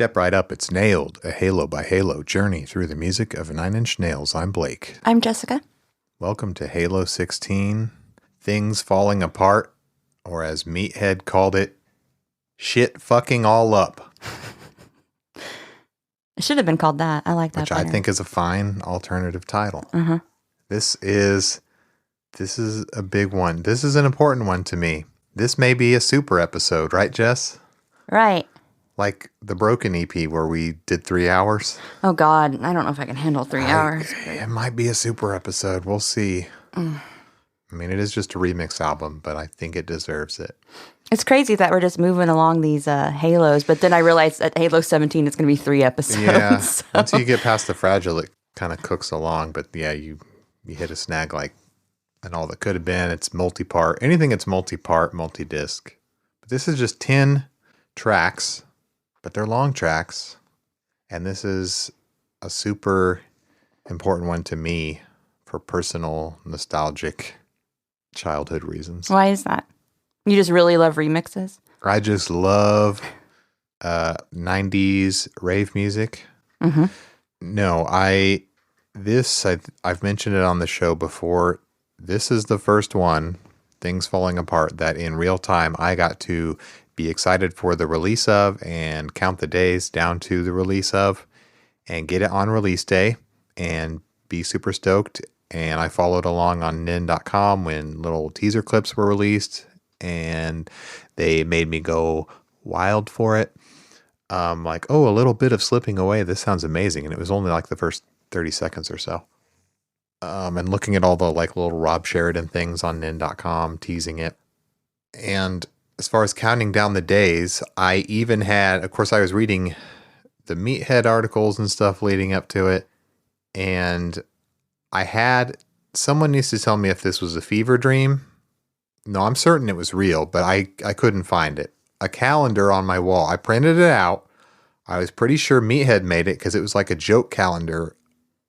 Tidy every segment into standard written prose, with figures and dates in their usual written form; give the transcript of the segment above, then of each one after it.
Step right up, it's nailed. A Halo by Halo journey through the music of Nine Inch Nails. I'm Blake. I'm Jessica. Welcome to Halo 16, Things Falling Apart, or as Meathead called it, Shit Fucking All Up. It should have been called that. I like that Which better. I think is a fine alternative title. Uh-huh. This is a big one. This is an important one to me. This may be a super episode, right, Jess? Right. Like the Broken EP where we did 3 hours. Oh, God. I don't know if I can handle 3 hours. It might be a super episode. We'll see. I mean, it is just a remix album, but I think it deserves it. It's crazy that we're just moving along these Halos, but then I realized at Halo 17, it's going to be 3 episodes. Yeah. So. Once you get past the Fragile, it kind of cooks along. But yeah, you hit a snag like, and all that could have been. It's multi-part. Anything that's multi-part, multi-disc. But this is just 10 tracks, but they're long tracks. And this is a super important one to me for personal, nostalgic childhood reasons. Why is that? You just really love remixes? I just love 90s rave music. Mm-hmm. No, I've mentioned it on the show before. This is the first one, Things Falling Apart, that in real time I got to be excited for the release of and count the days down to the release of and get it on release day and be super stoked. And I followed along on nin.com when little teaser clips were released and they made me go wild for it. Like, oh, a little bit of Slipping Away. This sounds amazing. And it was only like the first 30 seconds or so. And looking at all the like little Rob Sheridan things on nin.com, teasing it. And as far as counting down the days, I even had, of course, I was reading the Meathead articles and stuff leading up to it. And I had, someone needs to tell me if this was a fever dream. No, I'm certain it was real, but I couldn't find it. A calendar on my wall. I printed it out. I was pretty sure Meathead made it because it was like a joke calendar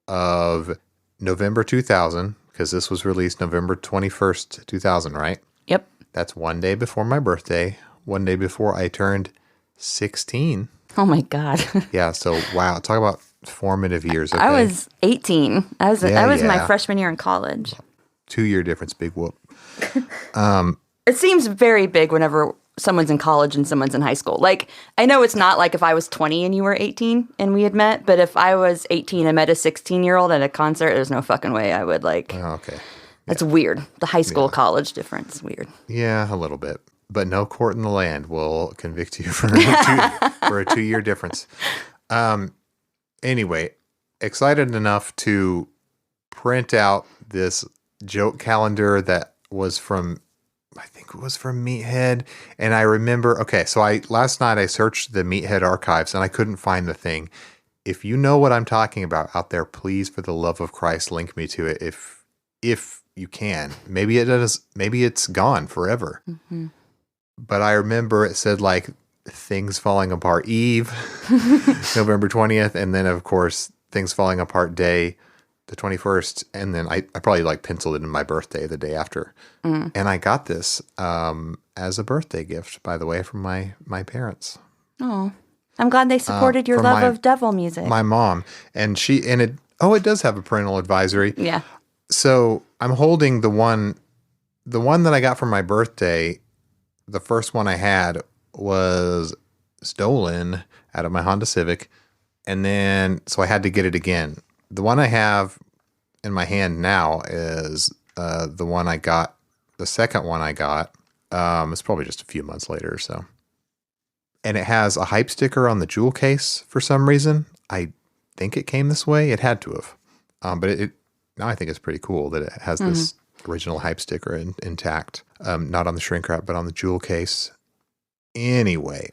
of November 2000, because this was released November 21st, 2000, right? Yep. That's one day before my birthday, one day before I turned 16. Oh, my God. Yeah, so wow, talk about formative years. Okay? I was 18. I was my freshman year in college. 2-year difference, big whoop. It seems very big whenever someone's in college and someone's in high school. Like, I know it's not like if I was 20 and you were 18 and we had met, but if I was 18 and met a 16-year-old at a concert, there's no fucking way I would like. Oh, okay. That's weird. The high school college difference, weird. Yeah, a little bit. But no court in the land will convict you for a 2-year difference. Anyway, excited enough to print out this joke calendar that was from, I think it was from Meathead. And I remember, okay, so last night I searched the Meathead archives and I couldn't find the thing. If you know what I'm talking about out there, please, for the love of Christ, link me to it if you can. Maybe it does. Maybe it's gone forever. Mm-hmm. But I remember it said like Things Falling Apart Eve, November 20th. And then of course, Things Falling Apart Day, the 21st. And then I probably like penciled it in my birthday the day after. Mm. And I got this as a birthday gift, by the way, from my parents. Oh, I'm glad they supported your love of devil music. My mom. And it does have a parental advisory. Yeah. So I'm holding the one that I got for my birthday. The first one I had was stolen out of my Honda Civic. And then, so I had to get it again. The one I have in my hand now is the one I got, the second one I got. It's probably just a few months later or so. And it has a hype sticker on the jewel case for some reason. I think it came this way. It had to have. But now I think it's pretty cool that it has this original hype sticker intact. Not on the shrink wrap, but on the jewel case. Anyway,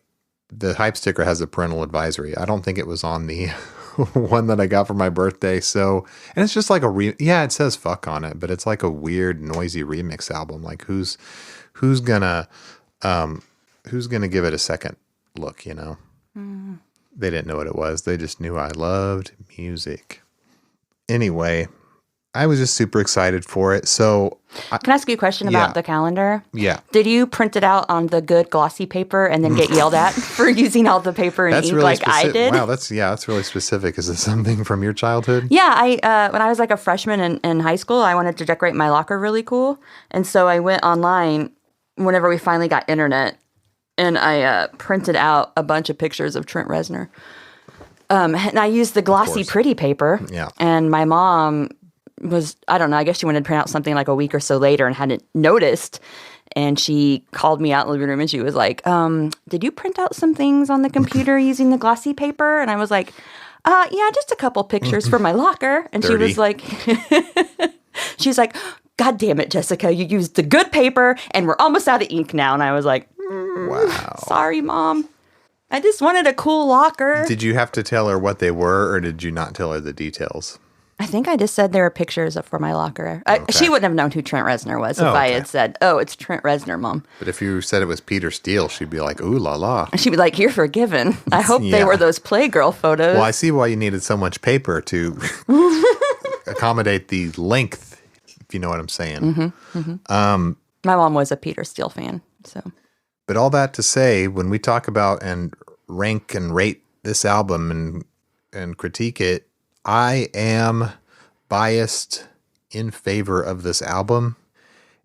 the hype sticker has a parental advisory. I don't think it was on the one that I got for my birthday. So, and it's just like it says fuck on it, but it's like a weird noisy remix album. Like who's gonna give it a second look, you know? Mm. They didn't know what it was. They just knew I loved music. Anyway, I was just super excited for it. So, Can I ask you a question about the calendar? Yeah. Did you print it out on the good glossy paper and then get yelled at for using all the paper and ink really like I did? Wow, that's really specific. Is this something from your childhood? Yeah, when I was like a freshman in high school, I wanted to decorate my locker really cool. And so I went online whenever we finally got internet, and I printed out a bunch of pictures of Trent Reznor. And I used the glossy pretty paper. Yeah. And my mom I don't know, I guess she wanted to print out something like a week or so later and hadn't noticed. And she called me out in the living room and she was like, did you print out some things on the computer using the glossy paper? And I was like, yeah, just a couple pictures for my locker. And Dirty. she was like, she's like, God damn it, Jessica, you used the good paper and we're almost out of ink now. And I was like, wow. Sorry, Mom. I just wanted a cool locker. Did you have to tell her what they were, or did you not tell her the details? I think I just said there were pictures for my locker. She wouldn't have known who Trent Reznor was if I had said, oh, it's Trent Reznor, Mom. But if you said it was Peter Steele, she'd be like, ooh la la. She'd be like, you're forgiven. I hope they were those Playgirl photos. Well, I see why you needed so much paper to accommodate the length, if you know what I'm saying. Mm-hmm, mm-hmm. My mom was a Peter Steele fan. But all that to say, when we talk about and rank and rate this album and critique it, I am biased in favor of this album,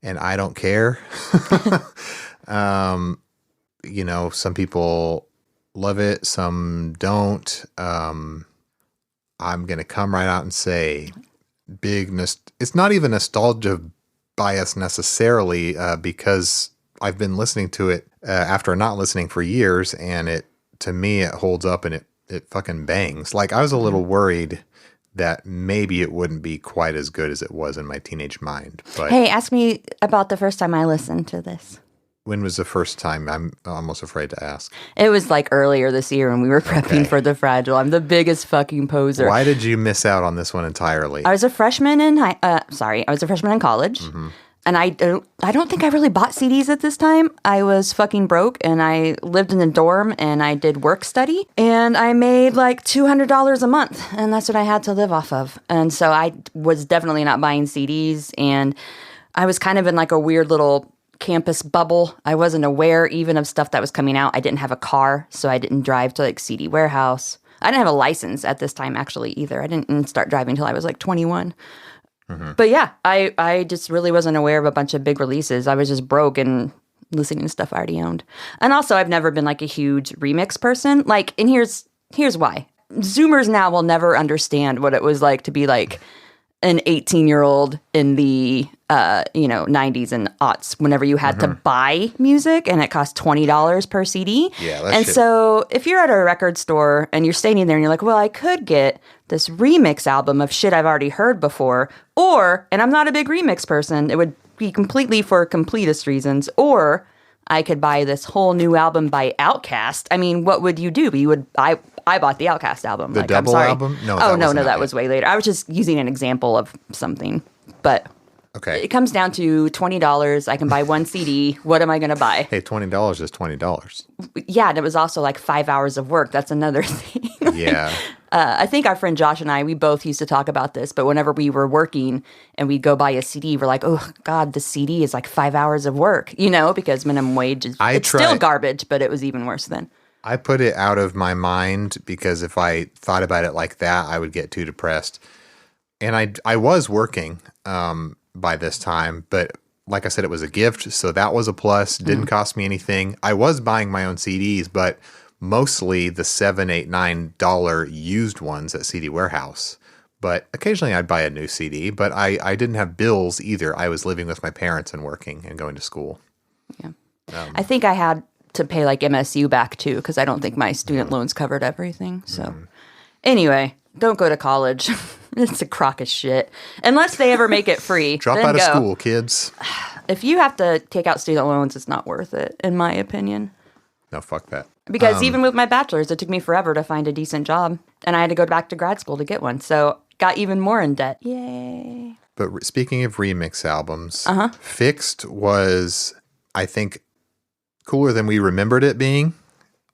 and I don't care. Some people love it, some don't. I'm going to come right out and say it's not even nostalgia bias necessarily, because I've been listening to it after not listening for years, and to me, it holds up and it fucking bangs. Like, I was a little worried that maybe it wouldn't be quite as good as it was in my teenage mind. But hey, ask me about the first time I listened to this. When was the first time? I'm almost afraid to ask. It was like earlier this year when we were prepping for The Fragile. I'm the biggest fucking poser. Why did you miss out on this one entirely? I was a freshman in college. Mm-hmm. And I don't think I really bought CDs at this time. I was fucking broke, and I lived in a dorm, and I did work study, and I made like $200 a month, and that's what I had to live off of. And so I was definitely not buying CDs, and I was kind of in like a weird little campus bubble. I wasn't aware even of stuff that was coming out. I didn't have a car, so I didn't drive to like CD Warehouse. I didn't have a license at this time actually either. I didn't start driving until I was like 21. Mm-hmm. But yeah, I just really wasn't aware of a bunch of big releases. I was just broke and listening to stuff I already owned. And also, I've never been like a huge remix person. Like, and here's why. Zoomers now will never understand what it was like to be like an 18-year-old in the 90s and aughts whenever you had to buy music and it cost $20 per CD. Yeah, and so if you're at a record store and you're standing there and you're like, well, I could get this remix album of shit I've already heard before, or, and I'm not a big remix person, it would be completely for completist reasons, or I could buy this whole new album by Outkast. I mean, what would you do? I bought the Outkast album. The double album? No, that was way later. I was just using an example of something. But okay, it comes down to $20. I can buy one CD. What am I going to buy? Hey, $20 is $20. Yeah, and it was also like 5 hours of work. That's another thing. Yeah. I think our friend Josh and I, we both used to talk about this, but whenever we were working and we'd go buy a CD, we're like, oh, God, the CD is like 5 hours of work, because minimum wage is still garbage, but it was even worse then. I put it out of my mind because if I thought about it like that, I would get too depressed. And I was working by this time, but like I said, it was a gift, so that was a plus. Didn't cost me anything. I was buying my own CDs, but mostly the $7, $8, $9 used ones at CD Warehouse. But occasionally I'd buy a new CD, but I didn't have bills either. I was living with my parents and working and going to school. Yeah. I think I had to pay like MSU back too, because I don't think my student loans covered everything. So anyway, don't go to college. It's a crock of shit. Unless they ever make it free. Drop out of school, kids. If you have to take out student loans, it's not worth it, in my opinion. No, fuck that. Because even with my bachelor's, it took me forever to find a decent job. And I had to go back to grad school to get one. So got even more in debt. Yay. But speaking of remix albums, Fixed was, I think, cooler than we remembered it being.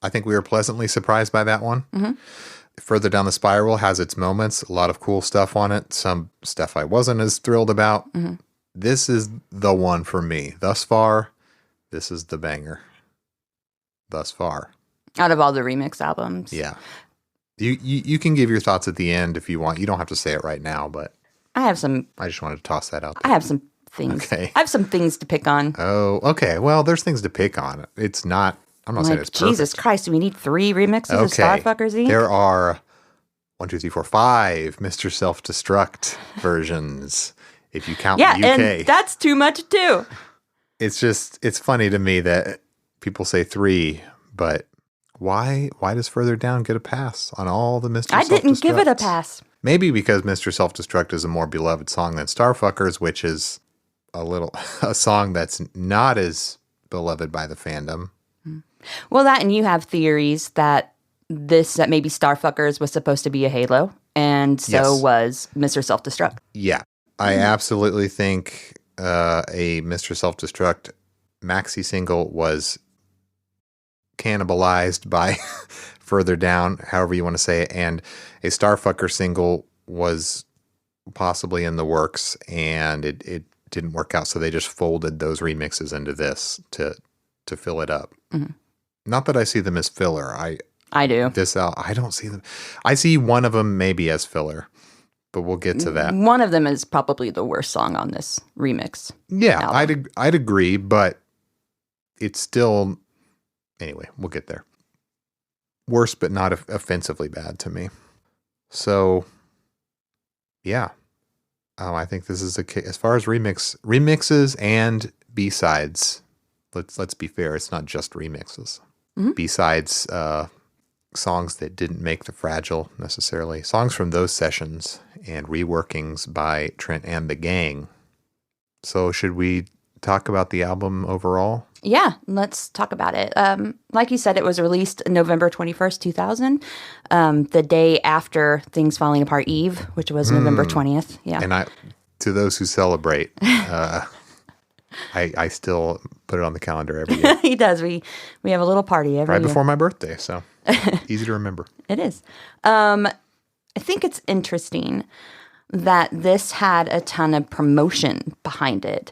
I think we were pleasantly surprised by that one. Further Down the Spiral has its moments, a lot of cool stuff on it, some stuff I wasn't as thrilled about. This is the one for me. Thus far, this is the banger. Thus far. Out of all the remix albums. Yeah. You can give your thoughts at the end if you want. You don't have to say it right now, but I just wanted to toss that out I there. have some things. Okay. I have some things to pick on. Oh, okay. Well, there's things to pick on. It's not, I'm not saying it's perfect. Jesus Christ, do we need 3 remixes of Starfuckers Inc.? There are 1, 2, 3, 4, 5 Mr. Self-Destruct versions, if you count the UK. And that's too much too. It's funny to me that people say 3, but why does Further Down get a pass on all the Mr. Self-Destructs? I didn't give it a pass. Maybe because Mr. Self-Destruct is a more beloved song than Starfuckers, which is a song that's not as beloved by the fandom. Well, that, and you have theories that maybe Starfuckers was supposed to be a Halo, and so was Mr. Self-Destruct. Yeah, I absolutely think a Mr. Self-Destruct maxi single was cannibalized by Further Down, however you want to say it, and a Starfucker single was possibly in the works, and it didn't work out, so they just folded those remixes into this to fill it up. Not that I see them as filler. I do. I don't see them. I see one of them maybe as filler, but we'll get to that. One of them is probably the worst song on this remix. Yeah, album. I'd agree, but it's still, anyway, we'll get there. Worse, but not offensively bad to me. So, yeah, I think this is as far as remixes and B-sides. Let's be fair. It's not just remixes. B-sides, songs that didn't make the Fragile necessarily. Songs from those sessions and reworkings by Trent and the gang. So should we talk about the album overall? Yeah, let's talk about it. Like you said, it was released November 21st, 2000, the day after Things Falling Apart Eve, which was November 20th. Yeah. And to those who celebrate, I still put it on the calendar every year. He does. We have a little party every year. Right before my birthday, so easy to remember. It is. I think it's interesting that this had a ton of promotion behind it.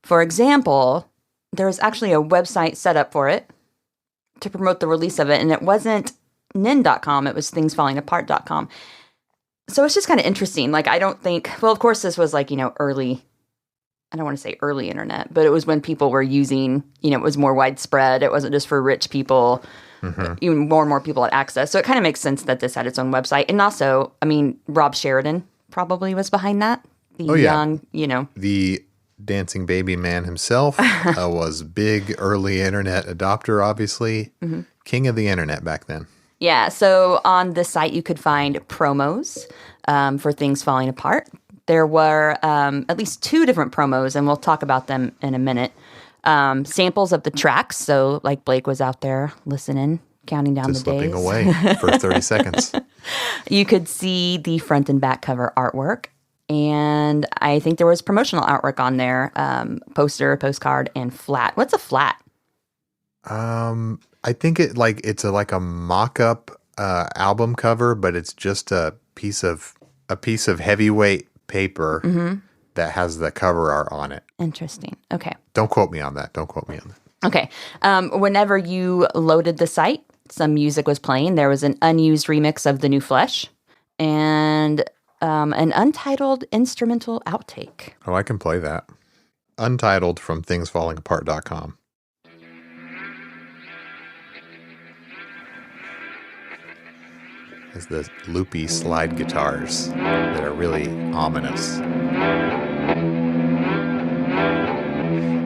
For example, there was actually a website set up for it to promote the release of it, and it wasn't nin.com, it was thingsfallingapart.com. So it's just kind of interesting. Like, I don't think, well, of course, this was like, early, I don't want to say early internet, but it was when people were using, it was more widespread. It wasn't just for rich people. Even more and more people had access. So it kind of makes sense that this had its own website. And also, Rob Sheridan probably was behind that. Young, The dancing baby man himself was big early internet adopter, obviously. King of the internet back then. Yeah. So on this site, you could find promos for Things Falling Apart. There were at least 2 different promos, and we'll talk about them in a minute. Samples of the tracks. So like Blake was out there listening, counting down Just the days. slipping away for 30 seconds. You could see the front and back cover artwork. And I think there was promotional artwork on there, poster, postcard, and flat. What's a flat? I think it's a mock-up album cover, but it's just a piece of heavyweight paper that has the cover art on it. Interesting. Okay. Don't quote me on that. Okay. Whenever you loaded the site, some music was playing. There was an unused remix of The New Flesh and an untitled instrumental outtake. Oh, I can play that. Untitled from thingsfallingapart.com. Is the loopy slide guitars that are really ominous.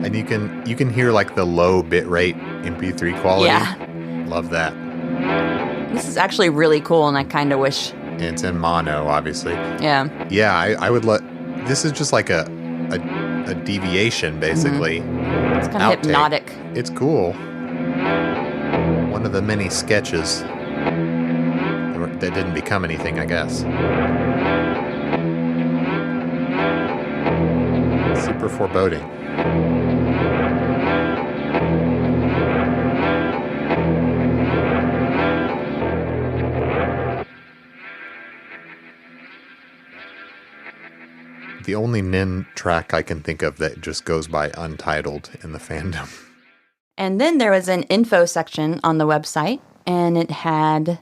And you can hear like the low bitrate MP3 quality. Yeah. Love that. This is actually really cool, and I kind of wish. And it's in mono, obviously. Yeah. Yeah, I would this is just like a deviation, basically. It's kind of hypnotic. It's cool. One of the many sketches that didn't become anything, I guess. Super foreboding. the only Nin track I can think of that just goes by untitled in the fandom. And then there was an info section on the website, and it had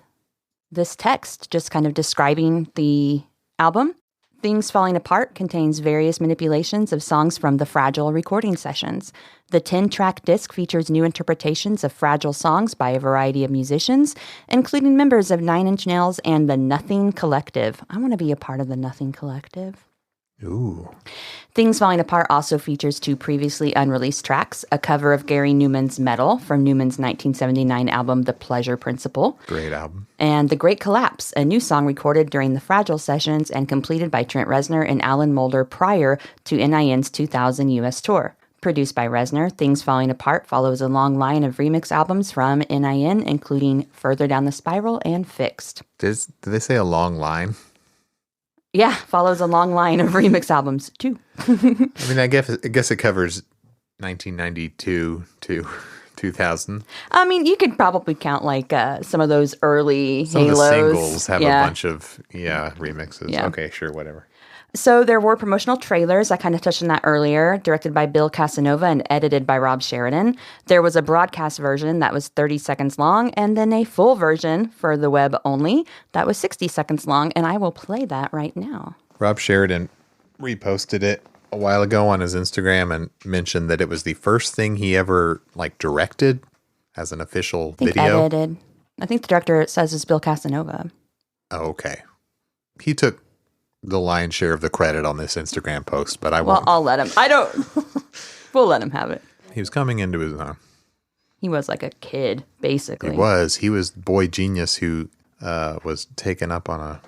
this text just kind of describing the album. Things Falling Apart contains various manipulations of songs from the Fragile recording sessions. The 10-track disc features new interpretations of Fragile songs by a variety of musicians, including members of Nine Inch Nails and the Nothing Collective. I want to be a part of the Nothing Collective. Ooh. Things Falling Apart also features 2 previously unreleased tracks, a cover of Gary Newman's Metal from Newman's 1979 album The Pleasure Principle. Great album. And The Great Collapse, a new song recorded during the Fragile sessions and completed by Trent Reznor and Alan Moulder prior to NIN's 2000 U.S. tour. Produced by Reznor, Things Falling Apart follows a long line of remix albums from NIN, including Further Down the Spiral and Fixed. Did they say a long line? Yeah, follows a long line of remix albums, too. I mean, I guess it covers 1992 to 2000. I mean, you could probably count like some of those early Some Halos. of the singles have a bunch of remixes. Yeah. Okay, sure, whatever. So there were promotional trailers. I kind of touched on that earlier, directed by Bill Casanova and edited by Rob Sheridan. There was a broadcast version that was 30 seconds long, and then a full version for the web only that was 60 seconds long, and I will play that right now. Rob Sheridan reposted it a while ago on his Instagram and mentioned that it was the first thing he ever directed as an official video. Edited. I think the director, it says, is Bill Casanova. Oh, okay. He took the lion's share of the credit on this Instagram post, but I won't. Well, I'll let him. We'll let him have it. He was coming into his own. He was like a kid, basically. He was boy genius who was taken up on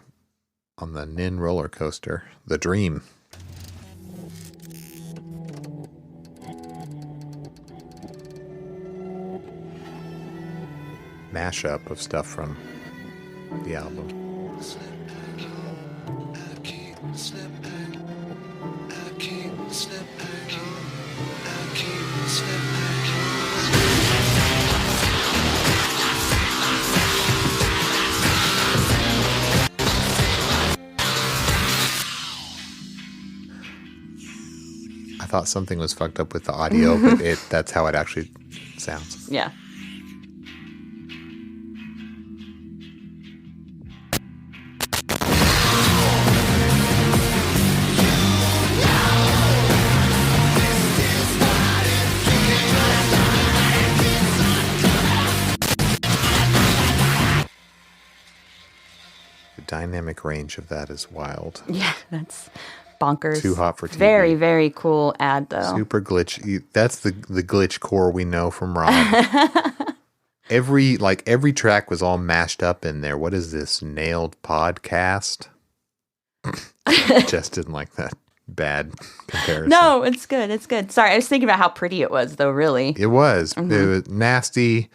the Nin roller coaster, the Dream. Mashup of stuff from the album. I thought something was fucked up with the audio, but that's how it actually sounds. Yeah. The dynamic range of that is wild. Yeah, that's bonkers. Too hot for TV. Very, very cool ad, though. Super glitch. That's the glitch core we know from Rob. Every track was all mashed up in there. What is this? Nailed podcast? Just didn't like that bad comparison. No, it's good. It's good. Sorry, I was thinking about how pretty it was, though, really. It was. Mm-hmm. It was nasty,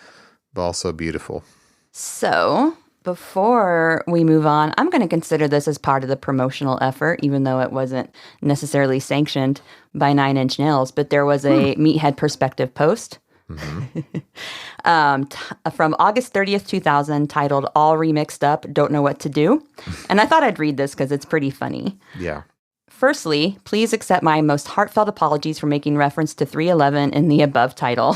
but also beautiful. So, before we move on, I'm going to consider this as part of the promotional effort, even though it wasn't necessarily sanctioned by Nine Inch Nails. But there was a Meathead Perspective post from August 30th, 2000, titled All Remixed Up, Don't Know What to Do. And I thought I'd read this because it's pretty funny. Yeah. Firstly, please accept my most heartfelt apologies for making reference to 311 in the above title.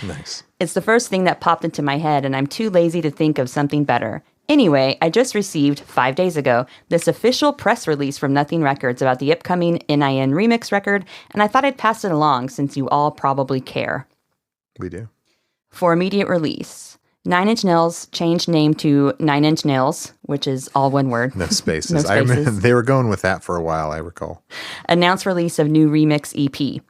Nice. It's the first thing that popped into my head, and I'm too lazy to think of something better. Anyway, I just received, 5 days ago, this official press release from Nothing Records about the upcoming NIN remix record, and I thought I'd pass it along since you all probably care. We do. For immediate release, Nine Inch Nails changed name to Nine Inch Nails, which is all one word. No spaces. No spaces. I remember they were going with that for a while, I recall. Announced release of new remix EP.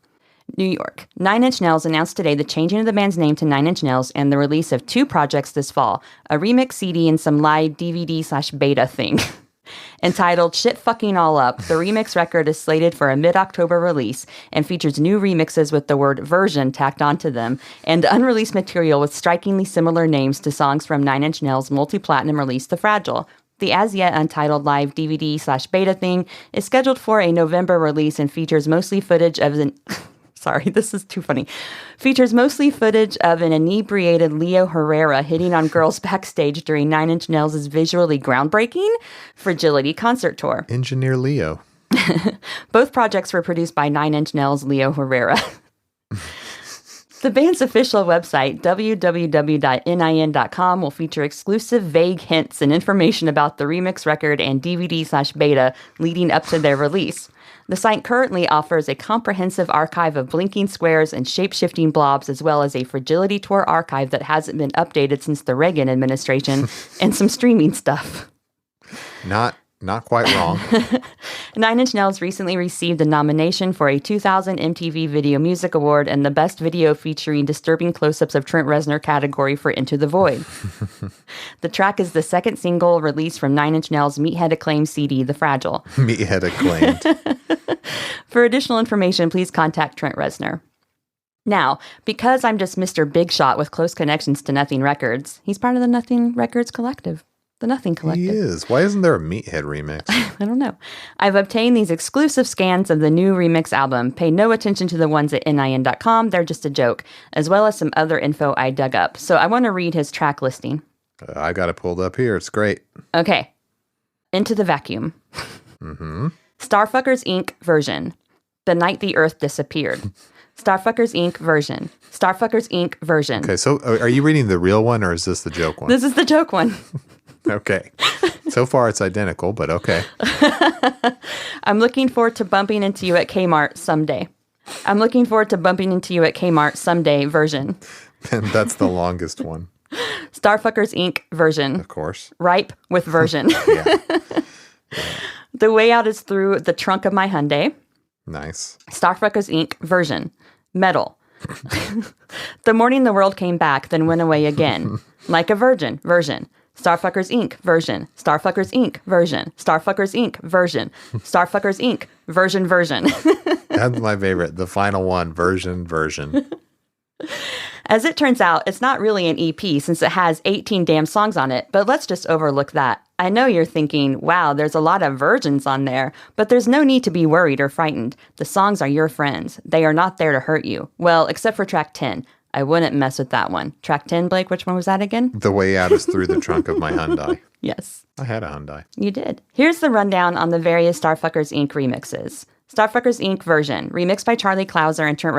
New York. Nine Inch Nails announced today the changing of the band's name to Nine Inch Nails and the release of 2 projects this fall, a remix CD and some live DVD/beta thing. Entitled Shit Fucking All Up, the remix record is slated for a mid-October release and features new remixes with the word version tacked onto them and unreleased material with strikingly similar names to songs from Nine Inch Nails' multi-platinum release The Fragile. The as-yet untitled live DVD/beta thing is scheduled for a November release and features mostly footage of an... Sorry, this is too funny. Features mostly footage of an inebriated Leo Herrera hitting on girls backstage during Nine Inch Nails' visually groundbreaking Fragility concert tour. Engineer Leo. Both projects were produced by Nine Inch Nails' Leo Herrera. The band's official website, www.nin.com, will feature exclusive vague hints and information about the remix record and DVD/beta leading up to their release. The site currently offers a comprehensive archive of blinking squares and shape-shifting blobs, as well as a Fragility Tour archive that hasn't been updated since the Reagan administration, and some streaming stuff. Not quite wrong. Nine Inch Nails recently received a nomination for a 2000 MTV Video Music Award and the Best Video Featuring Disturbing Close-Ups of Trent Reznor category for Into the Void. The track is the second single released from Nine Inch Nails' Meathead acclaimed CD, The Fragile. Meathead acclaimed. For additional information, please contact Trent Reznor. Now, because I'm just Mr. Big Shot with close connections to Nothing Records, he's part of the Nothing Records Collective. The Nothing Collective. He is. Why isn't there a Meathead remix? I don't know. I've obtained these exclusive scans of the new remix album. Pay no attention to the ones at nin.com. They're just a joke, as well as some other info I dug up. So I want to read his track listing. I got it pulled up here. It's great. Okay. Into the Vacuum. Mm-hmm. Starfuckers Inc. version. The Night the Earth Disappeared. Starfuckers Inc. version. Starfuckers Inc. version. Okay, so are you reading the real one or is this the joke one? This is the joke one. Okay. So far it's identical, but okay. I'm looking forward to bumping into you at Kmart someday. I'm looking forward to bumping into you at Kmart someday version. And that's the longest one. Starfuckers Inc. version. Of course. Ripe with version. Yeah. The way out is through the trunk of my Hyundai. Nice. Starfuckers Inc. version. Metal. The morning the world came back, then went away again. Like a virgin version. Starfuckers Inc. version. Starfuckers Inc. version. Starfuckers Inc. version. Starfuckers Inc. version. That's my favorite. The final one, version. As it turns out, it's not really an EP since it has 18 damn songs on it, but let's just overlook that. I know you're thinking, wow, there's a lot of virgins on there, but there's no need to be worried or frightened. The songs are your friends. They are not there to hurt you. Well, except for track 10. I wouldn't mess with that one. Track 10, Blake, which one was that again? The way out is through the trunk of my Hyundai. Yes. I had a Hyundai. You did. Here's the rundown on the various Starfuckers Inc. remixes. Starfuckers Inc. version, remixed by Charlie Clouser and Trent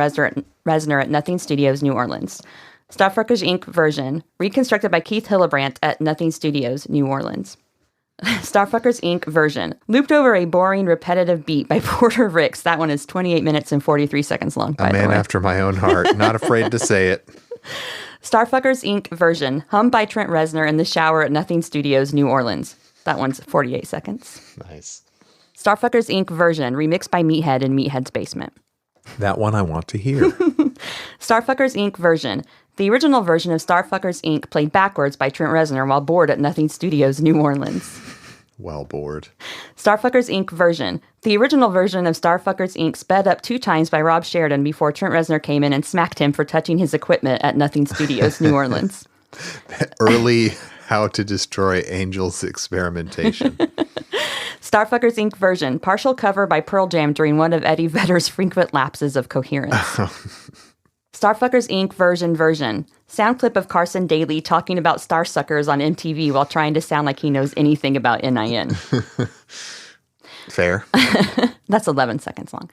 Reznor at Nothing Studios, New Orleans. Starfuckers Inc. version, reconstructed by Keith Hillebrandt at Nothing Studios, New Orleans. Starfuckers Inc. version, looped over a boring, repetitive beat by Porter Ricks. That one is 28 minutes and 43 seconds long, by the way. A man after my own heart. Not afraid to say it. Starfuckers Inc. version, hummed by Trent Reznor in the shower at Nothing Studios, New Orleans. That one's 48 seconds. Nice. Starfuckers Inc. version, remixed by Meathead in Meathead's basement. That one I want to hear. Starfuckers Inc. version, the original version of Starfuckers Inc. played backwards by Trent Reznor while bored at Nothing Studios, New Orleans. Well bored. Starfuckers Inc. version, the original version of Starfuckers Inc. sped up 2 times by Rob Sheridan before Trent Reznor came in and smacked him for touching his equipment at Nothing Studios, New Orleans. Early How to Destroy Angels experimentation. Starfuckers Inc. version, partial cover by Pearl Jam during one of Eddie Vedder's frequent lapses of coherence. Starfuckers Inc. version, sound clip of Carson Daly talking about starsuckers on MTV while trying to sound like he knows anything about NIN. Fair. That's 11 seconds long.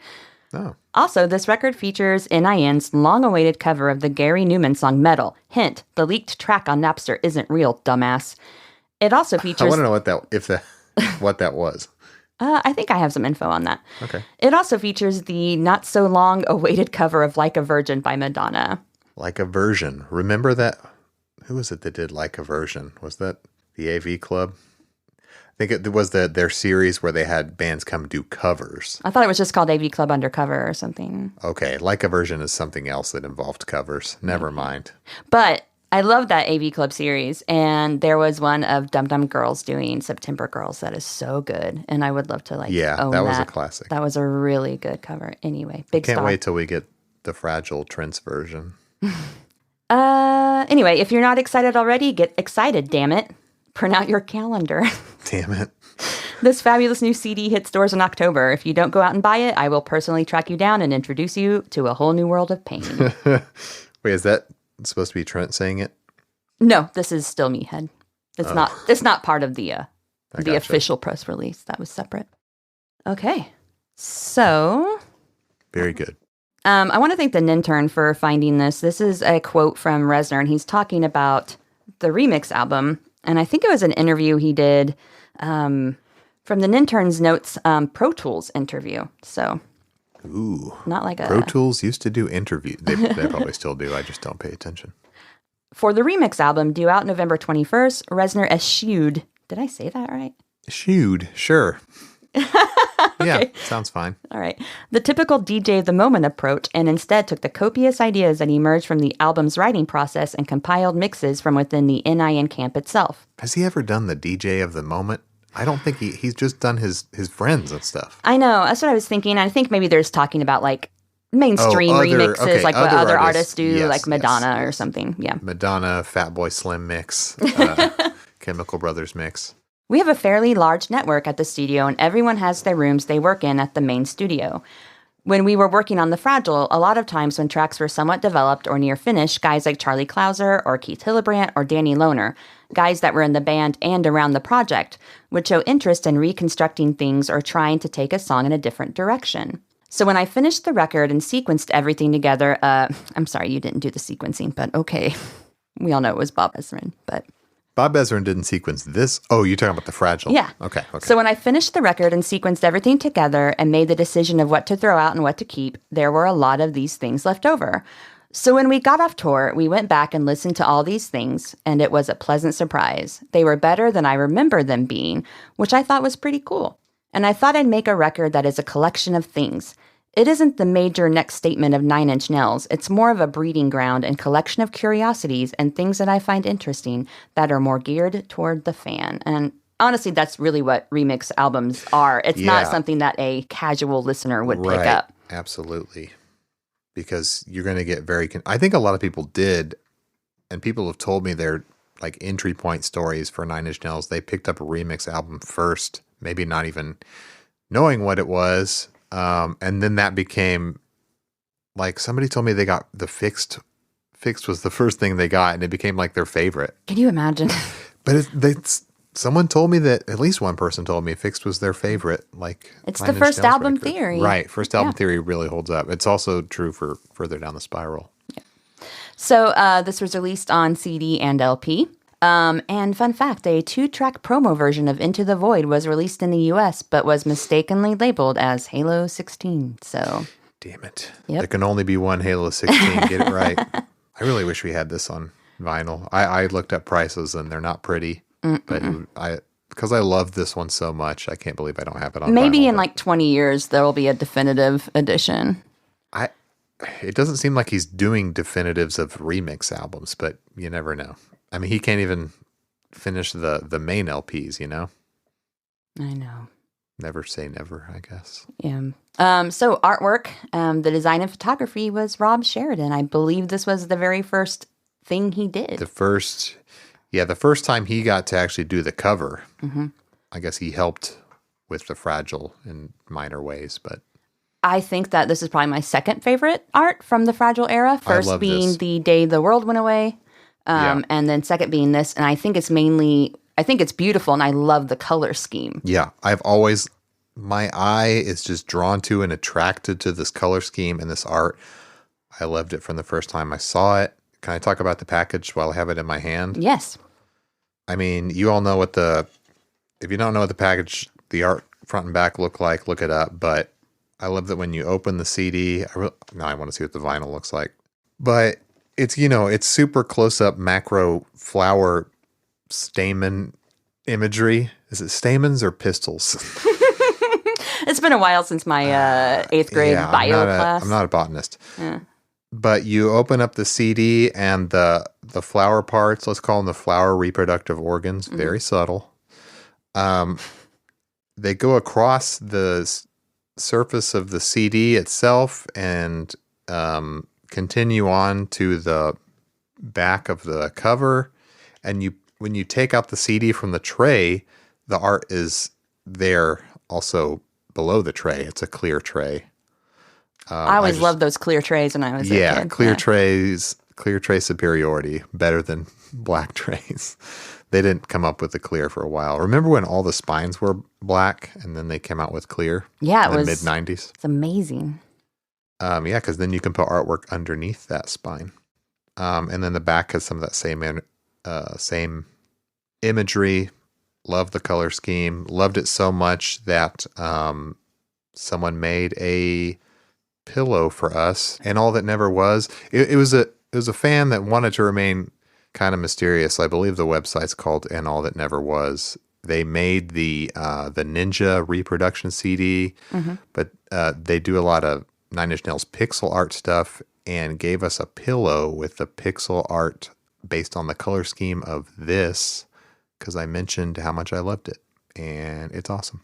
Oh. Also, this record features NIN's long-awaited cover of the Gary Newman song Metal. Hint, the leaked track on Napster isn't real, dumbass. It also features... I want to know what that was. I think I have some info on that. Okay. It also features the not-so-long-awaited cover of Like a Virgin by Madonna. Like a Version. Remember that? Who was it that did Like a Version? Was that the AV Club? I think it was their series where they had bands come do covers. I thought it was just called AV Club Undercover or something. Okay, Like a Version is something else that involved covers. Never mind. But I love that AV Club series, and there was one of Dum Dum Girls doing September Girls that is so good, and I would love to own that was a classic. That was a really good cover. Anyway, big Can't star. wait till we get the Fragile Trent's version. Anyway, if you're not excited already, get excited, damn it. Print out your calendar. Damn it. This fabulous new CD hits stores in October. If you don't go out and buy it, I will personally track you down and introduce you to a whole new world of pain. Wait, is that supposed to be Trent saying it? No, this is still Meathead. It's not part of the gotcha. official press release. That was separate. Okay. So, Very good. I want to thank the Nintern for finding this. This is a quote from Reznor, and he's talking about the remix album. And I think it was an interview he did from the Nintern's Notes Pro Tools interview. So, Ooh. not like Pro Tools used to do interviews. They probably still do. I just don't pay attention. For the remix album, due out November 21st, Reznor eschewed. Did I say that right? Eschewed, sure. Yeah, sounds fine. All right. The typical DJ of the moment approach, and instead took the copious ideas that emerged from the album's writing process and compiled mixes from within the NIN camp itself. Has he ever done the DJ of the moment? I don't think he's just done his friends and stuff. I know. That's what I was thinking. I think maybe there's talking about like mainstream remixes, like what other artists do, yes, like Madonna yes. or something. Yeah. Madonna, Fatboy Slim mix, Chemical Brothers mix. We have a fairly large network at the studio, and everyone has their rooms they work in at the main studio. When we were working on The Fragile, a lot of times when tracks were somewhat developed or near finished, guys like Charlie Clouser or Keith Hillebrand or Danny Lohner, guys that were in the band and around the project, would show interest in reconstructing things or trying to take a song in a different direction. So when I finished the record and sequenced everything together, I'm sorry, you didn't do the sequencing, but okay. We all know it was Bob Ezrin, but... Bob Ezrin didn't sequence this. Oh, you're talking about The Fragile. Yeah. Okay. So when I finished the record and sequenced everything together and made the decision of what to throw out and what to keep, there were a lot of these things left over. So when we got off tour, we went back and listened to all these things, and it was a pleasant surprise. They were better than I remember them being, which I thought was pretty cool. And I thought I'd make a record that is a collection of things. It isn't the major next statement of Nine Inch Nails. It's more of a breeding ground and collection of curiosities and things that I find interesting that are more geared toward the fan. And honestly, that's really what remix albums are. It's not something that a casual listener would pick up. Absolutely. Because you're going to get I think a lot of people did, and people have told me their like entry point stories for Nine Inch Nails. They picked up a remix album first, maybe not even knowing what it was. And then that became like somebody told me they got the Fixed was the first thing they got, and it became like their favorite. Can you imagine? But someone told me that, at least one person told me Fixed was their favorite. Like it's the first album theory. Right. First album theory really holds up. It's also true for Further Down the Spiral. Yeah. So this was released on CD and LP. And fun fact, a 2-track promo version of Into the Void was released in the US, but was mistakenly labeled as Halo 16. So, damn it. Yep. There can only be one Halo 16. Get it right. I really wish we had this on vinyl. I looked up prices and they're not pretty, but because I love this one so much, I can't believe I don't have it on maybe vinyl. In like 20 years, there will be a definitive edition. It doesn't seem like he's doing definitives of remix albums, but you never know. I mean, he can't even finish the main LPs, you know? I know. Never say never, I guess. Yeah. So artwork, the design and photography was Rob Sheridan. I believe this was the very first thing he did. The first time he got to actually do the cover. Mm-hmm. I guess he helped with The Fragile in minor ways, but... I think that this is probably my second favorite art from the Fragile era. First being The Day the World Went Away. And then second being this, and I think it's beautiful, and I love the color scheme. Yeah, my eye is just drawn to and attracted to this color scheme and this art. I loved it from the first time I saw it. Can I talk about the package while I have it in my hand? Yes. I mean, you all know if you don't know what the package, the art front and back look like, look it up. But I love that when you open the CD, now I want to see what the vinyl looks like. But it's super close-up macro flower stamen imagery. Is it stamens or pistils? It's been a while since my 8th grade bio class. I'm not a botanist. Yeah. But you open up the CD and the flower parts, let's call them the flower reproductive organs, very subtle. They go across the surface of the CD itself and continue on to the back of the cover, and when you take out the CD from the tray, the art is there also below the tray. It's a clear tray. I always loved those clear trays when I was a kid. Clear trays, Clear tray superiority, better than black trays. They didn't come up with the clear for a while. Remember when all the spines were black and then they came out with clear? Yeah, in the mid-90s. It's amazing. Yeah, because then you can put artwork underneath that spine. And then the back has some of that same imagery. Loved the color scheme. Loved it so much that someone made a pillow for us. And All That Never Was. It was a fan that wanted to remain kind of mysterious. I believe the website's called And All That Never Was. They made the Ninja reproduction CD, but they do a lot of Nine Inch Nails pixel art stuff, and gave us a pillow with the pixel art based on the color scheme of this, because I mentioned how much I loved it, and it's awesome.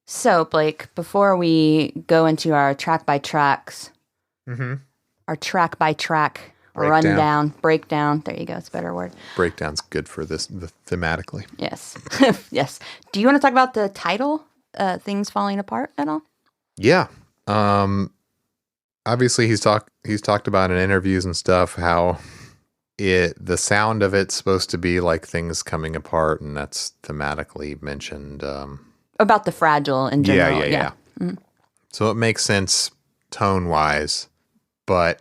So, Blake, before we go into our track by tracks, our track by track breakdown. There you go. It's a better word. Breakdown's good for this thematically. Yes. Yes. Do you want to talk about the title, Things Falling Apart, at all? Yeah. Obviously he's talked about in interviews and stuff how the sound of it's supposed to be like things coming apart, and that's thematically mentioned. About the fragile in general. Yeah. Mm-hmm. So it makes sense tone-wise, but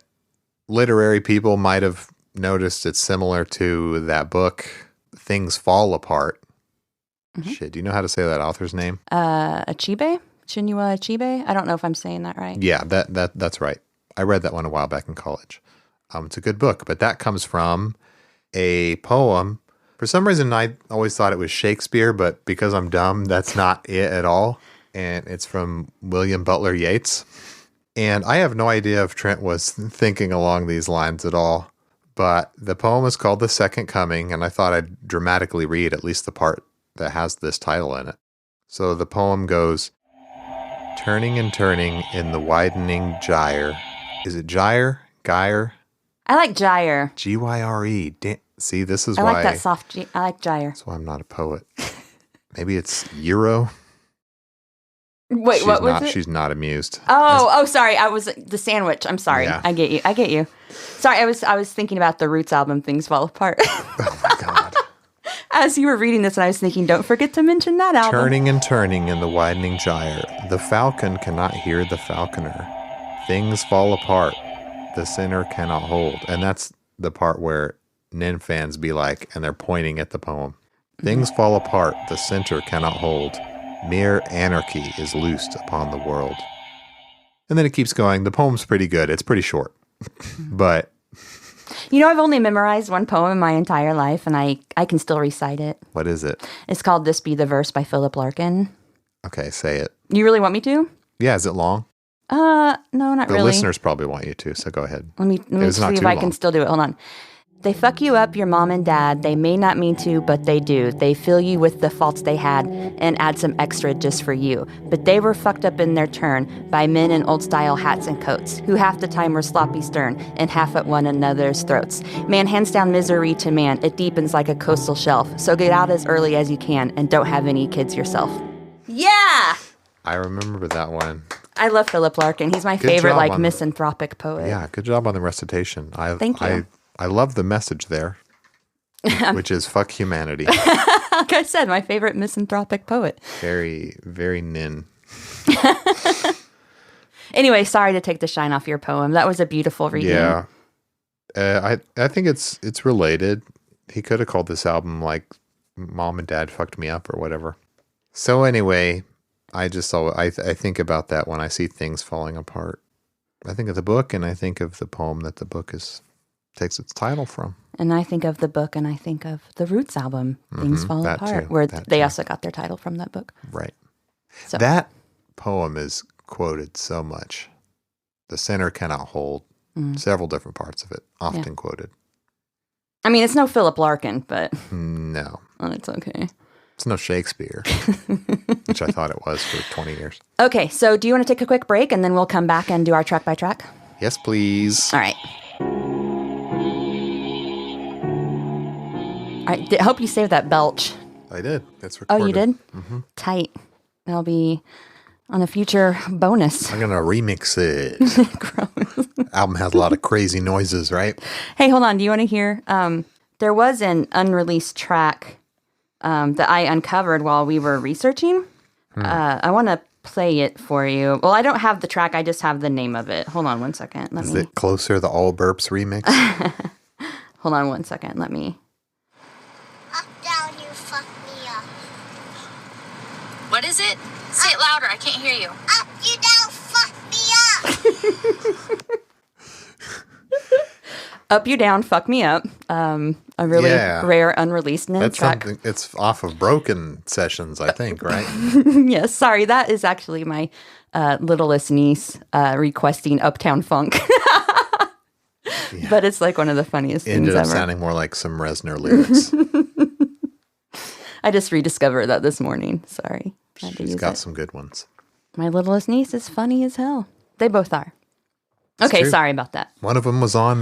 literary people might have noticed it's similar to that book, Things Fall Apart. Shit, do you know how to say that author's name? Achebe? Chinua Achebe? I don't know if I'm saying that right. Yeah, that's right. I read that one a while back in college. It's a good book, but that comes from a poem. For some reason, I always thought it was Shakespeare, but because I'm dumb, that's not it at all. And it's from William Butler Yeats. And I have no idea if Trent was thinking along these lines at all, but the poem is called The Second Coming, and I thought I'd dramatically read at least the part that has this title in it. So the poem goes, turning and turning in the widening gyre. Is it gyre? Gyre? I like gyre. G-Y-R-E. See, this is why. I like that soft G. I like gyre. That's why I'm not a poet. Maybe it's Euro. Wait, what was it? She's not amused. Oh, sorry. I was the sandwich. I'm sorry. Yeah. I get you. Sorry, I was thinking about the Roots album, Things Fall Apart. Oh my God. As you were reading this, and I was thinking, don't forget to mention that album. Turning and turning in the widening gyre. The falcon cannot hear the falconer. Things fall apart. The sinner cannot hold. And that's the part where Nin fans be like, and they're pointing at the poem. Things fall apart. The center cannot hold. Mere anarchy is loosed upon the world. And then it keeps going. The poem's pretty good. It's pretty short. But you know, I've only memorized one poem in my entire life, and I can still recite it. What is it? It's called This Be the Verse by Philip Larkin. Okay, say it. You really want me to? Yeah, is it long? No, not the really. The listeners probably want you to, so go ahead. Let me see if I can still do it. Hold on. They fuck you up, your mom and dad. They may not mean to, but they do. They fill you with the faults they had and add some extra just for you. But they were fucked up in their turn by men in old-style hats and coats, who half the time were sloppy stern and half at one another's throats. Man hands down misery to man. It deepens like a coastal shelf. So get out as early as you can and don't have any kids yourself. Yeah! I remember that one. I love Philip Larkin. He's my favorite, misanthropic poet. Yeah, good job on the recitation. Thank you. I love the message there, which is fuck humanity. Like I said, my favorite misanthropic poet. Very, very Nin. Anyway, sorry to take the shine off your poem. That was a beautiful reading. Yeah. I think it's related. He could have called this album like Mom and Dad Fucked Me Up or whatever. So anyway, I think about that when I see things falling apart. I think of the book, and I think of the poem that the book takes its title from. And I think of the book, and I think of the Roots album, Things Fall Apart, where they also got their title from that book. Right. So. That poem is quoted so much. The sinner cannot hold. Several different parts of it, often quoted. I mean, it's no Philip Larkin, but... No. Oh, it's okay. It's no Shakespeare, which I thought it was for 20 years. Okay, so do you want to take a quick break, and then we'll come back and do our track by track? Yes, please. All right. I hope you saved that belch. I did. It's recorded. Oh, you did? Mm-hmm. Tight. on a future bonus. I'm going to remix it. Gross. Album has a lot of crazy noises, right? Hey, hold on. Do you want to hear? There was an unreleased track that I uncovered while we were researching. I want to play it for you. Well, I don't have the track. I just have the name of it. Hold on one second. Is it Closer, the All Burps remix? Hold on one second. Let me. Up, down, you fuck me up. What is it? Say it louder. I can't hear you. Up, you down, fuck me up. Up You Down, Fuck Me Up. A really rare unreleased That's track. something. It's off of Broken Sessions, I think, right? Yes, sorry. That is actually my littlest niece requesting Uptown Funk. Yeah. But it's like one of the funniest things Ended ever. up sounding more like some Reznor lyrics. I just rediscovered that this morning. Sorry. Had to She's use got it. some good ones. My littlest niece is funny as hell. They both are. Okay, true. sorry about that. One of them was on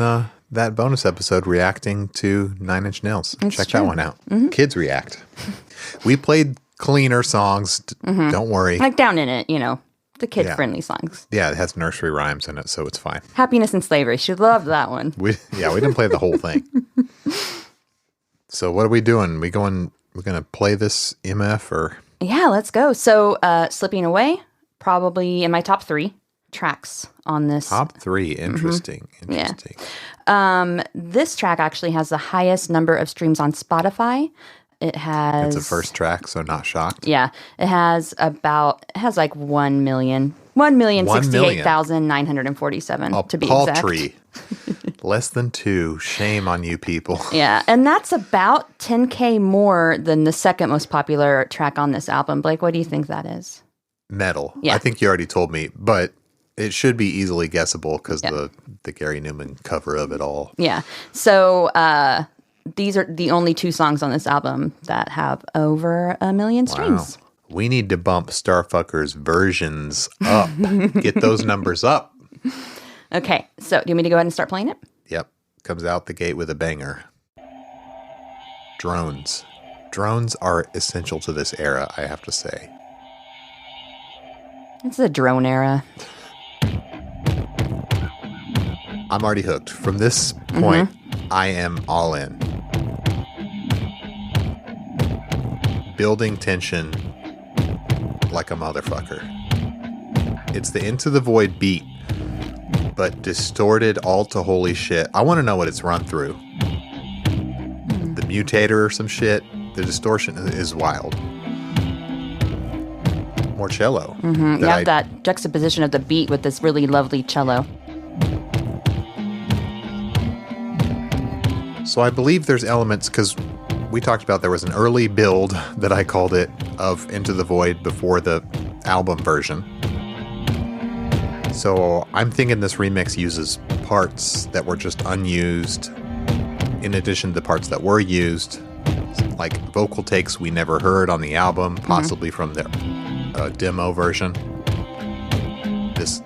that bonus episode reacting to Nine Inch Nails. Check true. that one out. Kids react. We played cleaner songs. Don't worry. Like Down in It, the kid-friendly songs. Yeah, it has nursery rhymes in it, so it's fine. Happiness and Slavery. She loved that one. We didn't play the whole thing. So what are we doing? We're gonna play this MF or Yeah, let's go. So Slipping Away, probably in my top 3 tracks on this. top 3? Interesting. Interesting. This track actually has the highest number of streams on Spotify. It has... It's a first track, so not shocked. Yeah, it has like 1,068,947 to be exact. Paltry. Less than 2. Shame on you people. Yeah, and that's about 10K more than the second most popular track on this album. Blake, what do you think that is? Metal. Yeah. I think you already told me, but it should be easily guessable because the Gary Newman cover of it all. Yeah, so these are the only 2 songs on this album that have over 1 million streams. Wow. We need to bump Starfucker's versions up. Get those numbers up. Okay, so do you want me to go ahead and start playing it? Yep. Comes out the gate with a banger. Drones. Drones are essential to this era, I have to say. It's the drone era. I'm already hooked. From this point, I am all in. Building tension like a motherfucker. It's the Into the Void beat, but distorted all to holy shit. I want to know what it's run through. The mutator or some shit. The distortion is wild. More cello. You have that juxtaposition of the beat with this really lovely cello. So I believe there's elements, because we talked about there was an early build that I called it of Into the Void before the album version. So I'm thinking this remix uses parts that were just unused in addition to the parts that were used, like vocal takes we never heard on the album, possibly from the demo version. This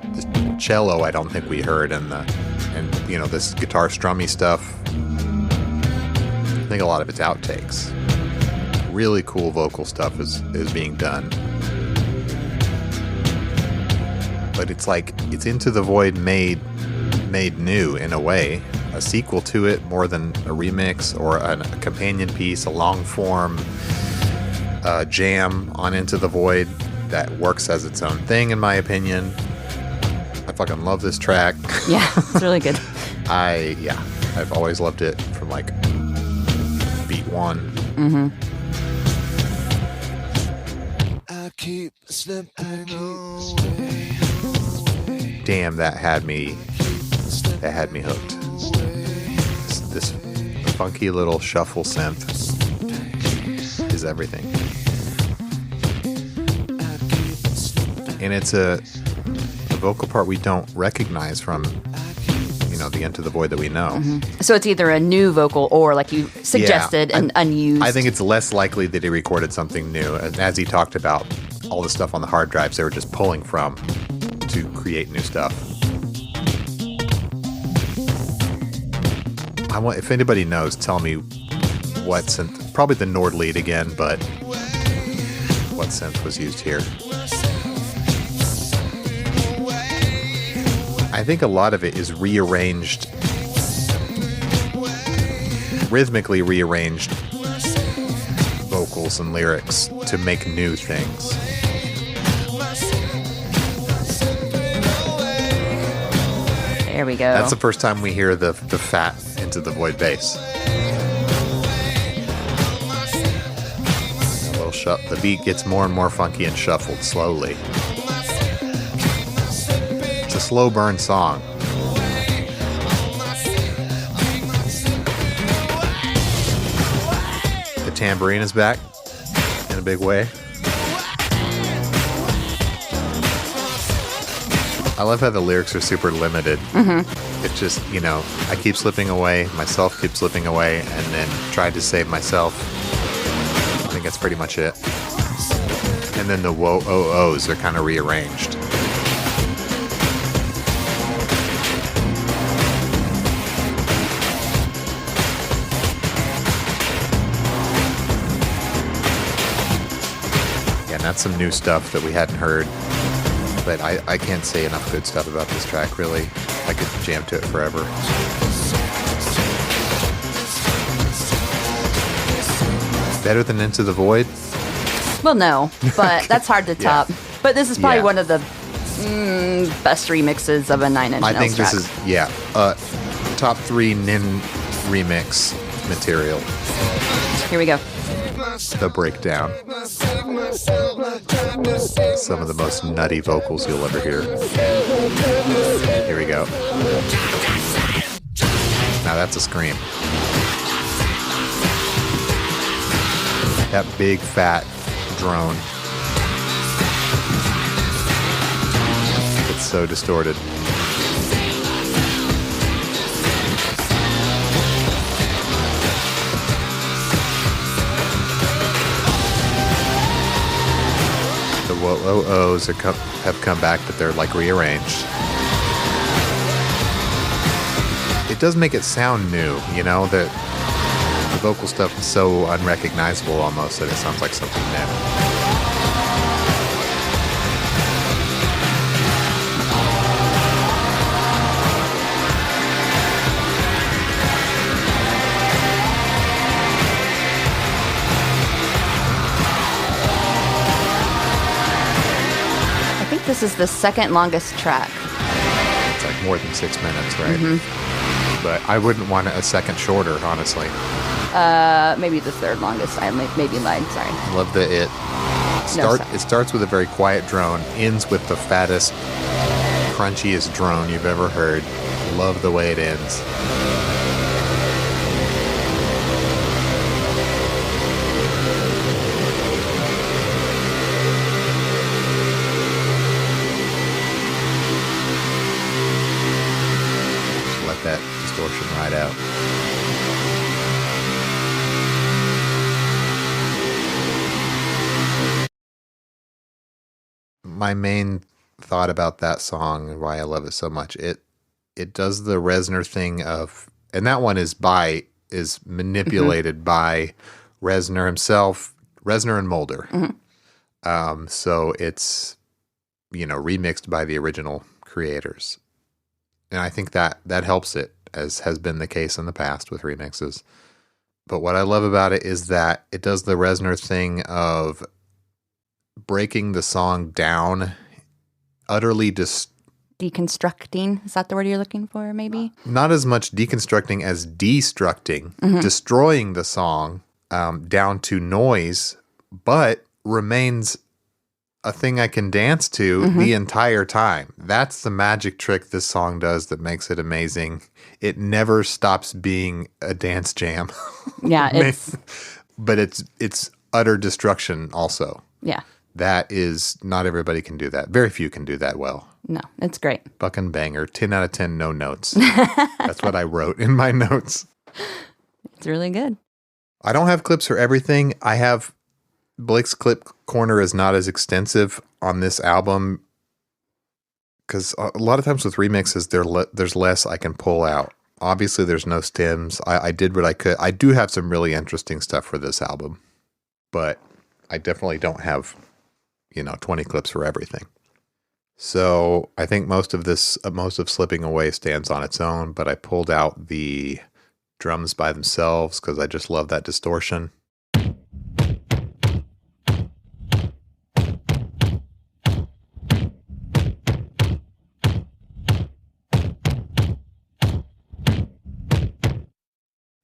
cello I don't think we heard, and this guitar strummy stuff. I think a lot of it's outtakes. Really cool vocal stuff is being done. But it's like it's Into the Void made new in a way. A sequel to it more than a remix or a companion piece, a long form jam on Into the Void that works as its own thing in my opinion. I fucking love this track. Yeah, it's really good. I've always loved it from like beat 1. I keep slipping away. Damn, that had me hooked. This funky little shuffle synth is everything. And it's a vocal part we don't recognize from the Into the Void that we know. So it's either a new vocal or, like you suggested, an unused. I think it's less likely that he recorded something new. As he talked about all the stuff on the hard drives they were just pulling from to create new stuff. If anybody knows, tell me what synth, probably the Nord lead again, but what synth was used here? I think a lot of it is rearranged, rhythmically rearranged vocals and lyrics to make new things. There we go. That's the first time we hear the fat Into the Void bass. The beat gets more and more funky and shuffled slowly. It's a slow burn song. The tambourine is back in a big way. I love how the lyrics are super limited. It's just, I keep slipping away, myself keeps slipping away, and then tried to save myself. I think that's pretty much it. And then the whoa-oh-ohs are kind of rearranged. Yeah, and that's some new stuff that we hadn't heard. But I can't say enough good stuff about this track, really. I could jam to it forever. Better than Into the Void? Well, no, but that's hard to top. But this is probably Yeah. one of the best remixes of a Nine Inch Nails I think track. this is, top 3 Nin remix material. Here we go. The breakdown. Some of the most nutty vocals you'll ever hear. Here we go. Now that's a scream. That big fat drone. It's so distorted. The whoa-oh-ohs have come back, but they're like rearranged. It does make it sound new, that the vocal stuff is so unrecognizable almost that it sounds like something new. I think this is the second longest track. It's like more than 6 minutes, right? But I wouldn't want it a second shorter, honestly. Maybe the third longest. I maybe lied. Sorry. Love that it starts with a very quiet drone, ends with the fattest, crunchiest drone you've ever heard. Love the way it ends. Let that distortion ride out. My main thought about that song and why I love it so much, it does the Reznor thing of, and that one is manipulated by Reznor himself, Reznor and Mulder. So it's, remixed by the original creators. And I think that helps it, as has been the case in the past with remixes. But what I love about it is that it does the Reznor thing of breaking the song down, utterly Deconstructing. Is that the word you're looking for, maybe? not as much deconstructing as destructing, destroying the song down to noise, but remains a thing I can dance to the entire time. That's the magic trick this song does that makes it amazing. It never stops being a dance jam. Yeah, it's But it's utter destruction also. yeah. That is, not everybody can do that. Very few can do that well. No, it's great. Buckin' banger, 10 out of 10, no notes. That's what I wrote in my notes. It's really good. I don't have clips for everything. I have Blake's clip corner is not as extensive on this album because a lot of times with remixes, there's less I can pull out. Obviously, there's no stems. I did what I could. I do have some really interesting stuff for this album, but I definitely don't have 20 clips for everything. So I think most of Slipping Away stands on its own, but I pulled out the drums by themselves because I just love that distortion.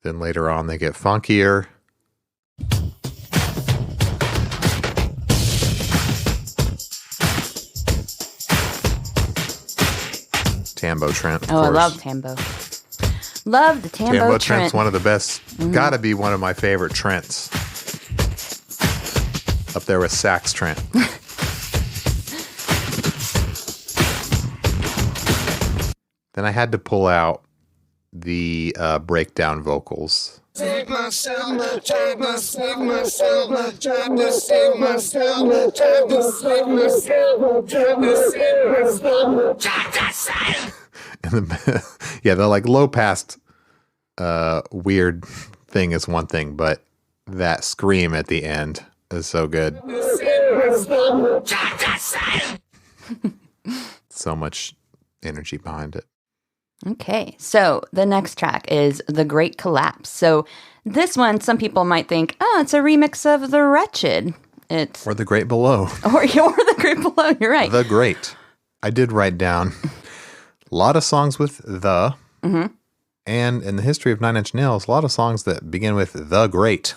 Then later on, they get funkier. Tambo Trent. Of Oh, I course. love Tambo. Love the Tambo, Tambo Trent. Trent's one of the best. Gotta be one of my favorite Trents. Up there with Sax Trent. Then I had to pull out the breakdown vocals. Save myself, trying to save myself, trying to save myself, trying to save myself, trying to save myself, trying to save. And the like low passed weird thing is one thing, but that scream at the end is so good. So much energy behind it. Okay, so the next track is The Great Collapse. So this one, some people might think, oh, it's a remix of The Wretched. It's Or The Great Below. or The Great Below, you're right. The Great. I did write down a lot of songs with the, and in the history of Nine Inch Nails, a lot of songs that begin with The Great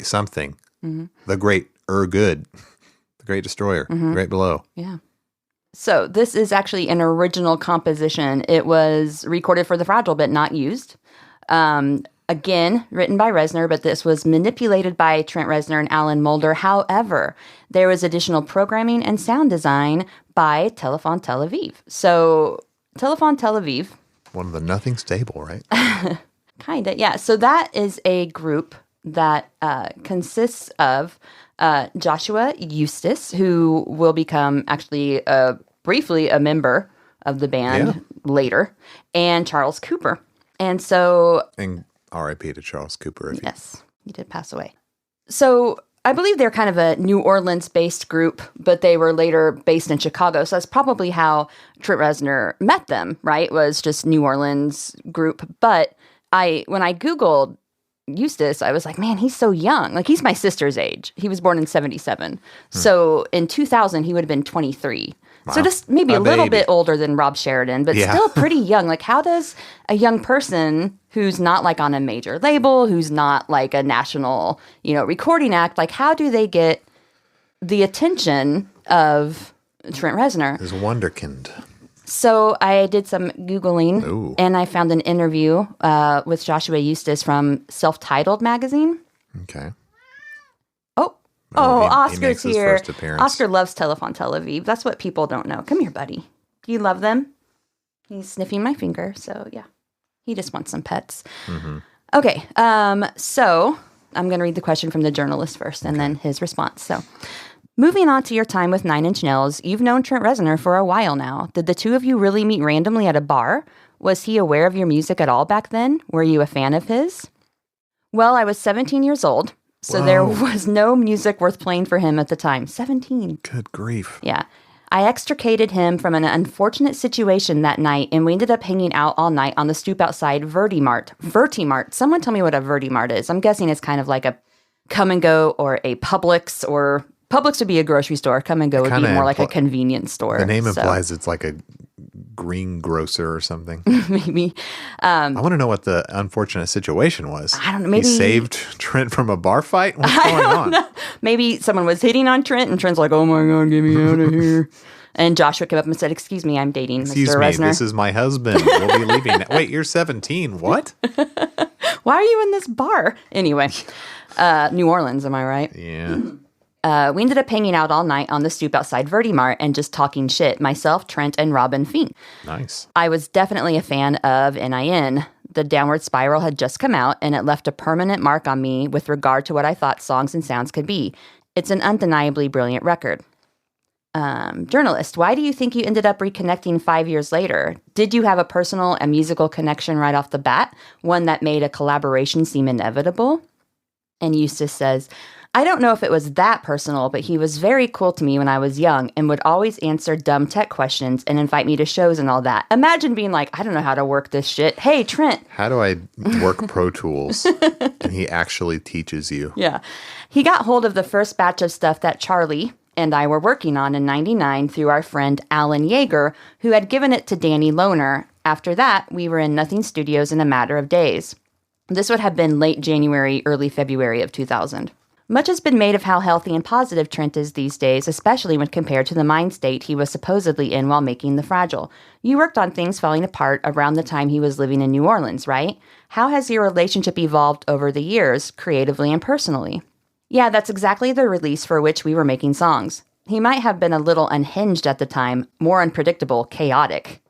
something, The Great Good, The Great Destroyer, The Great Below. Yeah. So this is actually an original composition. It was recorded for The Fragile, but not used. Again, written by Reznor, but this was manipulated by Trent Reznor and Alan Moulder. However, there was additional programming and sound design by Telephone Tel Aviv. So Telephone Tel Aviv, One of the Nothing Stable, right? kind of, yeah. So that is a group that consists of Joshua Eustace, who will become actually briefly a member of the band later, and Charles Cooper. And so, And R.I.P. to Charles Cooper. yes, he did pass away. So I believe they're kind of a New Orleans-based group, but they were later based in Chicago. So that's probably how Trent Reznor met them, right? Was just New Orleans group. But when I Googled Eustace, I was like, man, he's so young. Like, he's my sister's age. He was born in 1977. So in 2000, he would have been 23. So just maybe a little bit older than Rob Sheridan, but still pretty young. Like, how does a young person who's not like on a major label, who's not like a national, recording act, like how do they get the attention of Trent Reznor? Is Wonderkind. So I did some Googling, Ooh. and I found an interview with Joshua Eustace from Self-Titled magazine. Okay. Oh, he Oscar's makes his here. first appearance. Oscar loves Telephone Tel Aviv. That's what people don't know. Come here, buddy. Do you love them? He's sniffing my finger, so yeah. He just wants some pets. Okay, so I'm going to read the question from the journalist first and then his response. So, moving on to your time with Nine Inch Nails, you've known Trent Reznor for a while now. Did the two of you really meet randomly at a bar? Was he aware of your music at all back then? Were you a fan of his? Well, I was 17 years old. So there was no music worth playing for him at the time. 17. Good grief. Yeah. I extricated him from an unfortunate situation that night, and we ended up hanging out all night on the stoop outside Vertimart. Vertimart. Someone tell me what a Vertimart is. I'm guessing it's kind of like a Come and Go or a Publix, or Publix would be a grocery store. Come and Go would be more like a convenience store. The name implies it's like a greengrocer or something. Maybe. I want to know what the unfortunate situation was. I don't know. Maybe he saved Trent from a bar fight? What's going on? know. Maybe someone was hitting on Trent, and Trent's like, "Oh my God, get me out of here!" And Joshua came up and said, "Excuse me, I'm dating Excuse Mr. me, Reznor. this is my husband. We'll be leaving. Wait, you're 17. What? Why are you in this bar?" Anyway, New Orleans, am I right? Yeah. We ended up hanging out all night on the stoop outside Vertimart and just talking shit. Myself, Trent, and Robin Fink. Nice. I was definitely a fan of NIN. The Downward Spiral had just come out, and it left a permanent mark on me with regard to what I thought songs and sounds could be. It's an undeniably brilliant record. Journalist, why do you think you ended up reconnecting 5 years later? Did you have a personal and musical connection right off the bat, one that made a collaboration seem inevitable? And Eustace says, I don't know if it was that personal, but he was very cool to me when I was young and would always answer dumb tech questions and invite me to shows and all that. Imagine being like, I don't know how to work this shit. Hey, Trent. How do I work Pro Tools? And he actually teaches you. Yeah. He got hold of the first batch of stuff that Charlie and I were working on in 99 through our friend Alan Yeager, who had given it to Danny Lohner. After that, we were in Nothing Studios in a matter of days. This would have been late January, early February of 2000. Much has been made of how healthy and positive Trent is these days, especially when compared to the mind state he was supposedly in while making The Fragile. You worked on Things Falling Apart around the time he was living in New Orleans, right? How has your relationship evolved over the years, creatively and personally? Yeah, that's exactly the release for which we were making songs. He might have been a little unhinged at the time, more unpredictable, chaotic.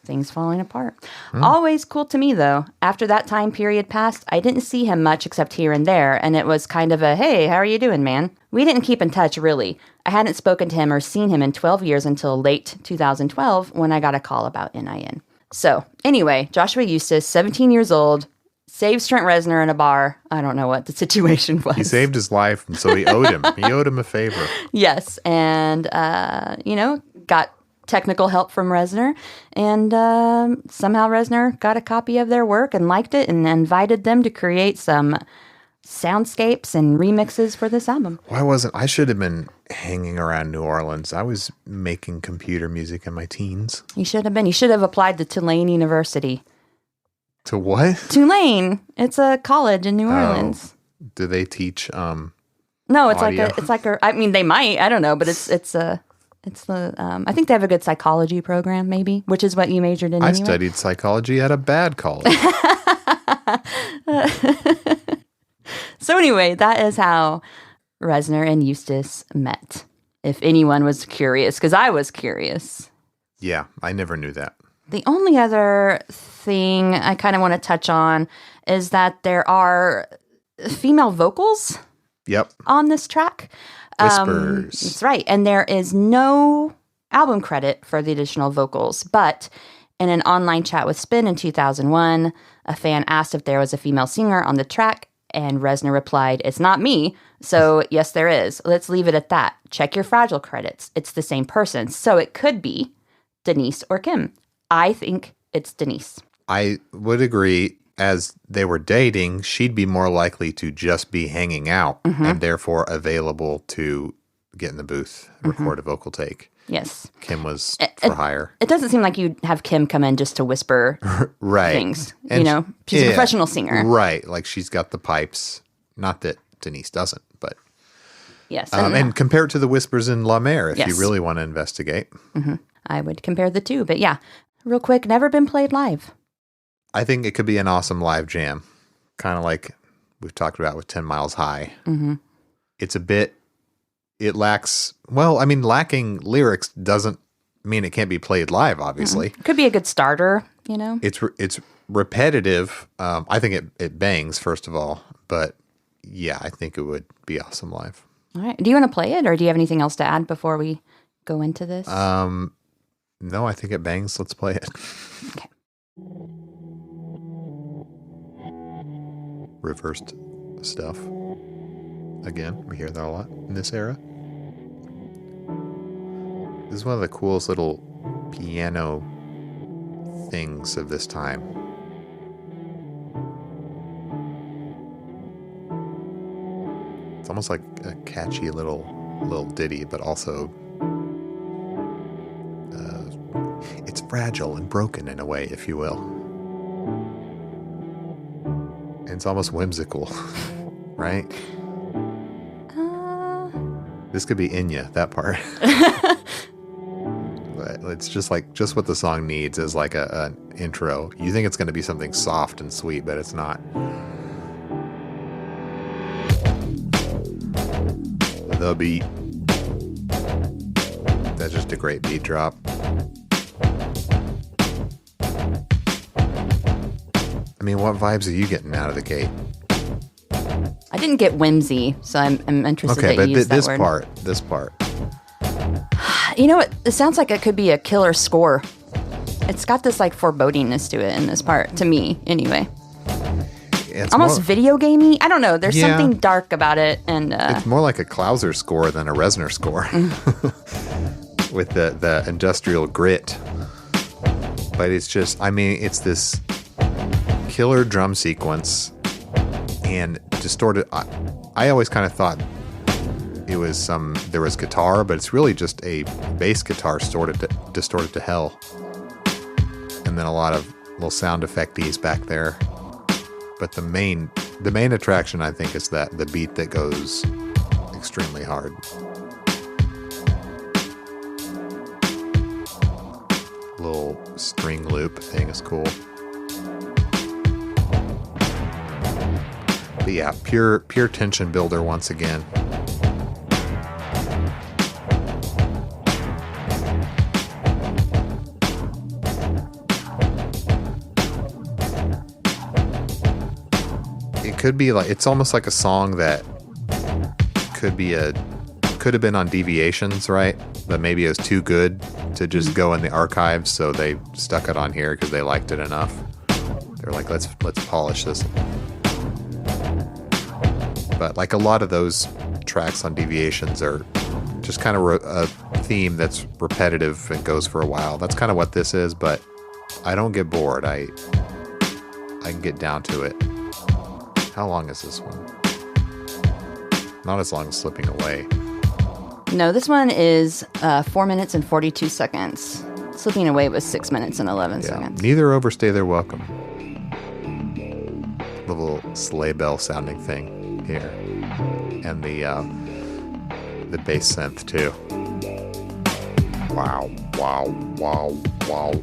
Things Falling Apart. Always cool to me, though. After that time period passed, I didn't see him much except here and there, and it was kind of a, hey, how are you doing, man? We didn't keep in touch, really. I hadn't spoken to him or seen him in 12 years until late 2012 when I got a call about NIN. So, anyway, Joshua Eustace, 17 years old, saves Trent Reznor in a bar. I don't know what the situation was. He saved his life, and so he owed him. He owed him a favor. Yes, and, got technical help from Reznor, and somehow Reznor got a copy of their work and liked it and invited them to create some soundscapes and remixes for this album. I should have been hanging around New Orleans. I was making computer music in my teens. You should have been. You should have applied to Tulane University. To what? Tulane. It's a college in New Orleans. Do they teach No, it's audio? I mean, they might. I don't know, but it's the I think they have a good psychology program, maybe, which is what you majored in. I anyway. studied psychology at a bad college. So anyway, that is how Reznor and Eustace met. If anyone was curious, because I was curious. Yeah, I never knew that. The only other thing I kind of want to touch on is that there are female vocals Yep. on this track. Whispers. That's right. And there is no album credit for the additional vocals. But in an online chat with Spin in 2001, a fan asked if there was a female singer on the track, and Reznor replied, "It's not me." So, yes, there is. Let's leave it at that. Check your Fragile credits. It's the same person. So it could be Denise or Kim. I think it's Denise. I would agree. As they were dating, she'd be more likely to just be hanging out and therefore available to get in the booth, record a vocal take. Yes. Kim was for hire. It doesn't seem like you'd have Kim come in just to whisper Right. things. And She's a professional singer. Right. Like she's got the pipes. Not that Denise doesn't, but. Yes. And compare it to the whispers in La Mer if Yes. you really want to investigate. I would compare the two. But yeah, real quick, never been played live. I think it could be an awesome live jam, kind of like we've talked about with 10 Miles High. Mm-hmm. Lacking lyrics doesn't mean it can't be played live, obviously. Could be a good starter, It's repetitive. I think it bangs, first of all. But yeah, I think it would be awesome live. All right. Do you want to play it, or do you have anything else to add before we go into this? No, I think it bangs. Let's play it. Okay. Reversed stuff. Again, we hear that a lot in this era. This is one of the coolest little piano things of this time. It's almost like a catchy little ditty, but also it's fragile and broken in a way, if you will. It's almost whimsical, right? This could be Inya, that part. But it's just what the song needs is like an intro. You think it's going to be something soft and sweet, but it's not. The beat. That's just a great beat drop. I mean, what vibes are you getting out of the gate? I didn't get whimsy, so I'm interested Okay, that but you used that word. this part. You know what? It sounds like it could be a killer score. It's got this like forebodingness to it in this part, to me, anyway. It's almost more, video gamey. I don't know. There's Yeah. something dark about it, and it's more like a Klauser score than a Reznor score. With the industrial grit. But it's just, I mean, it's this killer drum sequence and distorted. I always kind of thought it was there was guitar, but it's really just a bass guitar distorted to hell. And then a lot of little sound effecties back there. But the main attraction, I think, is that the beat that goes extremely hard. Little string loop thing is cool. But yeah, pure tension builder once again. It could be like, it's almost like a song that could have been on Deviations, right? But maybe it was too good to just go in the archives, so they stuck it on here because they liked it enough. They're like, let's polish this. But like a lot of those tracks on Deviations are just kind of a theme that's repetitive and goes for a while. That's kind of what this is, but I don't get bored. I can get down to it. How long is this one? Not as long as Slipping Away. no, this one is 4 minutes and 42 seconds. Slipping Away was 6 minutes and 11 seconds. Neither overstay their welcome. The little sleigh bell sounding thing here. And the bass synth too. Wow, wow, wow, wow.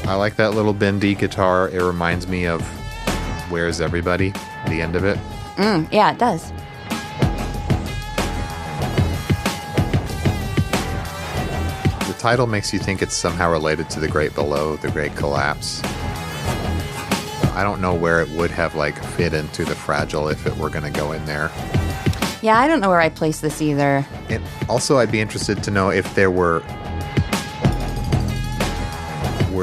I like that little bendy guitar. It reminds me of Where's Everybody? The end of it. Yeah, it does. The title makes you think it's somehow related to The Great Below, The Great Collapse. I don't know where it would have like fit into The Fragile if it were going to go in there. Yeah, I don't know where I place this either. And also, I'd be interested to know if there were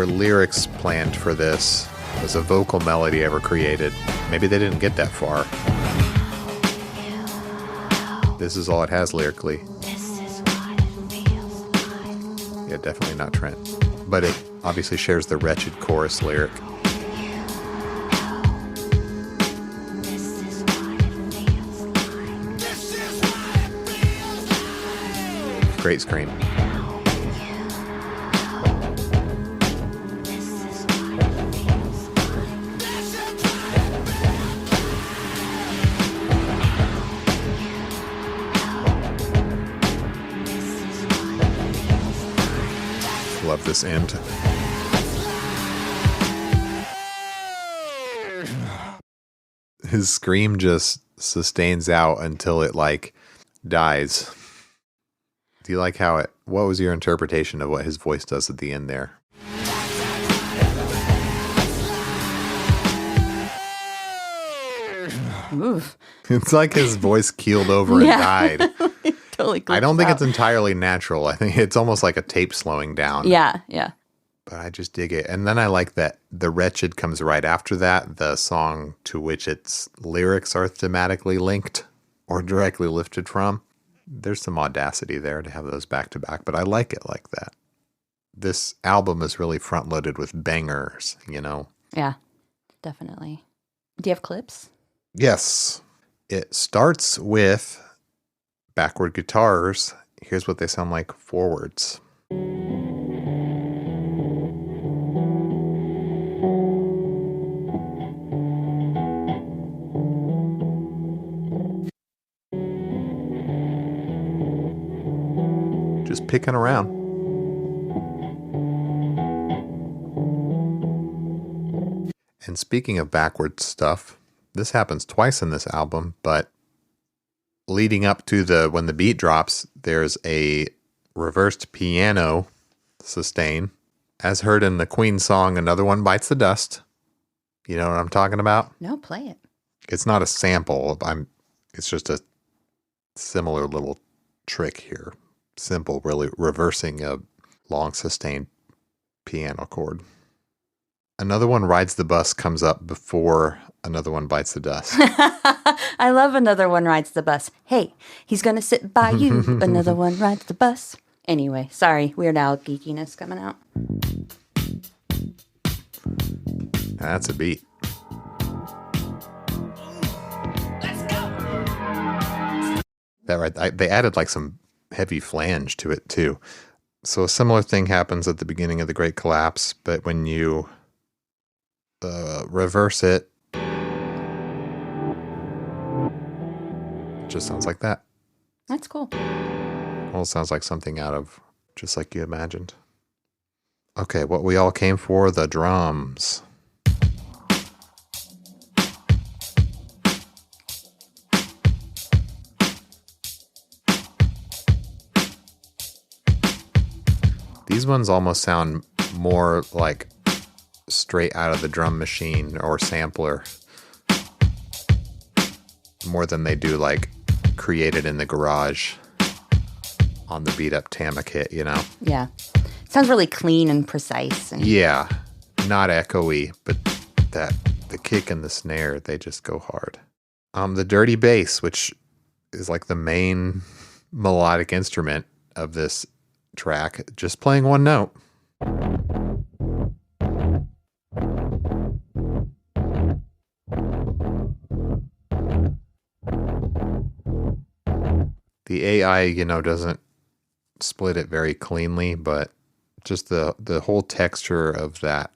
lyrics planned for this. Was a vocal melody ever created? Maybe they didn't get that far. This is all it has lyrically. Yeah, definitely not Trent. But it obviously shares the wretched chorus lyric. Great scream. Love this end. His scream just sustains out until it like dies. Do you like how what was your interpretation of what his voice does at the end there? Oof. It's like his voice keeled over and died. Totally I don't glitched think out. it's entirely natural. I think it's almost like a tape slowing down. Yeah, yeah. But I just dig it. And then I like that The Wretched comes right after that, the song to which its lyrics are thematically linked or directly lifted from. There's some audacity there to have those back to back, but I like it like that. This album is really front loaded with bangers, you know? Yeah, definitely. Do you have clips? Yes. It starts with backward guitars. Here's what they sound like forwards. Just picking around. And speaking of backward stuff, this happens twice in this album, but leading up to when the beat drops, there's a reversed piano sustain, as heard in the Queen song, Another One Bites the Dust. You know what I'm talking about? No, play it. It's not a sample. It's just a similar little trick here. Simple, really, reversing a long sustained piano chord. Another One Rides the Bus comes up before Another One Bites the Dust. I love Another One Rides the Bus. Hey, he's going to sit by you. Another one rides the bus. Anyway, sorry, Weird Al geekiness coming out. That's a beat. That right. They added like some heavy flange to it too. So a similar thing happens at the beginning of the Great Collapse, but when you reverse it, it just sounds like that. That's cool. Almost sounds like something out of Just Like You Imagined. Okay, what we all came for, the drums. These ones almost sound more like straight out of the drum machine or sampler, more than they do like created in the garage on the beat up Tama kit, you know? Yeah. Sounds really clean and precise. And Yeah, not echoey, but the kick and the snare, they just go hard. The dirty bass, which is like the main melodic instrument of this track, just playing one note. The AI, you know, doesn't split it very cleanly, but just the whole texture of that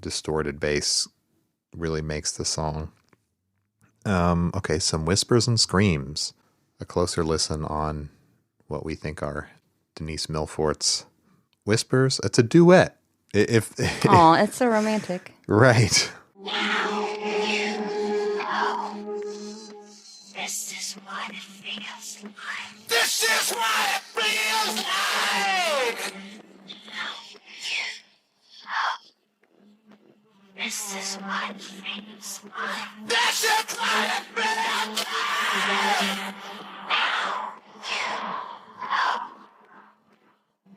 distorted bass really makes the song. Okay, some whispers and screams. A closer listen on what we think are Denise Milfort's whispers. It's a duet. If oh, it's so romantic. Right. This is what it feels like. This is what it feels like. This is what it feels like. This is what it feels like.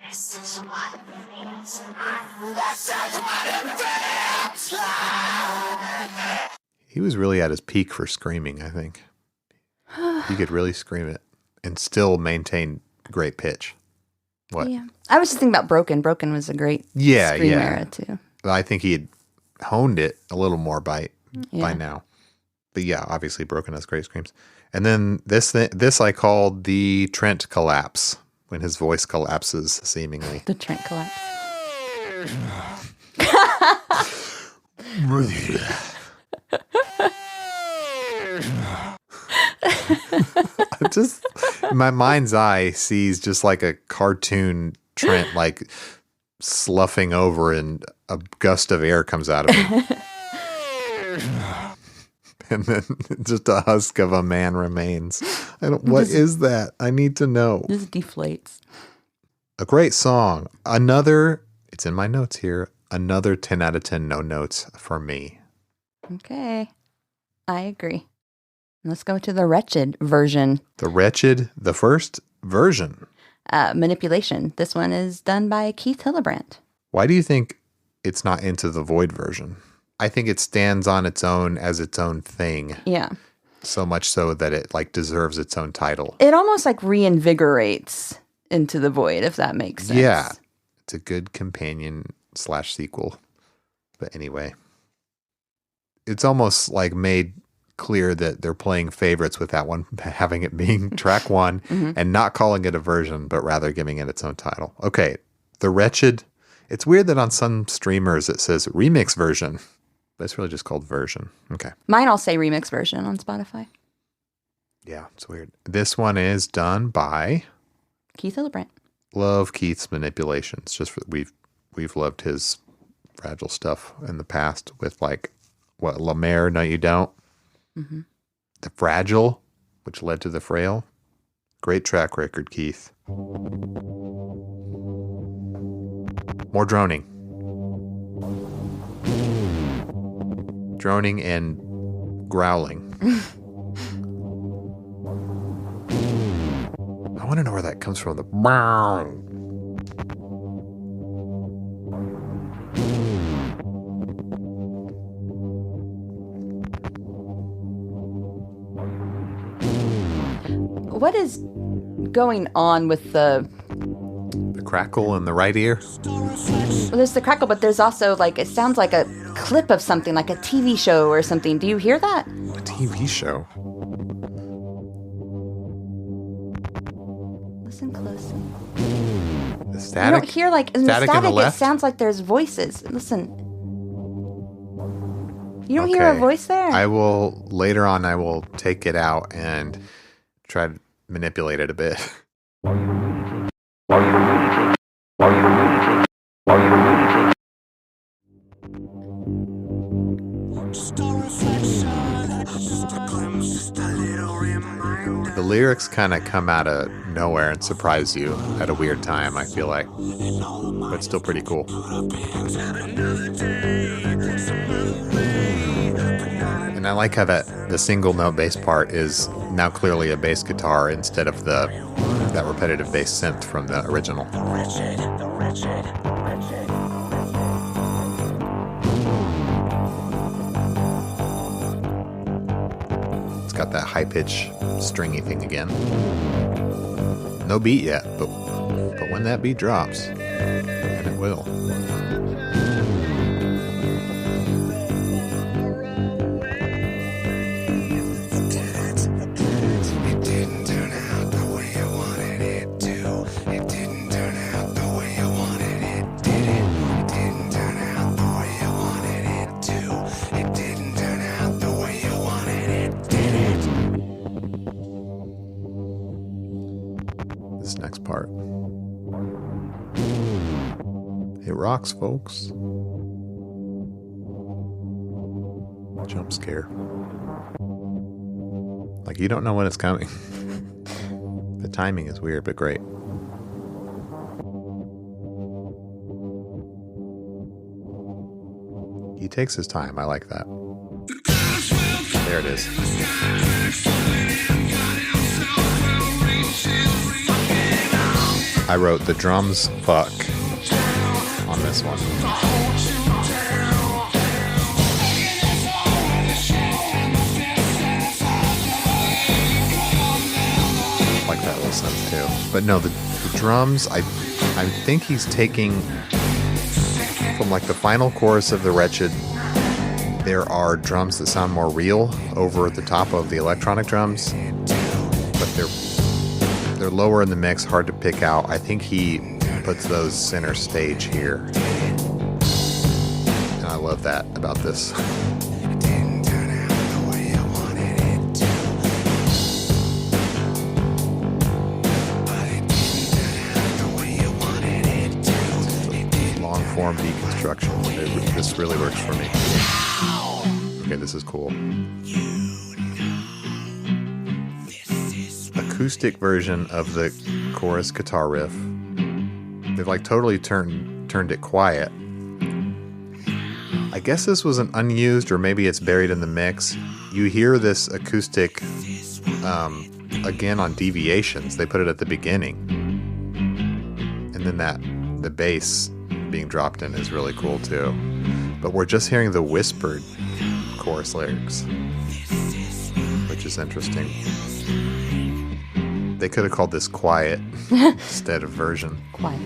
This is what it feels like. This is what it feels like. He was really at his peak for screaming, I think. He could really scream it and still maintain great pitch. What? Yeah. I was just thinking about Broken. Broken was a great Yeah, scream yeah. era too. I think he had honed it a little more by Yeah. now. But yeah, obviously Broken has great screams. And then this I called the Trent collapse, when his voice collapses seemingly. The Trent collapse. Just my mind's eye sees just like a cartoon Trent like sloughing over and a gust of air comes out of him. And then just a husk of a man remains. What is that? I need to know. Just deflates. A great song. Another, it's in my notes here, another 10 out of 10 no notes for me. Okay. I agree. Let's go to the Wretched version. The Wretched, the first version. Manipulation. This one is done by Keith Hillebrand. Why do you think it's not Into the Void version? I think it stands on its own as its own thing. Yeah. So much so that it like deserves its own title. It almost like reinvigorates Into the Void, if that makes sense. Yeah. It's a good companion / sequel. But anyway, it's almost like made clear that they're playing favorites with that one, having it being track one and not calling it a version, but rather giving it its own title. Okay. The Wretched. It's weird that on some streamers it says remix version, but it's really just called version. Okay. Mine I'll say remix version on Spotify. Yeah, it's weird. This one is done by Keith Hillebrand. love Keith's manipulations. Just for, we've loved his Fragile stuff in the past with like what La Mer, No You Don't. Mm-hmm. The Fragile, which led to The Frail. Great track record, Keith. More droning. Droning and growling. I want to know where comes from the bang. What is going on with the... The crackle in the right ear. Well, there's the crackle, but there's also, like, it sounds like a clip of something, like a TV show or something. Do you hear that? A TV show. Listen closely. The You static. don't hear, like, in the Static on static, the it left? sounds like there's voices. Listen. You don't hear a Okay. voice there? I will, later on, I will take it out and try to manipulate it a bit. The lyrics kind of come out of nowhere and surprise you at a weird time, I feel like. But still pretty cool. And I like how the single note bass part is now clearly a bass guitar instead of that repetitive bass synth from the original. It's got that high pitch stringy thing again. No beat yet, but when that beat drops, and it will. It didn't turn out the way you wanted it to. It didn't turn out the way you wanted it, did it? It didn't turn out the way you wanted it to. It didn't turn out the way you wanted it, did it? This next part. It rocks, folks. Jump scare. Like you don't know when it's coming. The timing is weird, but great. He takes his time. I like that. There it is. I wrote the drums fuck on this one. Like that little synth too. But no, the drums, I think he's taking from like the final chorus of The Wretched, there are drums that sound more real over the top of the electronic drums, but they're lower in the mix, hard to pick out. I think he puts those center stage here. And I love that about this. It didn't turn out the way you wanted it to. But it didn't turn out the way you wanted it to. Long form deconstruction. This really works for me. Okay, this is cool. Acoustic version of the chorus guitar riff. They've like totally turned it quiet. I guess this was an unused, or maybe it's buried in the mix. You hear this acoustic again on Deviations. They put it at the beginning, and then the bass being dropped in is really cool too. But we're just hearing the whispered chorus lyrics, which is interesting. They could have called this Quiet instead of Version. Quiet.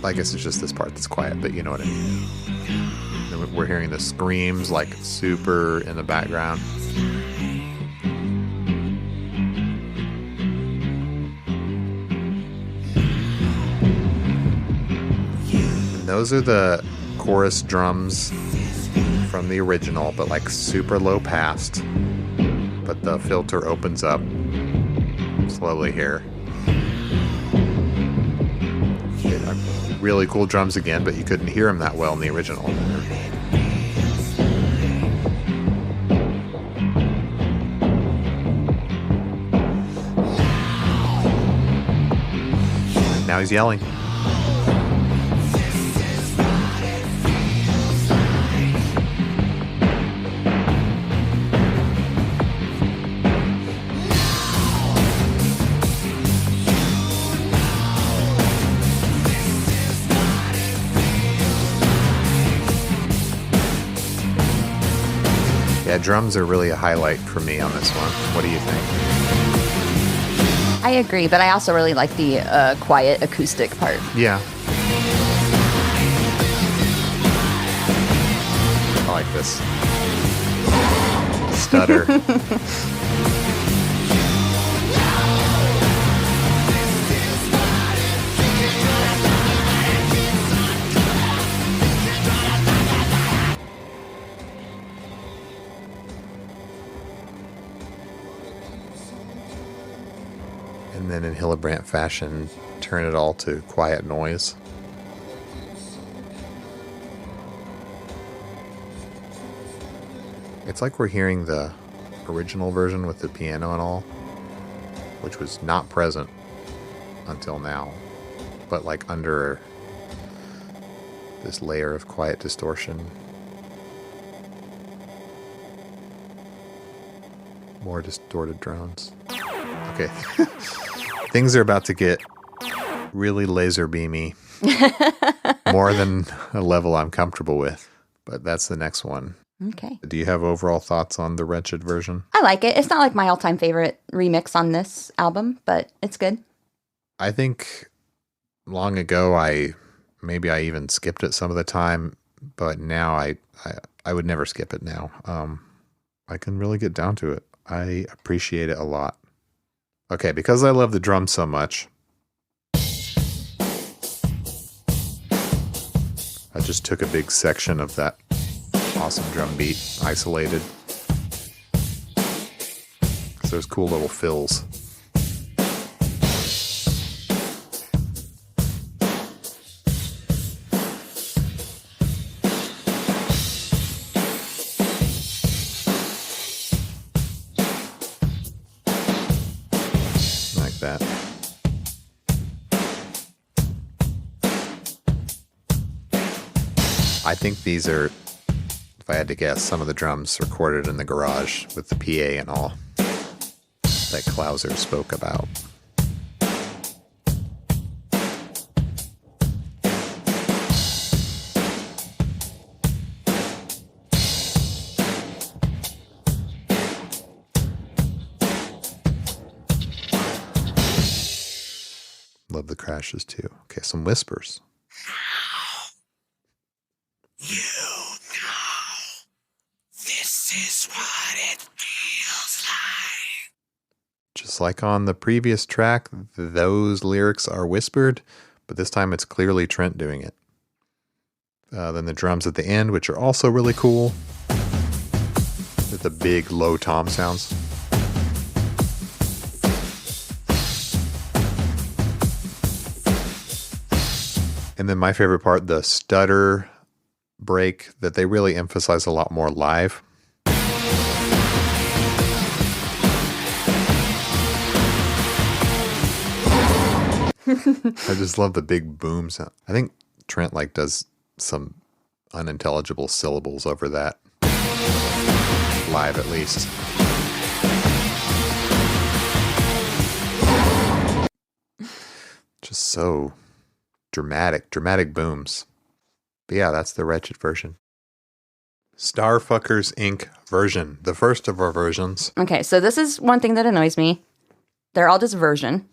I guess it's just this part that's quiet, but you know what I mean. Then we're hearing the screams like super in the background. And those are the chorus drums from the original, but like super low passed. But the filter opens up slowly here. Really cool drums again, but you couldn't hear them that well in the original. Now he's yelling. Yeah, drums are really a highlight for me on this one. What do you think? I agree, but I also really like the quiet acoustic part. Yeah. I like this. Stutter. And then in Hillebrand fashion, turn it all to quiet noise. It's like we're hearing the original version with the piano and all, which was not present until now, but like under this layer of quiet distortion. More distorted drones. Okay. Things are about to get really laser beamy. More than a level I'm comfortable with. But that's the next one. Okay. Do you have overall thoughts on the Wretched version? I like it. It's not like my all-time favorite remix on this album, but it's good. I think long ago I even skipped it some of the time, but now I would never skip it now. I can really get down to it. I appreciate it a lot. Okay, because I love the drums so much, I just took a big section of that awesome drum beat, isolated. So there's cool little fills. Like that. I think these are, if I had to guess, some of the drums recorded in the garage with the PA and all that Clouser spoke about. Love the crashes too. Okay, some whispers. This is what it feels like. Just like on the previous track, those lyrics are whispered, but this time it's clearly Trent doing it. Then the drums at the end, which are also really cool, with the big low tom sounds. And then my favorite part, the stutter break that they really emphasize a lot more live. I just love the big boom sound. I think Trent like does some unintelligible syllables over that. Live at least. Just so dramatic booms. But yeah, that's the Wretched version. Starfuckers Inc. version, the first of our versions. Okay, so this is one thing that annoys me. They're all just version.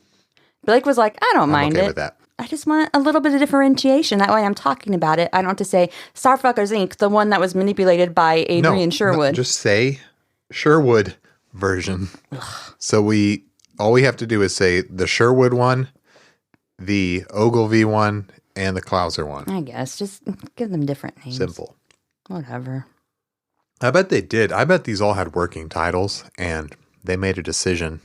Blake was like, I don't mind I'm okay it. with that. I just want a little bit of differentiation. That way I'm talking about it. I don't have to say Starfuckers Inc., the one that was manipulated by Adrian Sherwood. No, just say Sherwood version. So all we have to do is say the Sherwood one, the Ogilvy one, and the Clouser one. I guess. Just give them different names. Simple. Whatever. I bet they did. I bet these all had working titles, and they made a decision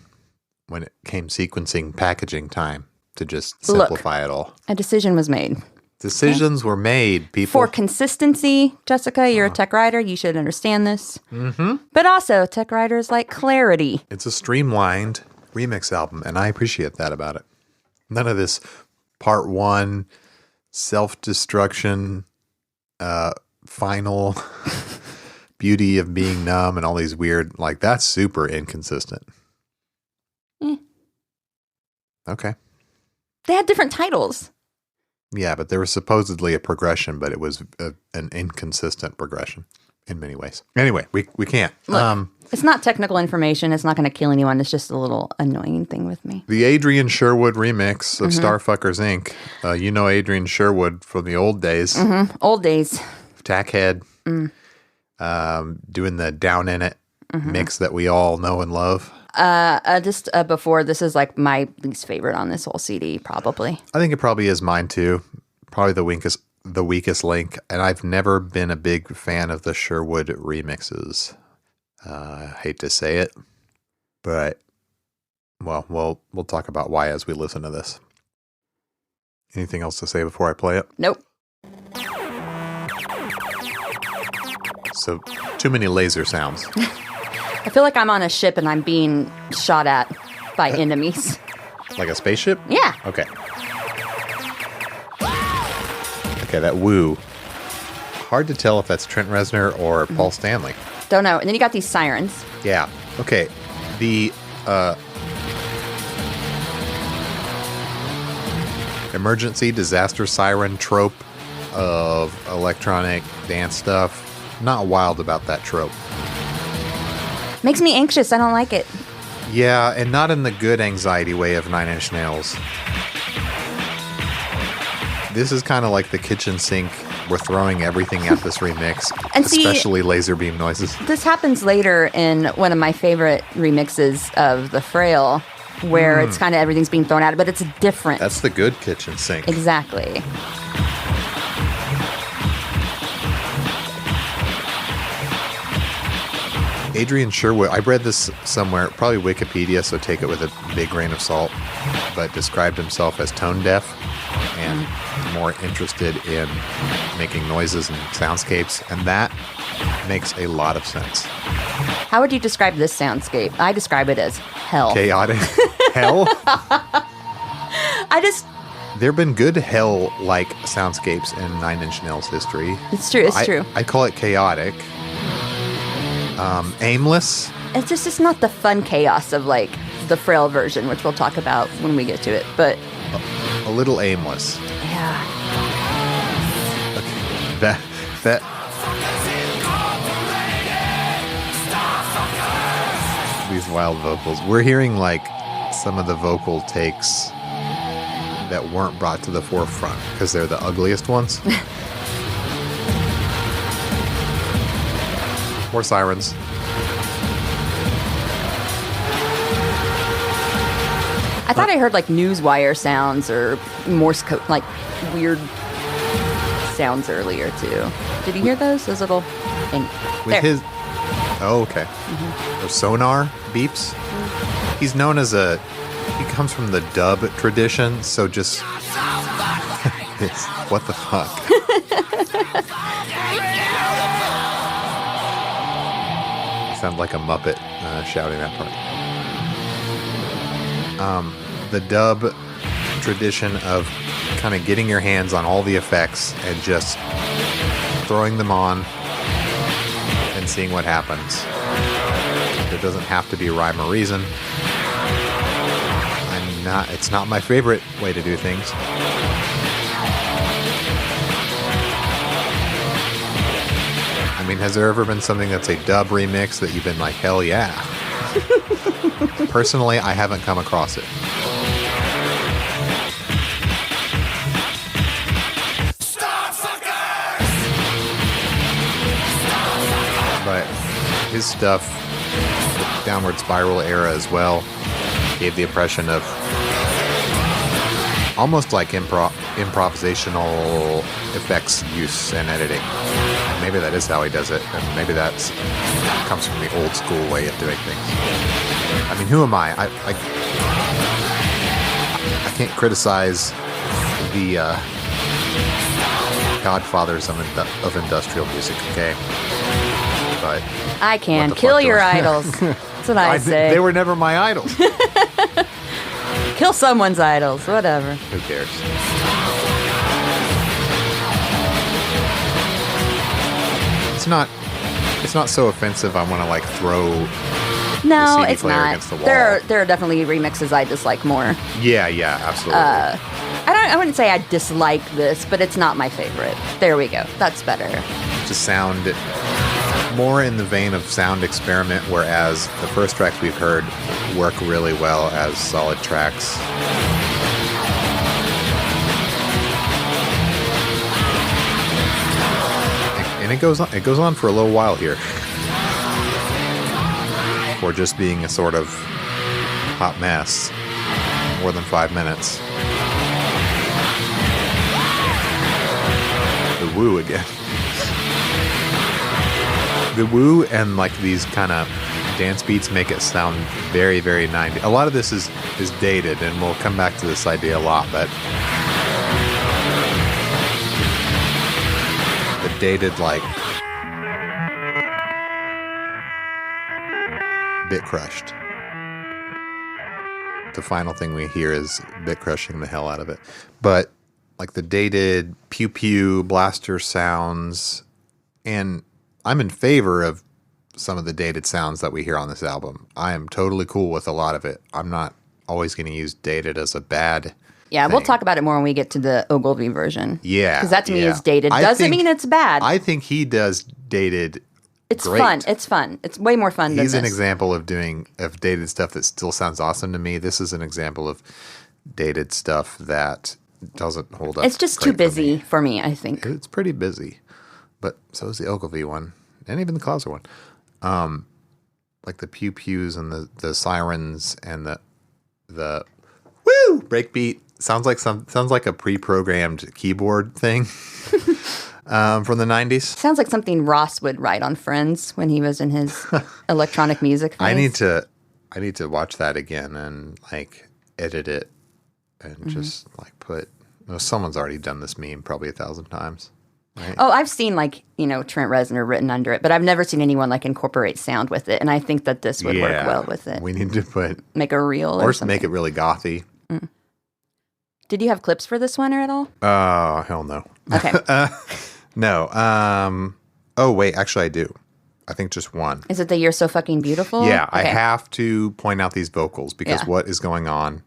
when it came sequencing packaging time to just simplify it all. A decision was made. Decisions were made, people. For consistency, Jessica, you're a tech writer. You should understand this. Mm-hmm. But also, tech writers like clarity. It's a streamlined remix album, and I appreciate that about it. None of this part one, self-destruction, final beauty of being numb, and all these weird, like, that's super inconsistent. Okay. They had different titles. Yeah, but there was supposedly a progression, but it was an inconsistent progression. in many ways. Anyway, we can't. Look, it's not technical information. It's not going to kill anyone. It's just a little annoying thing with me. The Adrian Sherwood remix of Starfuckers Inc. You know Adrian Sherwood from the old days. Old days. Tackhead. Doing the Down in It mix that we all know and love. Before, this is like my least favorite on this whole CD, probably. I think it probably is mine too. Probably the weakest link. And I've never been a big fan of the Sherwood remixes. I hate to say it, but well, we'll talk about why as we listen to this. Anything else to say before I play it? Nope. So, too many laser sounds. I feel like I'm on a ship and I'm being shot at by enemies. Like a spaceship? Yeah. Okay. Okay, that woo. Hard to tell if that's Trent Reznor or Paul Stanley. Don't know. And then you got these sirens. Yeah. Okay. The emergency disaster siren trope of electronic dance stuff. Not wild about that trope. Makes me anxious. I don't like it. Yeah, and not in the good anxiety way of Nine Inch Nails. This is kind of like the kitchen sink. We're throwing everything at this remix, And see, especially laser beam noises. This happens later in one of my favorite remixes of The Frail, where it's kind of everything's being thrown at it, but it's different. That's the good kitchen sink. Exactly. Adrian Sherwood, I read this somewhere, probably Wikipedia, so take it with a big grain of salt, but described himself as tone deaf and more interested in making noises and soundscapes, and that makes a lot of sense. How would you describe this soundscape? I describe it as hell. Chaotic hell? There have been good hell-like soundscapes in Nine Inch Nails history. It's true. It's true. I call it chaotic. Aimless. It's not the fun chaos of like the Frail version, which we'll talk about when we get to it, but A little aimless. yeah. Okay. That these wild vocals. We're hearing like some of the vocal takes that weren't brought to the forefront because they're the ugliest ones. More sirens. I thought I heard like newswire sounds or Morse code, like weird sounds earlier too. Did you hear those? Those little things. With his oh, okay. Or sonar beeps. He's known as he comes from the dub tradition, so just it's, what the fuck? Sound like a Muppet shouting that part. The dub tradition of kind of getting your hands on all the effects and just throwing them on and seeing what happens. There doesn't have to be rhyme or reason. It's not my favorite way to do things. I mean, has there ever been something that's a dub remix that you've been like, hell yeah? Personally, I haven't come across it. But his stuff, the Downward Spiral era as well, gave the impression of almost like improvisational effects use and editing. And maybe that is how he does it, and maybe that comes from the old school way of doing things. I mean, who am I? I can't criticize the godfathers of industrial music, okay? But I can. what the Kill fuck do your I- idols. That's what I say. They were never my idols. Kill someone's idols. Whatever. Who cares? It's not so offensive. I want to like throw. No, CD it's player not. against the wall. There are definitely remixes I dislike more. Yeah, absolutely. I wouldn't say I dislike this, but it's not my favorite. There we go. That's better. To sound more in the vein of sound experiment, whereas the first tracks we've heard work really well as solid tracks. And it goes on for a little while here. For just being a sort of hot mess. More than 5 minutes. The woo again. The woo and like these kind of dance beats make it sound very, very 90s. A lot of this is dated, and we'll come back to this idea a lot, but the dated, like, Bit Crushed. The final thing we hear is Bit Crushing the hell out of it. But like the dated pew pew blaster sounds, and I'm in favor of some of the dated sounds that we hear on this album. I am totally cool with a lot of it. I'm not always going to use dated as a bad Yeah, thing. we'll talk about it more when we get to the Ogilvy version. Yeah. Because that to me yeah. is dated. I Doesn't think- mean it's bad. I think he does dated. It's great. fun. It's fun. It's way more fun than He's an this. example of dated stuff that still sounds awesome to me. This is an example of dated stuff that doesn't hold up. It's just too great for busy me. for me, I think. It's pretty busy, but so is the Ogilvy one, and even the Clouser one. Like the pew pews and the sirens and the woo breakbeat sounds like a pre-programmed keyboard thing from the 90s. Sounds like something Ross would write on Friends when he was in his electronic music phase. I need to watch that again and like edit it and Mm-hmm. just like someone's already done this meme probably 1,000 times. Right? Oh, I've seen like, Trent Reznor written under it, but I've never seen anyone like incorporate sound with it. And I think that this would work well with it. We need to Make a reel or something. make it really gothy. Did you have clips for this one or at all? Oh, hell no. Okay. No. Oh, wait. Actually, I do. I think just one. Is it the You're So Fucking Beautiful? Yeah, I Okay. have to point out these vocals because Yeah. what is going on?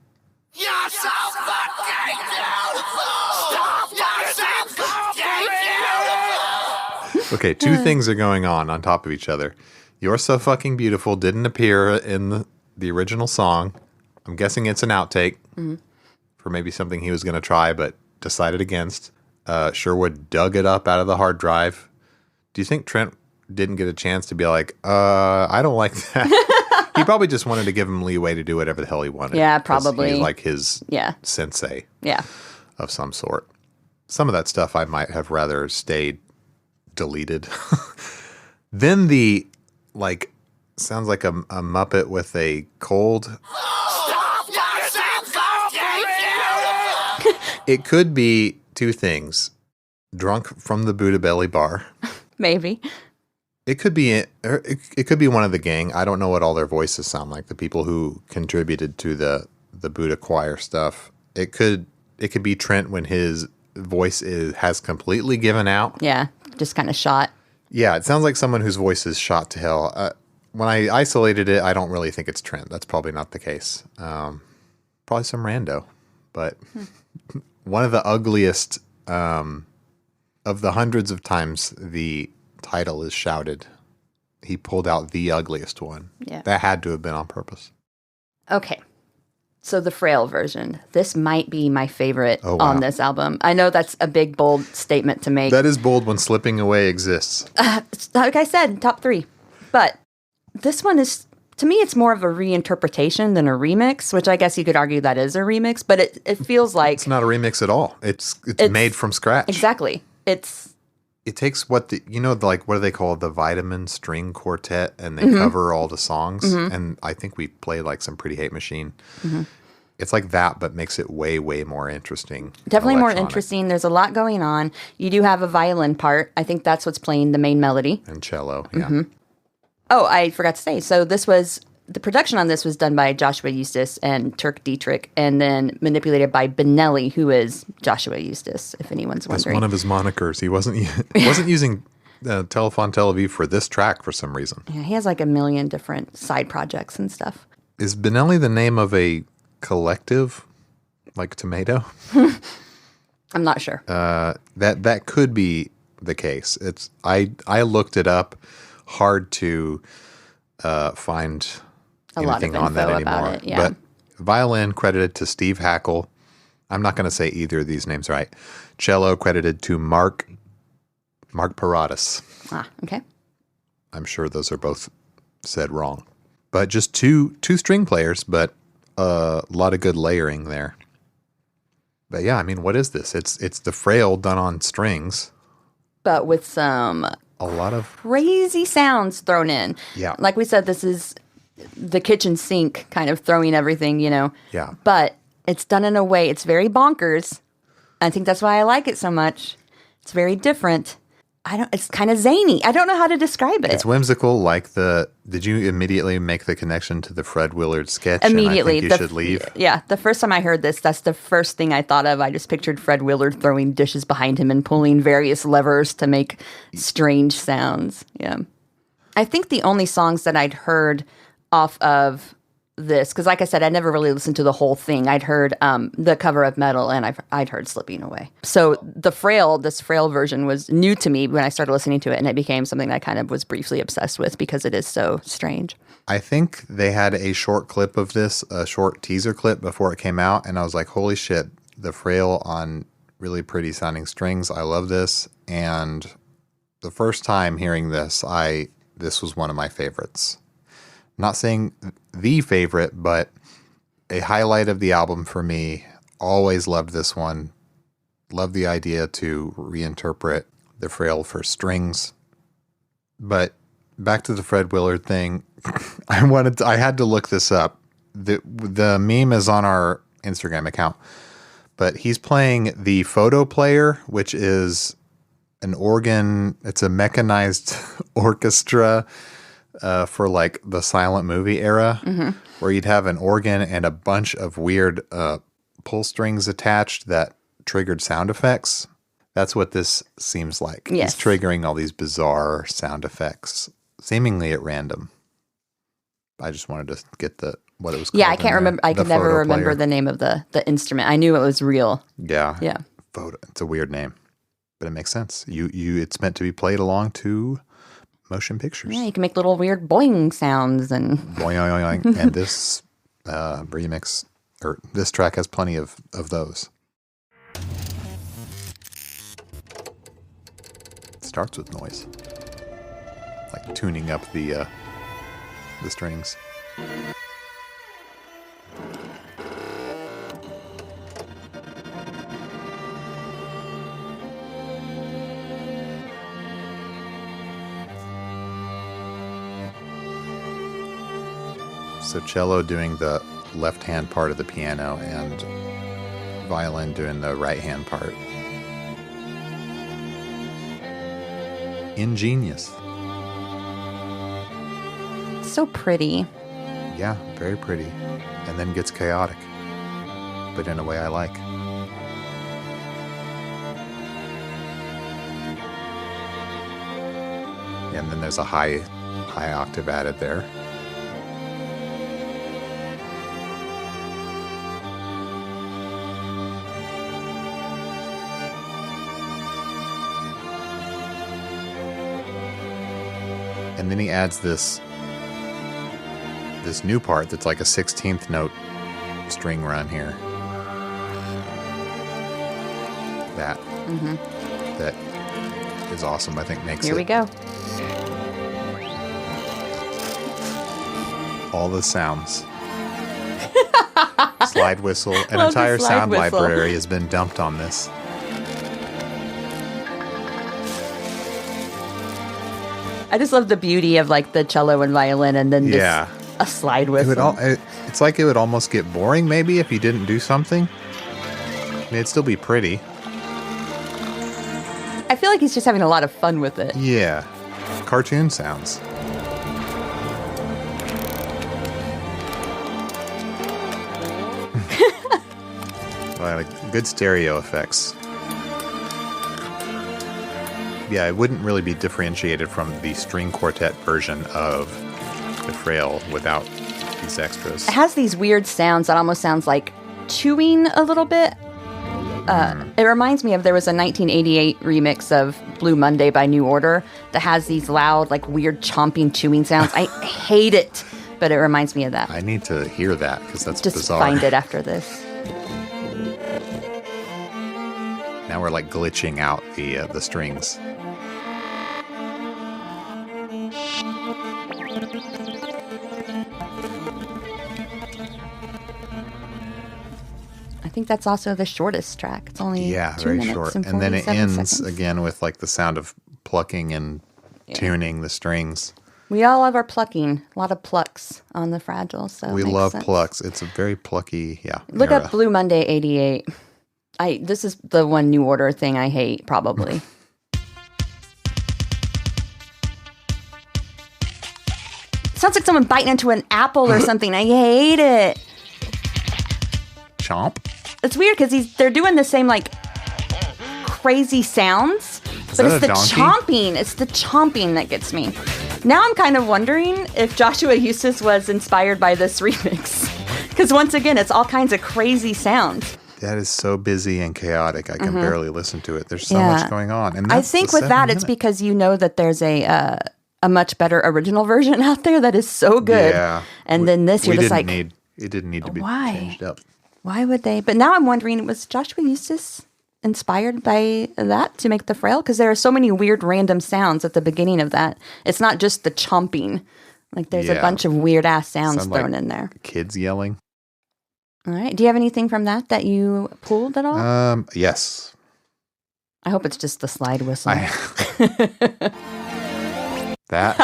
You're so fucking beautiful. You're so fucking beautiful. Okay, two things are going on top of each other. You're So Fucking Beautiful didn't appear in the original song. I'm guessing it's an outtake for maybe something he was going to try but decided against. Sherwood dug it up out of the hard drive. Do you think Trent didn't get a chance to be like, I don't like that? He probably just wanted to give him leeway to do whatever the hell he wanted. Yeah, 'cause probably. He's like his Yeah. sensei Yeah. of some sort. Some of that stuff I might have rather stayed deleted. Then the, like, sounds like a Muppet with a cold. You're so fucking beautiful. It could be two things. Drunk from the Buddha Belly bar. Maybe. It could be one of the gang. I don't know what all their voices sound like. The people who contributed to the Buddha choir stuff. It could be Trent when his voice has completely given out. Yeah. Just kind of shot. Yeah, it sounds like someone whose voice is shot to hell. When I isolated it, I don't really think it's Trent. That's probably not the case. Probably some rando. But one of the ugliest of the hundreds of times the title is shouted, he pulled out the ugliest one. Yeah. That had to have been on purpose. Okay. So the Frail version. This might be my favorite Oh, wow. on this album. I know that's a big, bold statement to make. That is bold when Slipping Away exists. Like I said, top 3. But this one is, to me, it's more of a reinterpretation than a remix, which I guess you could argue that is a remix, but it feels like... It's not a remix at all. It's made from scratch. Exactly. It takes what what do they call the Vitamin String Quartet, and Mm-hmm. they cover all the songs. And I think we play like some Pretty Hate Machine. Mm-hmm. It's like that, but makes it way, way more interesting. Definitely more electronic. interesting. There's a lot going on. You do have a violin part. I think that's what's playing the main melody. And cello, yeah. Mm-hmm. Oh, I forgot to say. So the production on this was done by Joshua Eustace and Turk Dietrich, and then manipulated by Benelli, who is Joshua Eustace, if anyone's That's wondering. one of his monikers. He wasn't using Telefon Tel Aviv for this track for some reason. Yeah, he has like a million different side projects and stuff. Is Benelli the name of a collective, like Tomato? I'm not sure. That could be the case. I looked it up. hard to find A lot of anything on that info about anymore. it, yeah. But violin credited to Steve Hackle. I'm not going to say either of these names right. Cello credited to Mark Paradas. Ah, okay. I'm sure those are both said wrong. But just two string players, but a lot of good layering there. But yeah, I mean, what is this? It's the Frail done on strings. But with some A lot of crazy sounds thrown in. Yeah. Like we said, this is the kitchen sink kind of throwing everything, Yeah. But it's done in a way, it's very bonkers. I think that's why I like it so much. It's very different. It's kind of zany. I don't know how to describe it. It's whimsical, like did you immediately make the connection to the Fred Willard sketch? Immediately. And I think you should leave. Yeah. The first time I heard this, that's the first thing I thought of. I just pictured Fred Willard throwing dishes behind him and pulling various levers to make strange sounds. Yeah. I think the only songs that I'd heard off of this, because like I said, I never really listened to the whole thing. I'd heard the cover of Metal, and I'd heard Slipping Away. So this Frail version was new to me when I started listening to it, and it became something that I kind of was briefly obsessed with because it is so strange. I think they had a short clip of this, a short teaser clip before it came out, and I was like, holy shit, the Frail on really pretty sounding strings. I love this. And the first time hearing this, this was one of my favorites. Not saying the favorite, but a highlight of the album for me. Always loved this one. Loved the idea to reinterpret the Frail for strings. But back to the Fred Willard thing. I had to look this up. The meme is on our Instagram account, but he's playing the Photo Player, which is an organ. It's a mechanized orchestra for like the silent movie era, where you'd have an organ and a bunch of weird pull strings attached that triggered sound effects. That's what this seems like. Yes. He's triggering all these bizarre sound effects, seemingly at random. I just wanted to get what it was called. Yeah, I can't remember. I could never remember player. the name of the instrument. I knew it was real. Yeah. Yeah. It's a weird name, but it makes sense. It's meant to be played along to motion pictures. Yeah, you can make little weird boing sounds and Boing, boing, boing. And this remix, or this track has plenty of those. It starts with noise, like tuning up the strings. So cello doing the left-hand part of the piano and violin doing the right-hand part. Ingenious. so pretty. Yeah, very pretty. And then gets chaotic, but in a way I like. And then there's a high octave added there. And then he adds this new part that's like a 16th note string run here. That is awesome. I think makes Here it we go. all the sounds. Slide whistle. An Love the entire slide sound whistle. library has been dumped on this. I just love the beauty of like the cello and violin, and then Yeah. a slide It whistle. would it's like it would almost get boring maybe if you didn't do something. I mean, it'd still be pretty. I feel like he's just having a lot of fun with it. Yeah. Cartoon sounds. Like good stereo effects. Yeah, it wouldn't really be differentiated from the string quartet version of the Frail without these extras. It has these weird sounds that almost sounds like chewing a little bit. It reminds me of there was a 1988 remix of Blue Monday by New Order that has these loud, like weird chomping, chewing sounds. I hate it, but it reminds me of that. I need to hear that because that's Just bizarre. find it after this. Now we're like glitching out the strings. I think that's also the shortest track. It's only 2 very minutes short. and And then it 47 ends seconds. again with like the sound of plucking and tuning the strings. We all love our plucking. A lot of plucks on the Fragile. So it We makes love sense. plucks. It's a very plucky, Look era. up Blue Monday 88. This is the one New Order thing I hate, probably. Sounds like someone biting into an apple or something. I hate it. Chomp. It's weird because they're doing the same like crazy sounds, but that it's a the donkey? chomping. It's the chomping that gets me. Now I'm kind of wondering if Joshua Eustace was inspired by this remix, because once again, it's all kinds of crazy sounds. That is so busy and chaotic. I can barely listen to it. There's so Yeah. much going on. And I that's think the with 7 that, it's minutes. because you know that there's a much better original version out there that is so good. Yeah. And then this, you're we just didn't like, need, it didn't need to be why? changed up. why would they? But now I'm wondering, was Joshua Eustace inspired by that to make the Frail? Because there are so many weird random sounds at the beginning of that. It's not just the chomping. Like there's a Yeah. bunch of weird ass sounds Sound thrown like in there. Kids yelling. All right. Do you have anything from that you pulled at all? Yes. I hope it's just the slide whistle. That.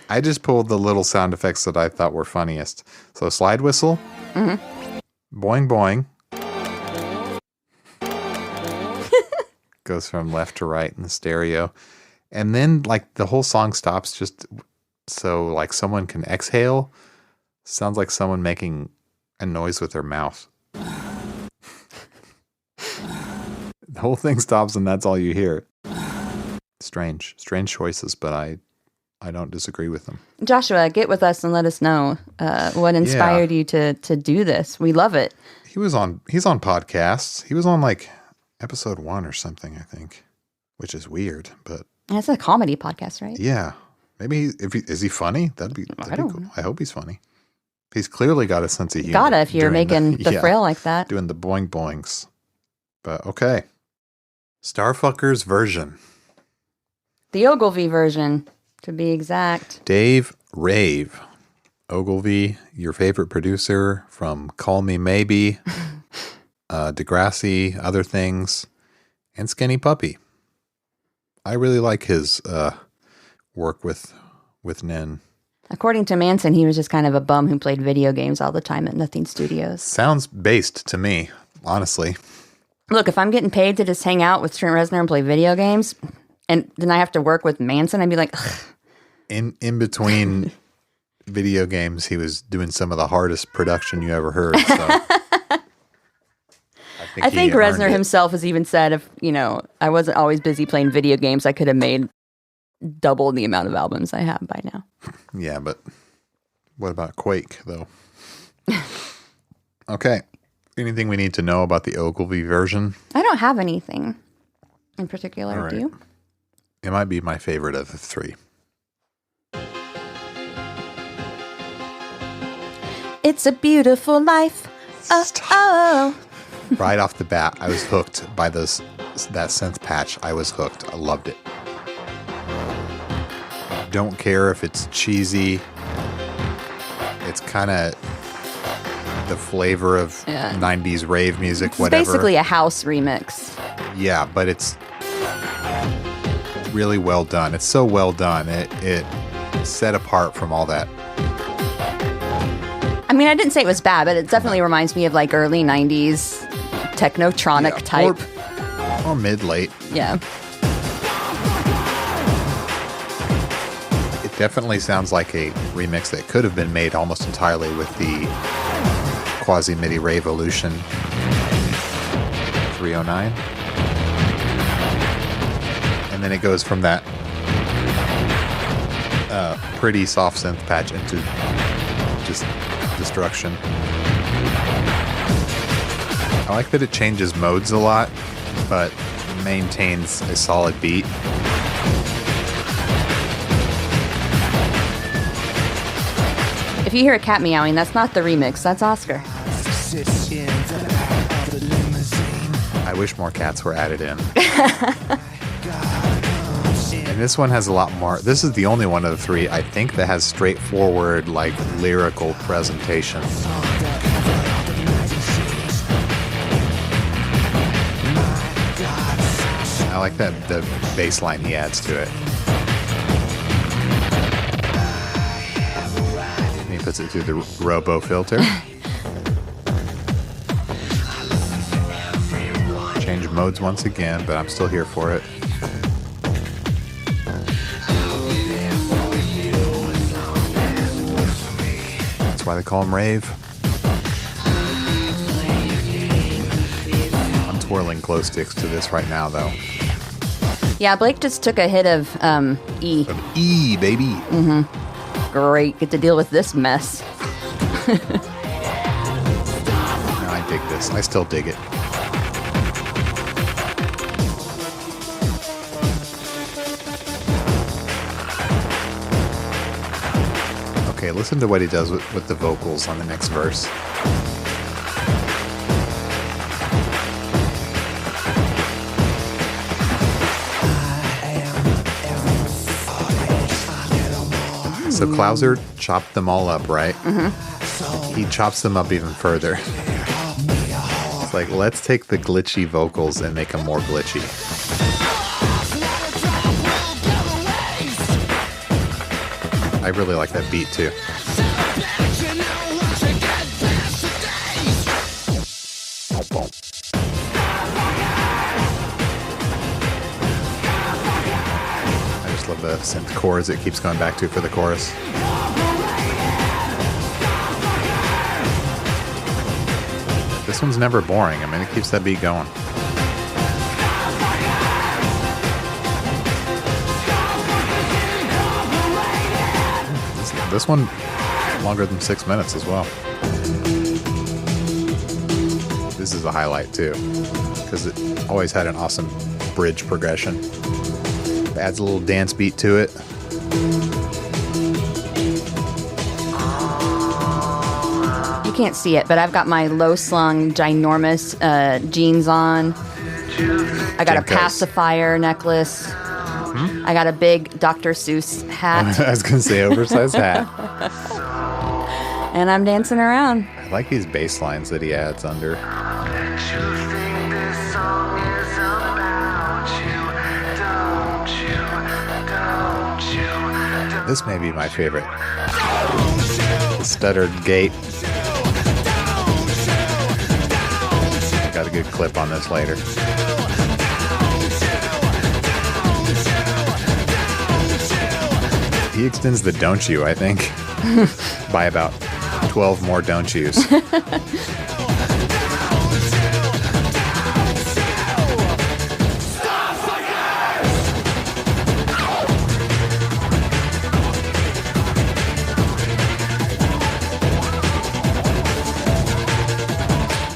I just pulled the little sound effects that I thought were funniest. So slide whistle. Boing boing. Goes from left to right in the stereo. And then like the whole song stops just so like someone can exhale. Sounds like someone making a noise with their mouth. The whole thing stops and that's all you hear. Strange choices, but I don't disagree with them. Joshua, get with us and let us know what inspired you to do this. We love it. He's on podcasts. He was on like episode 1 or something, I think, which is weird, but It's a comedy podcast, right? yeah, maybe is he funny? That'd be don't cool. know. I hope he's funny. He's clearly got a sense of humor. Gotta if you're doing making the Frail like that. doing the boing boings. But okay, Starfucker's version. The Ogilvy version, to be exact. Dave Rave. Ogilvy, your favorite producer from Call Me Maybe, Degrassi, other things, and Skinny Puppy. I really like his work with Nin. According to Manson, he was just kind of a bum who played video games all the time at Nothing Studios. Sounds based to me, honestly. Look, if I'm getting paid to just hang out with Trent Reznor and play video games, and then I have to work with Manson, I'd be like, ugh. In between video games, he was doing some of the hardest production you ever heard. So I think he earned Reznor it. himself has even said, if I wasn't always busy playing video games, I could have made double the amount of albums I have by now. Yeah, but what about Quake, though? Okay. Anything we need to know about the Ogilvy version? I don't have anything in particular. All right. Do you? It might be my favorite of the three. It's a beautiful life. Oh, oh. Right off the bat, I was hooked by that synth patch. I was hooked. I loved it. Don't care if it's cheesy. It's kind of the flavor of 90s rave music, It's whatever. basically a house remix. Yeah, but it's really well done. It's so well done. It set apart from all that. I mean, I didn't say it was bad, but it definitely reminds me of like early 90s technotronic type. Or mid-late. Yeah. It definitely sounds like a remix that could have been made almost entirely with the Quasi-MIDI Revolution 309. And then it goes from that pretty soft synth patch into just destruction. I like that it changes modes a lot, but maintains a solid beat. If you hear a cat meowing, that's not the remix. That's Oscar. I wish more cats were added in. And this one has a lot more. This is the only one of the three, I think, that has straightforward, like, lyrical presentation. I like that the bass line he adds to it. And he puts it through the Robo filter. Change modes once again, but I'm still here for it. That's why they call him Rave. I'm twirling glow sticks to this right now, though. Yeah, Blake just took a hit of E. Of E, baby. Great. Get to deal with this mess. No, I dig this. I still dig it. Okay, listen to what he does with the vocals on the next verse. So Clouser chopped them all up, right? Mm-hmm. He chops them up even further. It's like, let's take the glitchy vocals and make them more glitchy. I really like that beat too. Boom. I just love the synth chords it keeps going back to for the chorus. This one's never boring. I mean, it keeps that beat going. This one longer than 6 minutes as well. This is a highlight too, because it always had an awesome bridge progression. It adds a little dance beat to it. You can't see it, but I've got my low slung, ginormous jeans on. I got a Jinkos. pacifier necklace. I got a big Dr. Seuss hat, I was gonna say oversized hat. and I'm dancing around. I like these bass lines that he adds under. This may be my favorite. The stuttered gate. Got a good clip on this later. He extends the don't you, I think, by about 12 more don't yous.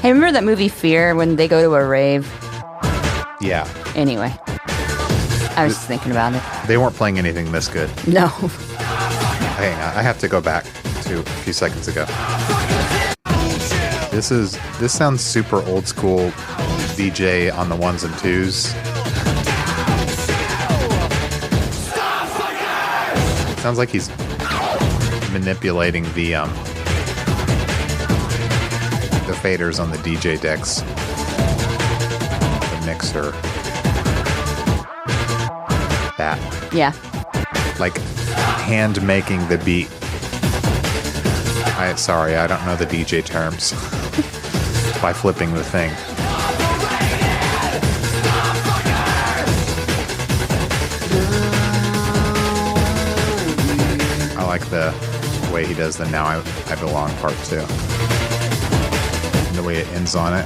Hey, remember that movie Fear when they go to a rave? Yeah, Anyway, I was just thinking about it. they weren't playing anything this good. No. Hang on, I have to go back to a few seconds ago. This sounds super old school DJ on the ones and twos. Sounds like he's manipulating the faders on the DJ decks. The mixer. That. Yeah. Like hand making the beat. Sorry, I don't know the DJ terms. By flipping the thing. I like the way he does the Now I Belong part too. And the way it ends on it.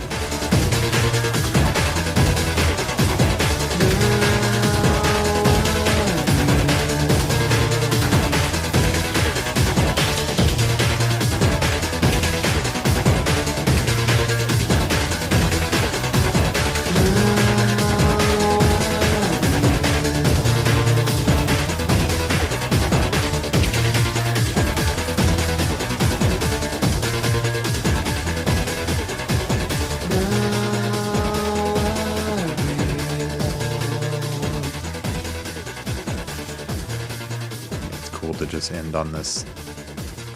cool to just end on this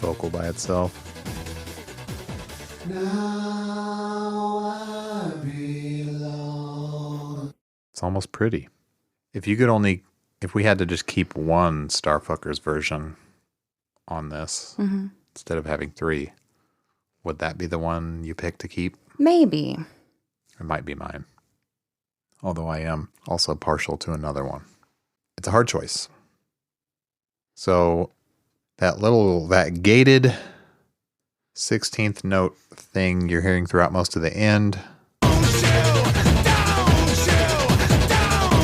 vocal by itself. It's almost pretty. If we had to just keep one Starfuckers version on this instead of having 3, would that be the one you pick to keep? Maybe. It might be mine. Although I am also partial to another one. It's a hard choice. So that gated 16th note thing you're hearing throughout most of the end.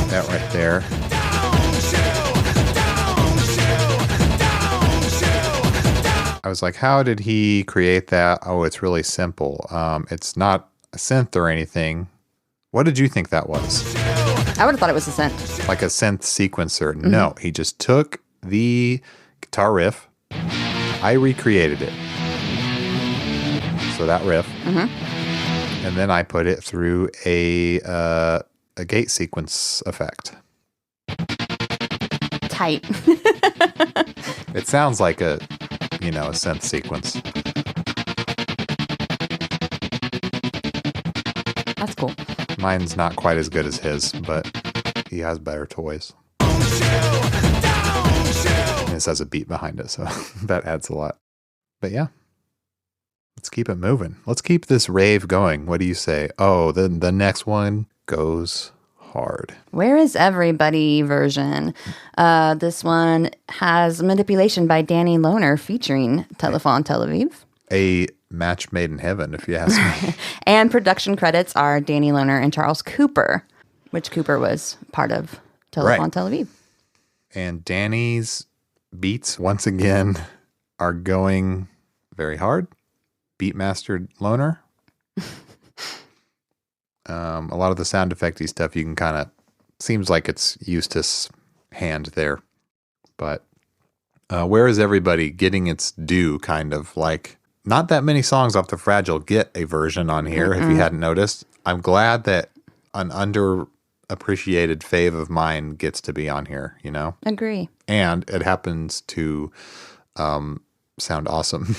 That right there. I was like, how did he create that? Oh, it's really simple. It's not a synth or anything. What did you think that was? I would have thought it was a synth. Like a synth sequencer. No, he just took the guitar riff. I recreated it. So that riff. And then I put it through a gate sequence effect. Tight. It sounds like a synth sequence. That's cool. Mine's not quite as good as his, but he has better toys. And this has a beat behind it, so that adds a lot. But yeah, let's keep it moving. Let's keep this rave going. What do you say? Oh, the next one goes hard. Where is Everybody version? This one has Manipulation by Danny Lohner featuring Telephone Tel Aviv. A match made in heaven, if you ask me. And production credits are Danny Lohner and Charles Cooper, which Cooper was part of Telephone Tel Aviv. And Danny's beats, once again, are going very hard. Beatmaster Lohner. A lot of the sound effecty stuff you can kind of, seems like it's Eustace hand there. But Where Is Everybody getting its due, kind of like, not that many songs off the Fragile get a version on here, if you hadn't noticed. I'm glad that an underappreciated fave of mine gets to be on here, Agree. And it happens to sound awesome.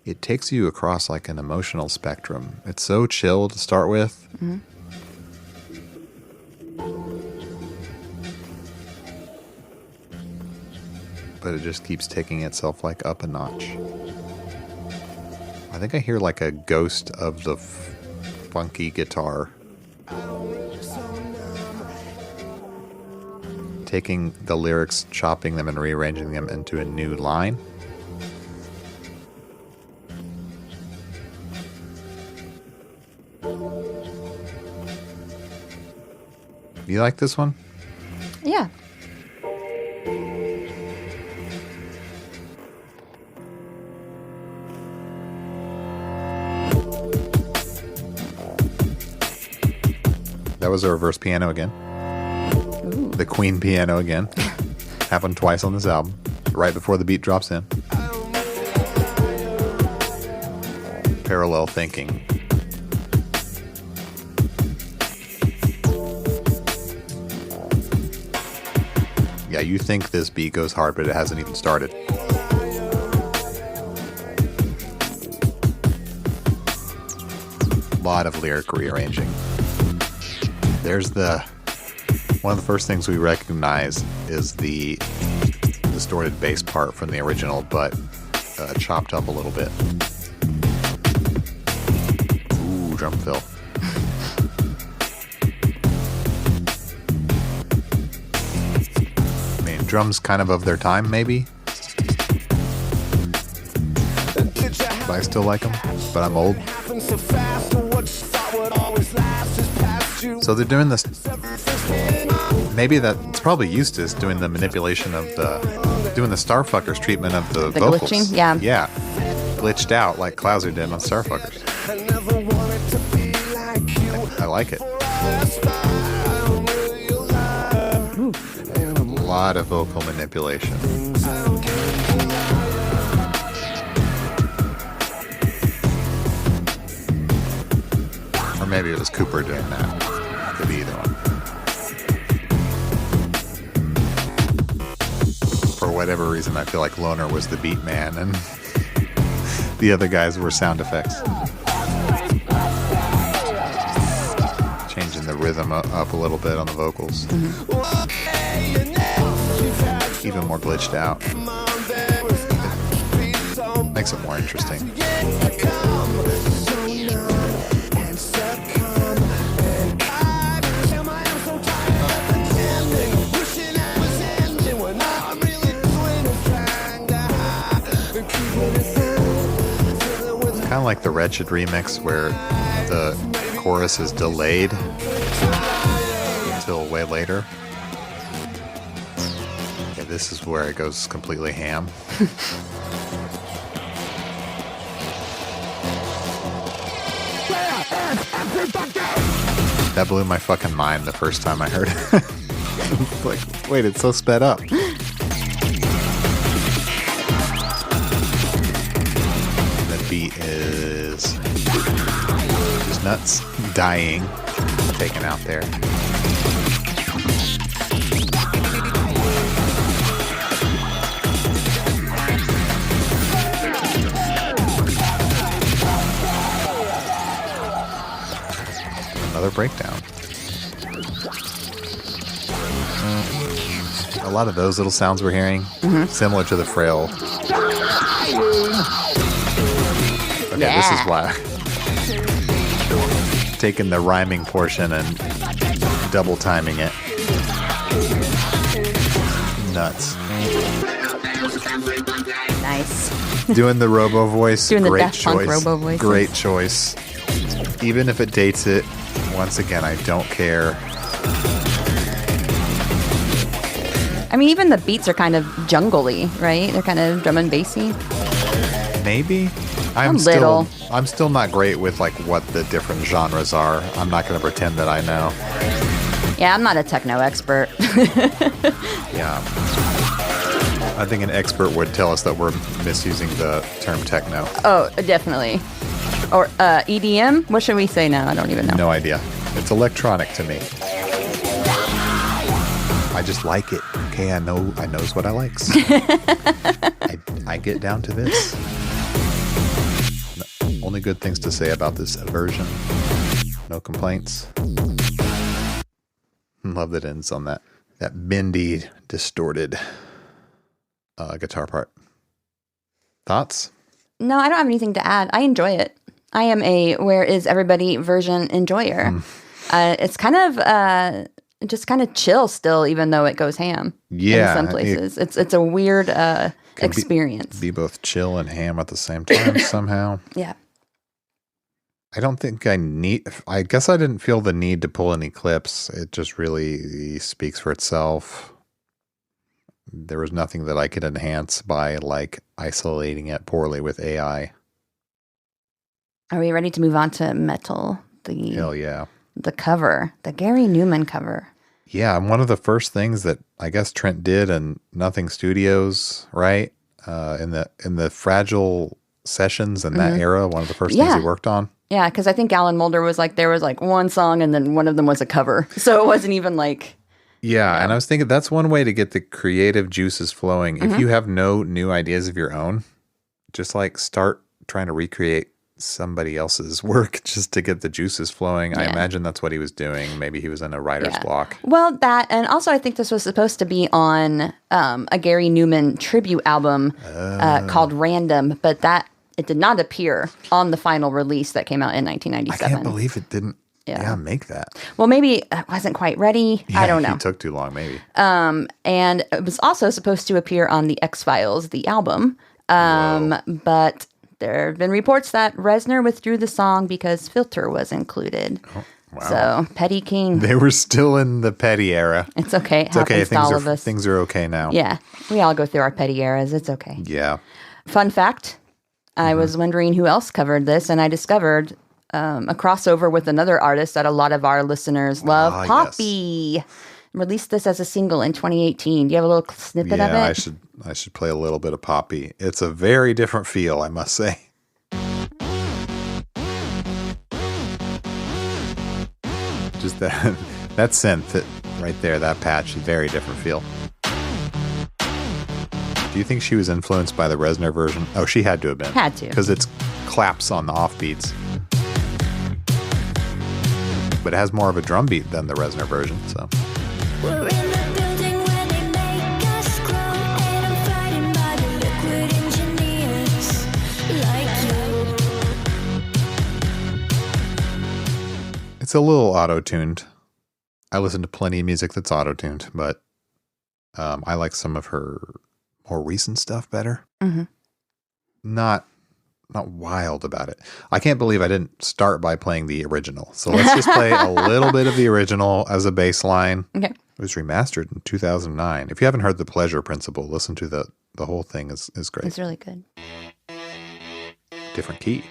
It takes you across like an emotional spectrum. It's so chill to start with. But it just keeps taking itself like up a notch. I think I hear like a ghost of the funky guitar. Taking the lyrics, chopping them and rearranging them into a new line. You like this one? Yeah. That was a reverse piano again. Ooh. The Queen piano again. Happened twice on this album, right before the beat drops in. Parallel thinking. Yeah, you think this beat goes hard, but it hasn't even started. A lot of lyric rearranging. There's one of the first things we recognize is the distorted bass part from the original, but chopped up a little bit. Ooh, drum fill. Drums kind of their time, maybe. But I still like them, but I'm old. So they're doing this. Maybe that's probably Eustace doing the manipulation of doing the Starfuckers treatment of the vocals. Glitching, yeah. Yeah. Glitched out like Clouser did on Starfuckers. I like it. A lot of vocal manipulation. Or maybe it was Cooper doing that. Could be either one. whatever reason, I feel like Loner was the beat man and the other guys were sound effects. Changing the rhythm up a little bit on the vocals. Even more glitched out. It makes it more interesting. Kind of like the Wretched remix where the chorus is delayed until way later. Yeah, this is where it goes completely ham. That blew my fucking mind the first time I heard it. Like, wait, it's so sped up. The beat is just nuts, dying, taken out there. Another breakdown. A lot of those little sounds we're hearing, similar to the Frail. Okay, This is why. Taking the rhyming portion and double timing it. Nuts. Nice. Doing the Robo voice, Doing the great Daft Punk choice. Robo voices. Great choice. Even if it dates it, once again, I don't care. I mean, even the beats are kind of jungly, right? They're kind of drum and bassy. Maybe. A little. I'm still not great with like what the different genres are. I'm not going to pretend that I know. Yeah, I'm not a techno expert. Yeah. I think an expert would tell us that we're misusing the term techno. Oh, definitely. Or EDM? What should we say now? I don't even know. No idea. It's electronic to me. I just like it. Okay, I knows what I likes. I get down to this. Only good things to say about this version. No complaints. Love that ends on that bendy, distorted guitar part. Thoughts? No, I don't have anything to add. I enjoy it. I am a Where Is Everybody version enjoyer. It's kind of just kind of chill still, even though it goes ham. Yeah, in some places it's a weird experience. Be both chill and ham at the same time somehow. Yeah. I don't think I guess I didn't feel the need to pull any clips. It just really speaks for itself. There was nothing that I could enhance by like isolating it poorly with AI. Are we ready to move on to Metal? Hell yeah. The cover, the Gary Newman cover. Yeah, one of the first things that I guess Trent did in Nothing Studios, right? In the Fragile sessions in that era, one of the first things he worked on. Yeah, because I think Alan Mulder was like, there was like one song and then one of them was a cover. So it wasn't even like... Yeah, and I was thinking that's one way to get the creative juices flowing. If you have no new ideas of your own, just like start trying to recreate somebody else's work just to get the juices flowing. Yeah. I imagine that's what he was doing. Maybe he was in a writer's block. Well, that, and also I think this was supposed to be on a Gary Newman tribute album called Random, but it did not appear on the final release that came out in 1997. I can't believe it didn't make that. Well, maybe it wasn't quite ready. Yeah, I don't know. It took too long, maybe. And it was also supposed to appear on the X-Files, the album. But there have been reports that Reznor withdrew the song because Filter was included. Oh, wow. So, Petty King. They were still in the petty era. It's okay. It happens to all of us. Things are okay now. Yeah. We all go through our petty eras. It's okay. Yeah. Fun fact, I was wondering who else covered this, and I discovered a crossover with another artist that a lot of our listeners love, Poppy. Yes. Released this as a single in 2018. Do you have a little snippet of it? Yeah, I should play a little bit of Poppy. It's a very different feel, I must say. Just that synth right there, that patch, very different feel. Do you think she was influenced by the Reznor version? Oh, she had to have been. Had to. Because it's claps on the offbeats. But it has more of a drum beat than the Reznor version, so. We're in the building where they make us grow, and I'm fighting by the liquid engineers like you. It's a little auto-tuned. I listen to plenty of music that's auto-tuned, but I like some of her more recent stuff better. Mm-hmm. Not wild about it. I can't believe I didn't start by playing the original. So let's just play a little bit of the original as a baseline. Okay. It was remastered in 2009. If you haven't heard The Pleasure Principle, listen to the whole thing is great. It's really good. Different key.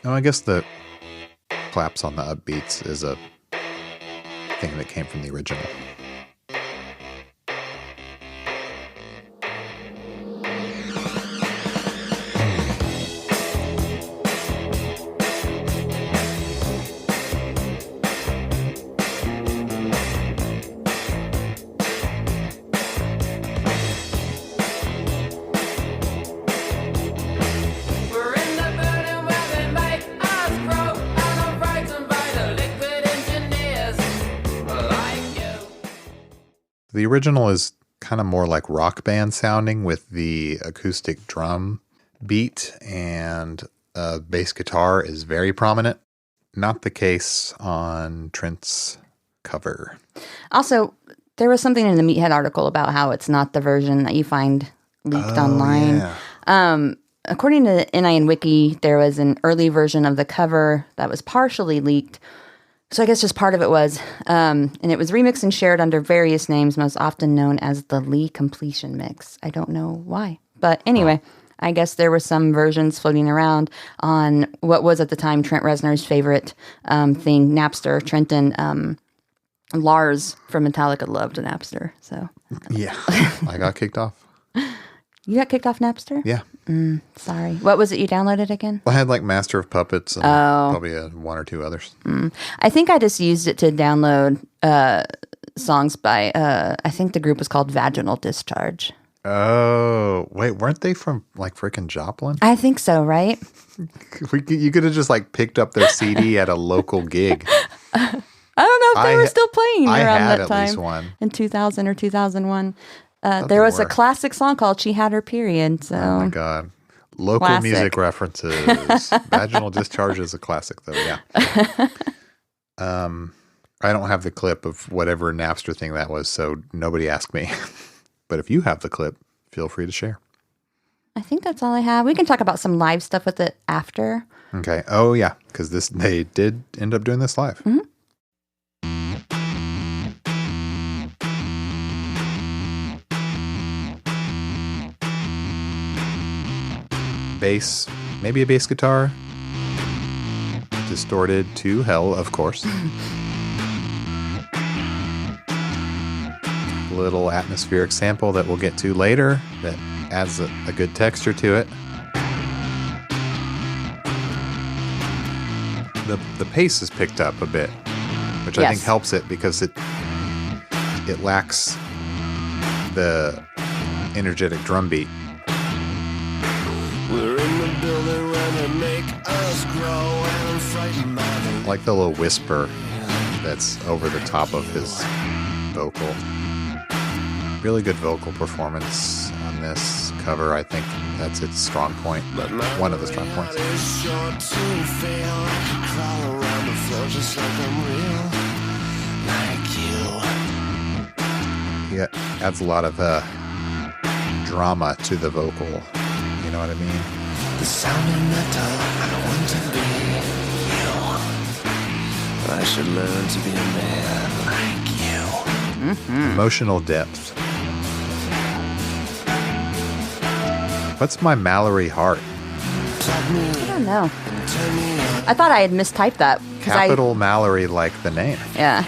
Oh, I guess the claps on the upbeats is a thing that came from the original. We're in the building where they make us grow, and I'm frightened by the liquid engineers like you. The original is kind of more like rock band sounding with the acoustic drum beat, and bass guitar is very prominent. Not the case on Trent's cover. Also, there was something in the Meathead article about how it's not the version that you find leaked online. Yeah. According to NIN Wiki, there was an early version of the cover that was partially leaked. So I guess just part of it was. And it was remixed and shared under various names, most often known as the Lee Completion Mix. I don't know why. But anyway, I guess there were some versions floating around on what was at the time Trent Reznor's favorite thing, Napster. Trent and Lars from Metallica loved Napster. So Yeah. I got kicked off. you got kicked off Napster? Yeah. Sorry. What was it you downloaded again? I had like Master of Puppets and probably one or two others. I think I just used it to download songs by, I think the group was called Vaginal Discharge. Oh, wait, weren't they from like freaking Joplin? I think so, right? You could have just like picked up their CD at a local gig. I don't know if they were still playing I around had that at time. least one. In 2000 or 2001. they There was a were. classic song called She Had Her Period. So Oh my God. Local Classic. music references. Vaginal Discharge is a classic though, yeah. I don't have the clip of whatever Napster thing that was, so nobody asked me. But if you have the clip, feel free to share. I think that's all I have. We can talk about some live stuff with it after. Okay. Oh yeah, because they did end up doing this live. Bass, maybe a bass guitar. Distorted to hell, of course. Little atmospheric sample that we'll get to later that adds a good texture to it. The pace is picked up a bit, which I think Yes. helps it because it lacks the energetic drum beat. We're in the building where they make us grow, and I'm frightened by I like the little whisper that's over the top of his vocal. Really good vocal performance on this cover. I think that's its strong point. One of the strong points. It's sure to fail. I could crawl around the floor just like I'm real, like you. He adds a lot of drama to the vocal. You know what I mean? The sound of metal, I want to be you. I should learn to be a man like you. Emotional depth. What's my Mallory Heart? I don't know. I thought I had mistyped that. 'cause Capital Mallory like the name. Yeah.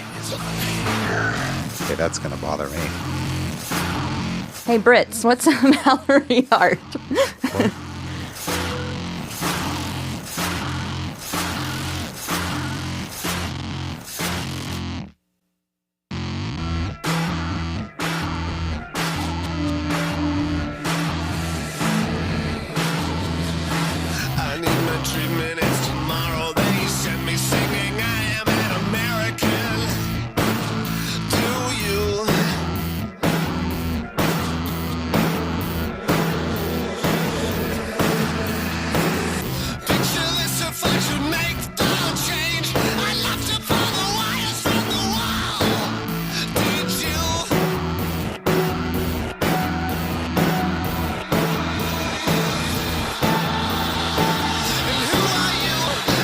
Okay, that's going to bother me. Hey, Brits, what's a Mallory Hart? I need my treatment, it's tomorrow. They send me singing, I am an American. Do you? Picture this if I should make the change. I'd love to pull the wires from the wall. Did you? And who are you?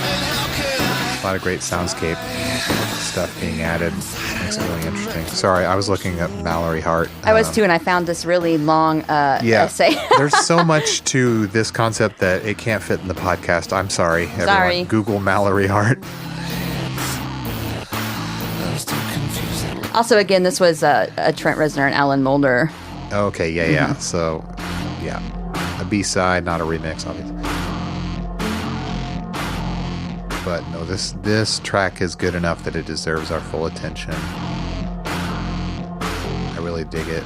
And how could I? A lot of great soundscape stuff being added. Makes it really interesting. Sorry, I was looking at Mallory Hart. I was too, and I found this really long essay. There's so much to this concept that it can't fit in the podcast. I'm sorry, everyone. Sorry. Google Mallory Hart. Also, again, this was a Trent Reznor and Alan Moulder. Okay, yeah. So, yeah. A B-side, not a remix, obviously. But no, this track is good enough that it deserves our full attention. I really dig it.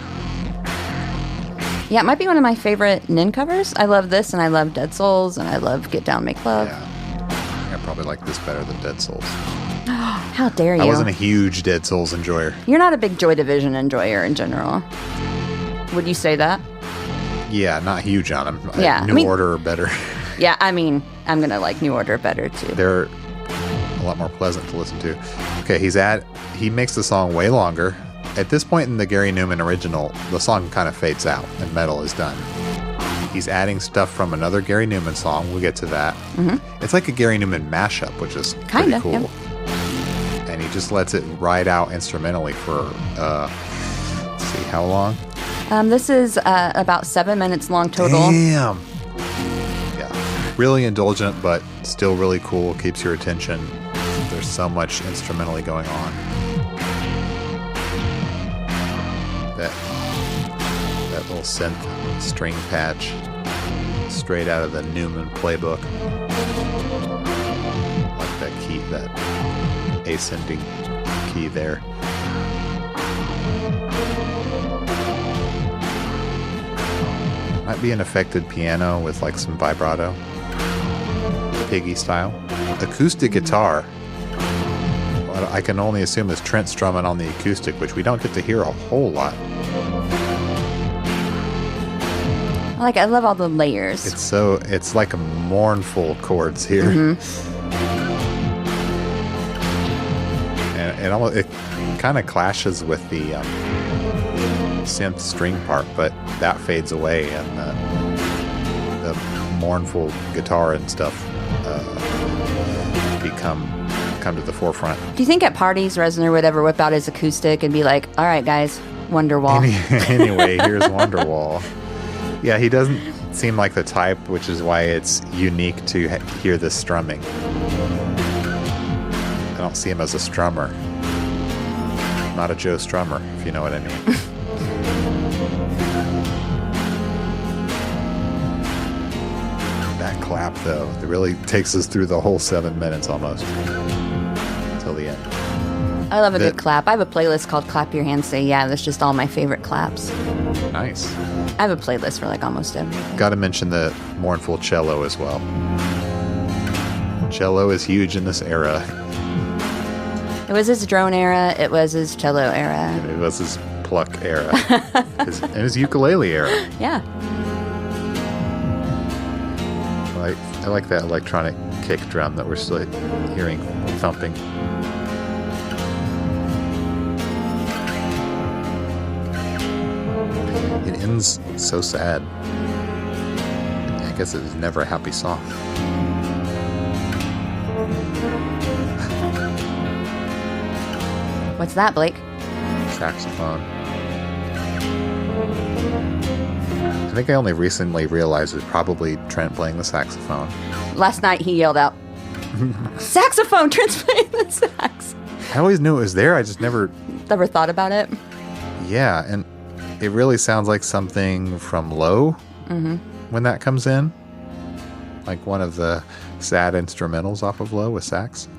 Yeah, it might be one of my favorite Nin covers. I love this, and I love Dead Souls, and I love Get Down, Make Love. Yeah. I probably like this better than Dead Souls. How dare you? I wasn't a huge Dead Souls enjoyer. You're not a big Joy Division enjoyer in general. Would you say that? Yeah, not huge on them. Yeah, New Order are better. Yeah, I mean, I'm going to like New Order better, too. They're a lot more pleasant to listen to. Okay, he makes the song way longer. At this point in the Gary Newman original, the song kind of fades out and metal is done. He's adding stuff from another Gary Newman song. We'll get to that. Mm-hmm. It's like a Gary Newman mashup, which is Kinda, pretty cool. yeah. And he just lets it ride out instrumentally for, let's see, how long? This is about 7 minutes long total. Damn. Yeah. Really indulgent, but still really cool. Keeps your attention. There's so much instrumentally going on. That little synth string patch straight out of the Newman playbook. Like that key, that ascending key there. Might be an affected piano with like some vibrato. Piggy style. Acoustic guitar. What I can only assume is Trent strumming on the acoustic, which we don't get to hear a whole lot. I love all the layers. It's like a mournful chords here. And it kind of clashes with the synth string part, but that fades away and the mournful guitar and stuff come to the forefront. Do you think at parties Reznor would ever whip out his acoustic and be like, all right, guys, Wonderwall? Anyway, here's Wonderwall. Yeah, he doesn't seem like the type, which is why it's unique to hear this strumming. I don't see him as a strummer. Not a Joe Strummer, if you know what I mean. That clap, though, it really takes us through the whole 7 minutes almost. Till the end. I love a good clap. I have a playlist called Clap Your Hands, Say Yeah. That's just all my favorite claps. Nice. I have a playlist for like almost everything. Got to mention the mournful cello as well. Cello is huge in this era. It was his drone era. It was his cello era. It was his pluck era. And his ukulele era. Yeah. I like that electronic kick drum that we're still hearing thumping. It ends so sad. I guess it was never a happy song. What's that, Blake? Saxophone. I think I only recently realized it's probably Trent playing the saxophone. Last night he yelled out, saxophone! Trent's playing the sax. I always knew it was there. I just never Never thought about it. Yeah, and It really sounds like something from Low when that comes in. Like one of the sad instrumentals off of Low with sax.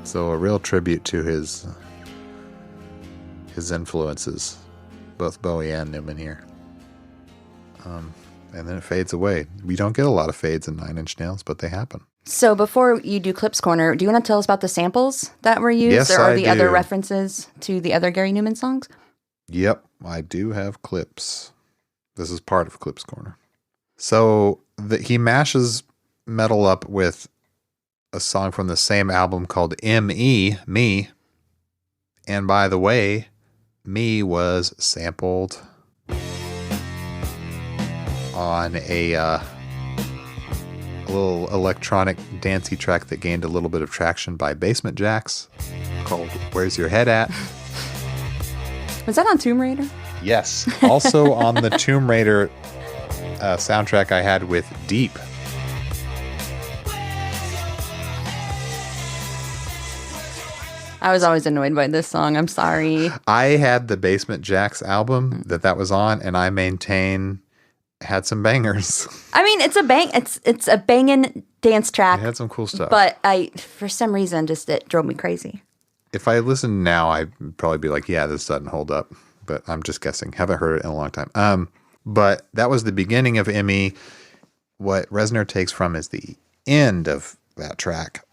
So a real tribute to his influences, both Bowie and Newman here. And then it fades away. We don't get a lot of fades in Nine Inch Nails, but they happen. So before you do Clips Corner, do you want to tell us about the samples that were used? Yes, or I the other do. references to the other Gary Newman songs? Yep, I do have clips. This is part of Clips Corner. So he mashes metal up with a song from the same album called M.E., Me. And by the way, Me was sampled on a little electronic dancey track that gained a little bit of traction by Basement Jaxx called Where's Your Head At? Was that on Tomb Raider? Yes. Also on the Tomb Raider soundtrack I had with Deep. I was always annoyed by this song. I'm sorry. I had the Basement Jaxx album that was on, and I maintain had some bangers. I mean, it's a banging dance It track, had some cool stuff. but for some reason, it drove me crazy. If I listened now, I'd probably be like, yeah, this doesn't hold up. But I'm just guessing. Haven't heard it in a long time. But that was the beginning of Emmy. What Reznor takes from is the end of that track.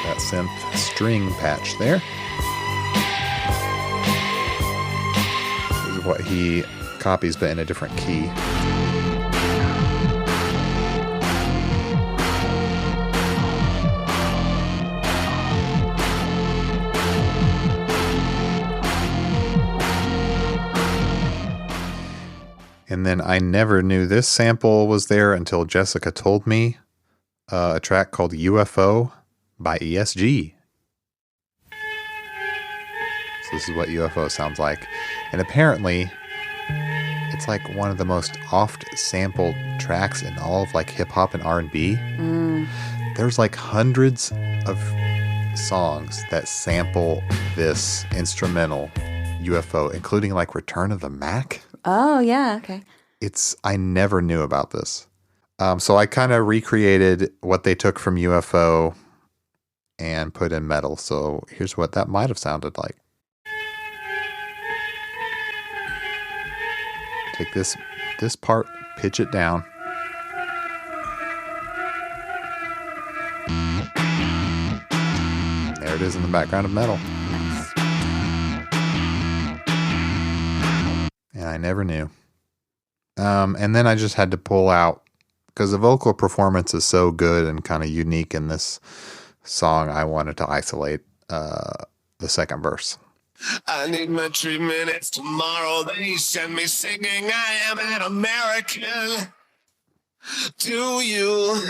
That synth string patch there. This is what he copies, but in a different key. And then I never knew this sample was there until Jessica told me a track called UFO by ESG. So this is what UFO sounds like. And apparently it's like one of the most oft sampled tracks in all of like hip hop and R&B. There's like hundreds of songs that sample this instrumental UFO, including like Return of the Mac. Oh, yeah. Okay. I never knew about this. So I kind of recreated what they took from UFO and put in metal. So here's what that might have sounded like. Take this part, pitch it down. There it is in the background of metal. And I never knew. And then I just had to pull out, because the vocal performance is so good and kind of unique in this song, I wanted to isolate the second verse. I need my 3 minutes tomorrow. They send me singing, I am an American. Do you?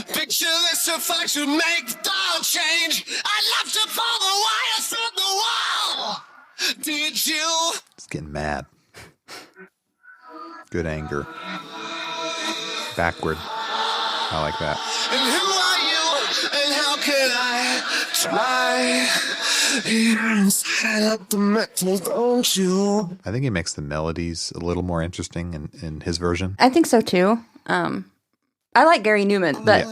Picture this if I should make the change. I'd love to pull the wires from the wall. Did you? It's getting mad. Good anger. Backward. I like that. And who are you? And how can I try? Inside of the metal, don't you? I think he makes the melodies a little more interesting in his version. I think so too. I like Gary Newman, but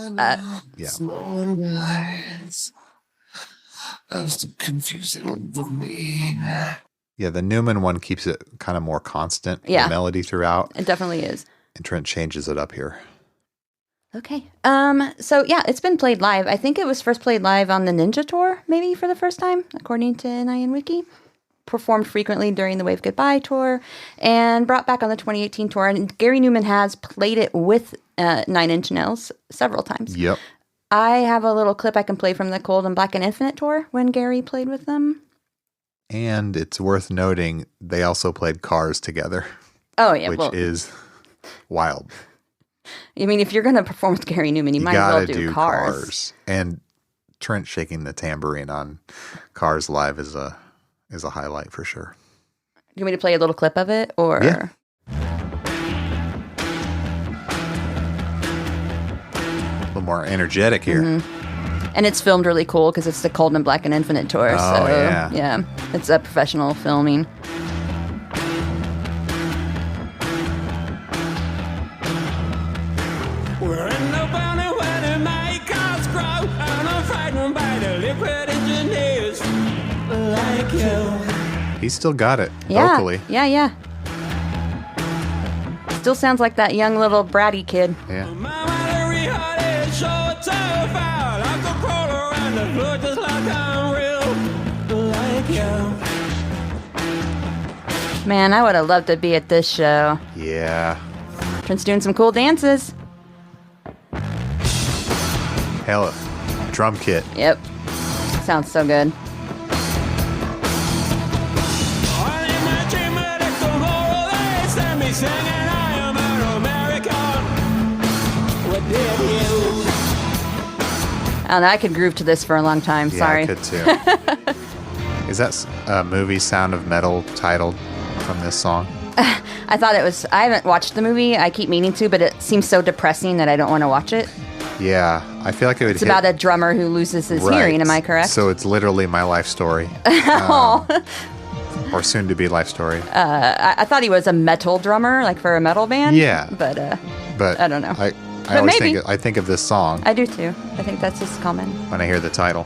Yeah. That's confusing with me. Yeah, the Newman one keeps it kind of more constant, Yeah. the melody throughout. it definitely is. And Trent changes it up here. Okay. So yeah, it's been played live. I think it was first played live on the Ninja Tour, maybe for the first time, according to Nyan Wiki. Performed frequently during the Wave Goodbye tour and brought back on the 2018 tour. And Gary Newman has played it with 9 Inch Nails several times. Yep. I have a little clip I can play from the Cold and Black and Infinite tour when Gary played with them. And it's worth noting they also played Cars together, Oh yeah, which well, is wild. I mean, if you're going to perform with Gary Newman, you might as well gotta do Cars. And Trent shaking the tambourine on Cars Live is a highlight for sure. Do you want me to play a little clip of it, or? Yeah. A little more energetic here. And it's filmed really cool because it's the Cold and Black and Infinite tour. Oh, so yeah. It's a professional filming. We're in the bounty where they make us grow, and I'm frightened by the liquid engineers like you. He's still got it Yeah. vocally. Yeah. Still sounds like that young little bratty kid. Yeah. My battery heart is so terrified. I could crawl around the floor just like I'm real like you. Man, I would have loved to be at this show. Yeah. Trent's doing some cool dances. Hell, drum kit. Yep. Sounds so good. All in my dream that tomorrow they send me singing I am an American. What did you? I don't know, I could groove to this for a long time. Yeah, Sorry. I could too. Is that a movie Sound of Metal titled from this song? I thought it was. I haven't watched the movie. I keep meaning to, but it seems so depressing that I don't want to watch it. Yeah, I feel like it would It's about a drummer who loses his hearing. Am I correct? So it's literally my life story. Or soon to be life story. I thought he was a metal drummer, like for a metal band. Yeah. But But I don't know. I But always maybe. think of this song I do too. I think that's just common. when I hear the title.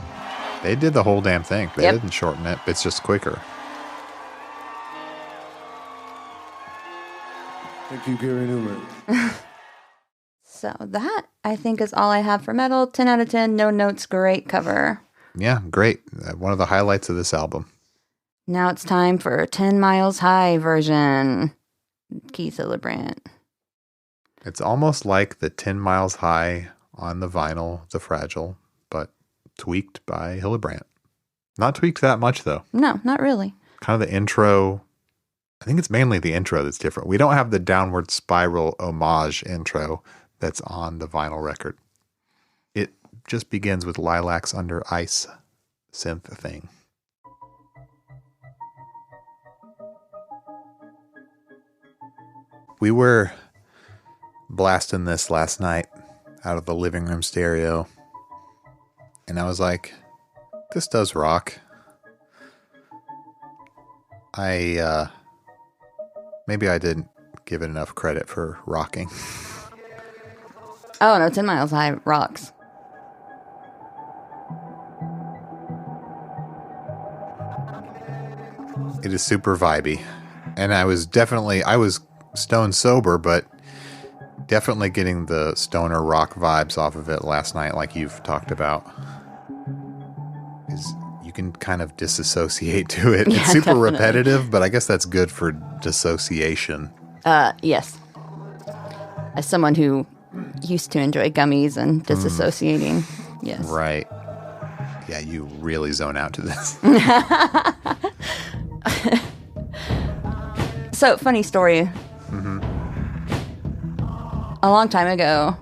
They did the whole damn thing. They Yep. didn't shorten it. It's just quicker. Thank you, Gary Newman. So that, I think, is all I have for metal. 10 out of 10. No notes. Great cover. Yeah, great. One of the highlights of this album. Now it's time for 10 Miles High version. Keith Hillebrand. It's almost like the 10 Miles High on the vinyl, The Fragile, but tweaked by Hillebrand. Not tweaked that much, though. No, not really. Kind of the intro. I think it's mainly the intro that's different. We don't have the downward spiral homage intro that's on the vinyl record. It just begins with Lilacs Under Ice synth thing. We were blasting this last night out of the living room stereo, and I was like, this does rock. Maybe I didn't give it enough credit for rocking. Oh, no, 10 Miles High rocks. It is super vibey. And I was stone sober, but definitely getting the stoner rock vibes off of it last night, like you've talked about. You can kind of disassociate to it. Yeah, It's super definitely. repetitive, but I guess that's good for dissociation. Yes. As someone who used to enjoy gummies and disassociating, yes. Right. Yeah, you really zone out to this. So, funny story. A long time ago,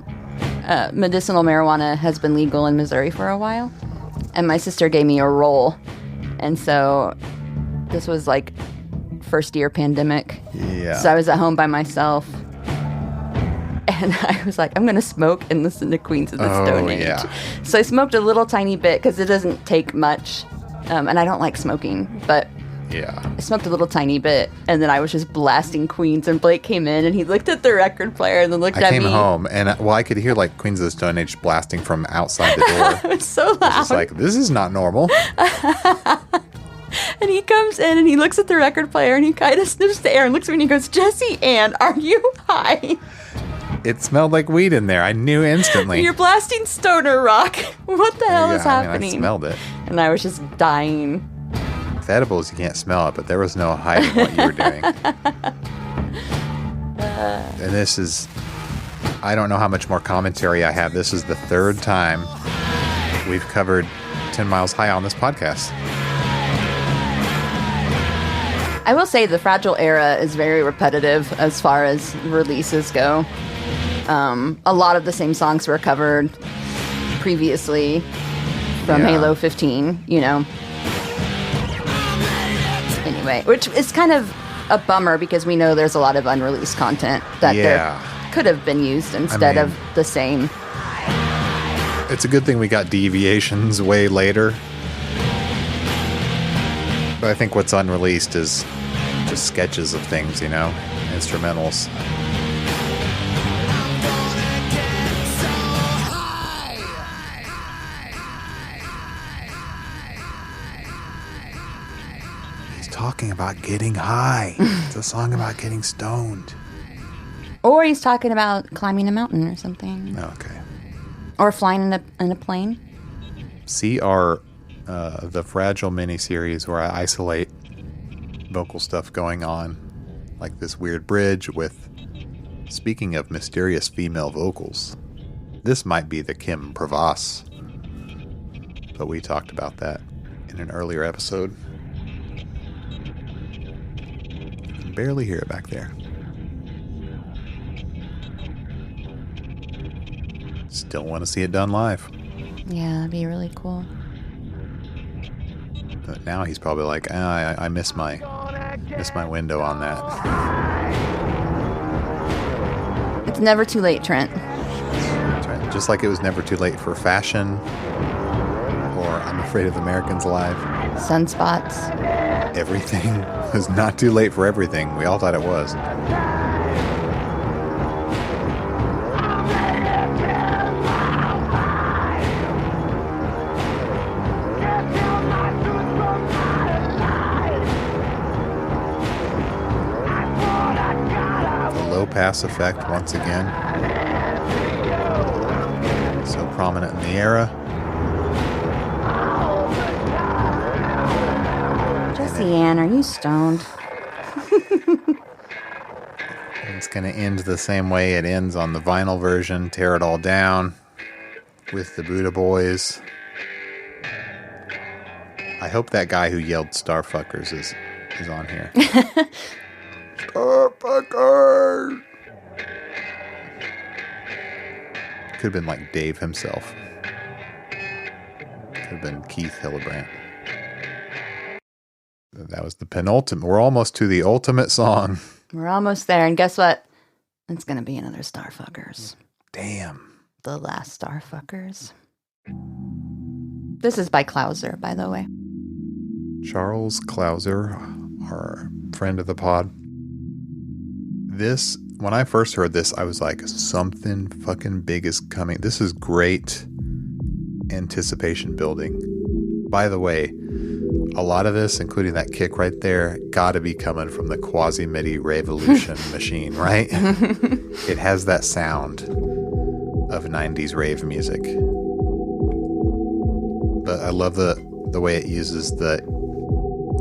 medicinal marijuana has been legal in Missouri for a while. And my sister gave me a roll. And so this was like first year pandemic. Yeah. So I was at home by myself. And I was like, I'm going to smoke and listen to Queens of the Stone Age. yeah. So I smoked a little tiny bit because it doesn't take much. And I don't like smoking, but Yeah. I smoked a little tiny bit. And then I was just blasting Queens. And Blake came in and he looked at the record player and then looked I at came me. home and I could hear like Queens of the Stone Age blasting from outside the door. It was so loud. It's like, this is not normal. And he comes in and he looks at the record player and he kind of sniffs the air and looks at me and he goes, Jesse Ann, are you high? It smelled like weed in there. I knew instantly. You're blasting stoner rock. What the hell is happening? I smelled it. And I was just dying. With edibles, you can't smell it, but there was no hiding what you were doing. And this is, I don't know how much more commentary I have. This is the third time we've covered 10 Miles High on this podcast. I will say the Fragile era is very repetitive as far as releases go. A lot of the same songs were covered previously from Yeah. Halo 15, you know. Anyway, which is kind of a bummer because we know there's a lot of unreleased content that Yeah. there could have been used instead mean- of the same. It's a good thing we got deviations way later. But I think what's unreleased is just sketches of things, you know, instrumentals. He's talking about getting high. It's a song about getting stoned. Or he's talking about climbing a mountain or something. Okay. Or flying in a plane. See our the Fragile miniseries where I isolate vocal stuff going on, like this weird bridge with, speaking of mysterious female vocals, this might be the Kim Pravas, but we talked about that in an earlier episode. You can barely hear it back there. Still want to see it done live. Yeah, that'd be really cool. But now he's probably like, I miss my window on that. It's never too late, Trent. That's right. Just like it was never too late for Fashion or I'm Afraid of Americans Live. Sunspots. Everything was not too late for everything. We all thought it was. The low pass effect once again. So prominent in the era. Jesse Ann, are you stoned? It's going to end the same way it ends on the vinyl version. Tear It All Down with the Buddha Boys. I hope that guy who yelled Starfuckers is on here. Starfuckers! Could have been like Dave himself. Could have been Keith Hillebrand. That was the penultimate. We're almost to the ultimate song. We're almost there, and guess what? It's gonna be another Starfuckers. Damn. The last Starfuckers. This is by Klauser, by the way. Charles Klauser, our friend of the pod. This, when I first heard this, I was like, something fucking big is coming. This is great anticipation building. By the way, a lot of this, including that kick right there, gotta be coming from the Quasi-MIDI Revolution machine, right? It has that sound of 90s rave music. But I love the way it uses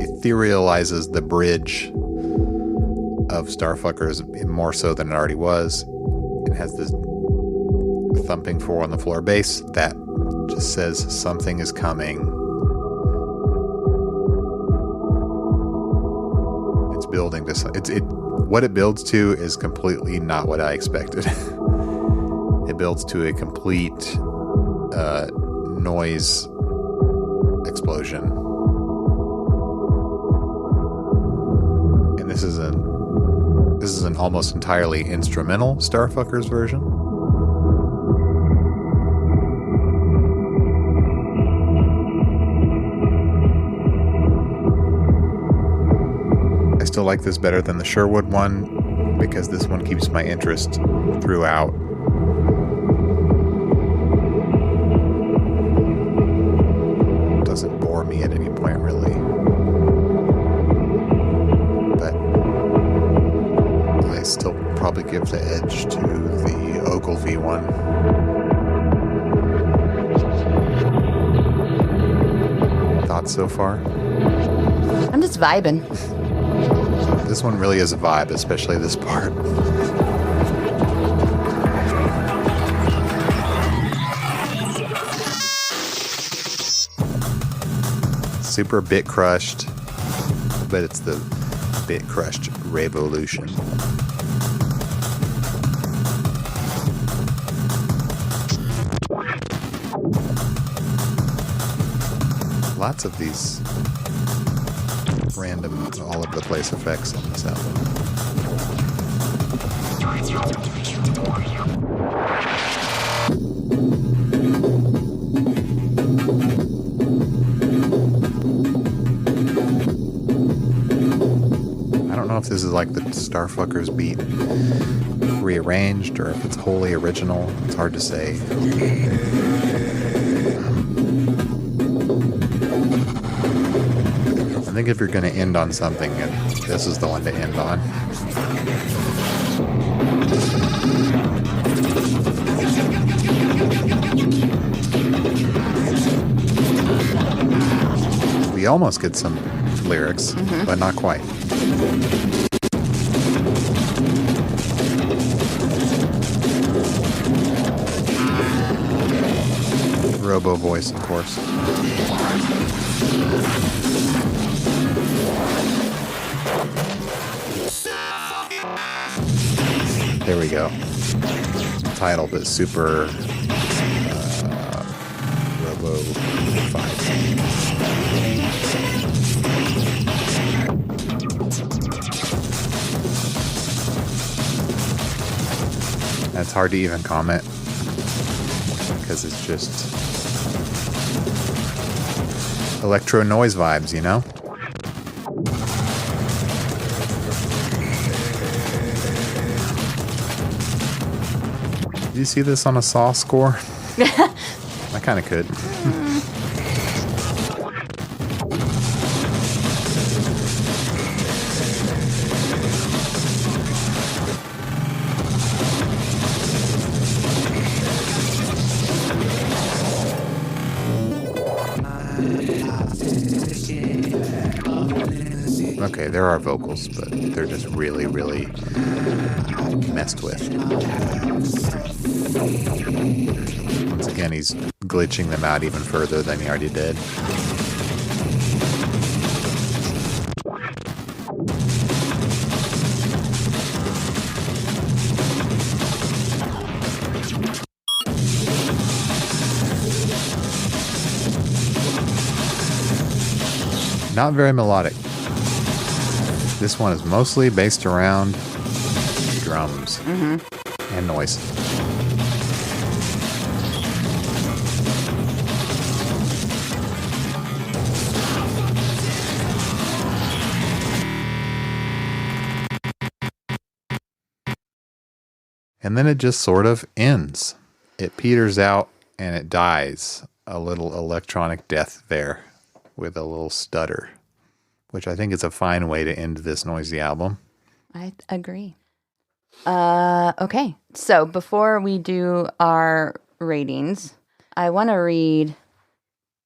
etherealizes the bridge of Starfuckers more so than it already was. It has this thumping 4 on the floor bass that just says something is coming. It's building to what it builds to is completely not what I expected. It builds to a complete noise explosion. And this is an almost entirely instrumental Starfuckers version. I still like this better than the Sherwood one because this one keeps my interest throughout. Doesn't bore me at any point really. But I still probably give the edge to the Ogilvy one. Thoughts so far? I'm just vibing. This one really is a vibe, especially this part. Super bit crushed, but it's the bit crushed revolution. Lots of these random, all over the place effects on this album. I don't know if this is like the Starfuckers beat rearranged or if it's wholly original. It's hard to say. I think if you're going to end on something, this is the one to end on. We almost get some lyrics, but not quite. Robo voice, of course. There we go. Title, but super Robo 5. That's hard to even comment because it's just electro noise vibes, you know? Did you see this on a Saw score? I kind of could. Okay, there are vocals, but they're just really, really messed with. Once again, he's glitching them out even further than he already did. Not very melodic. This one is mostly based around drums and noise. And then it just sort of ends. It peters out and it dies. A little electronic death there with a little stutter, which I think is a fine way to end this noisy album. I agree. Okay, so before we do our ratings, I want to read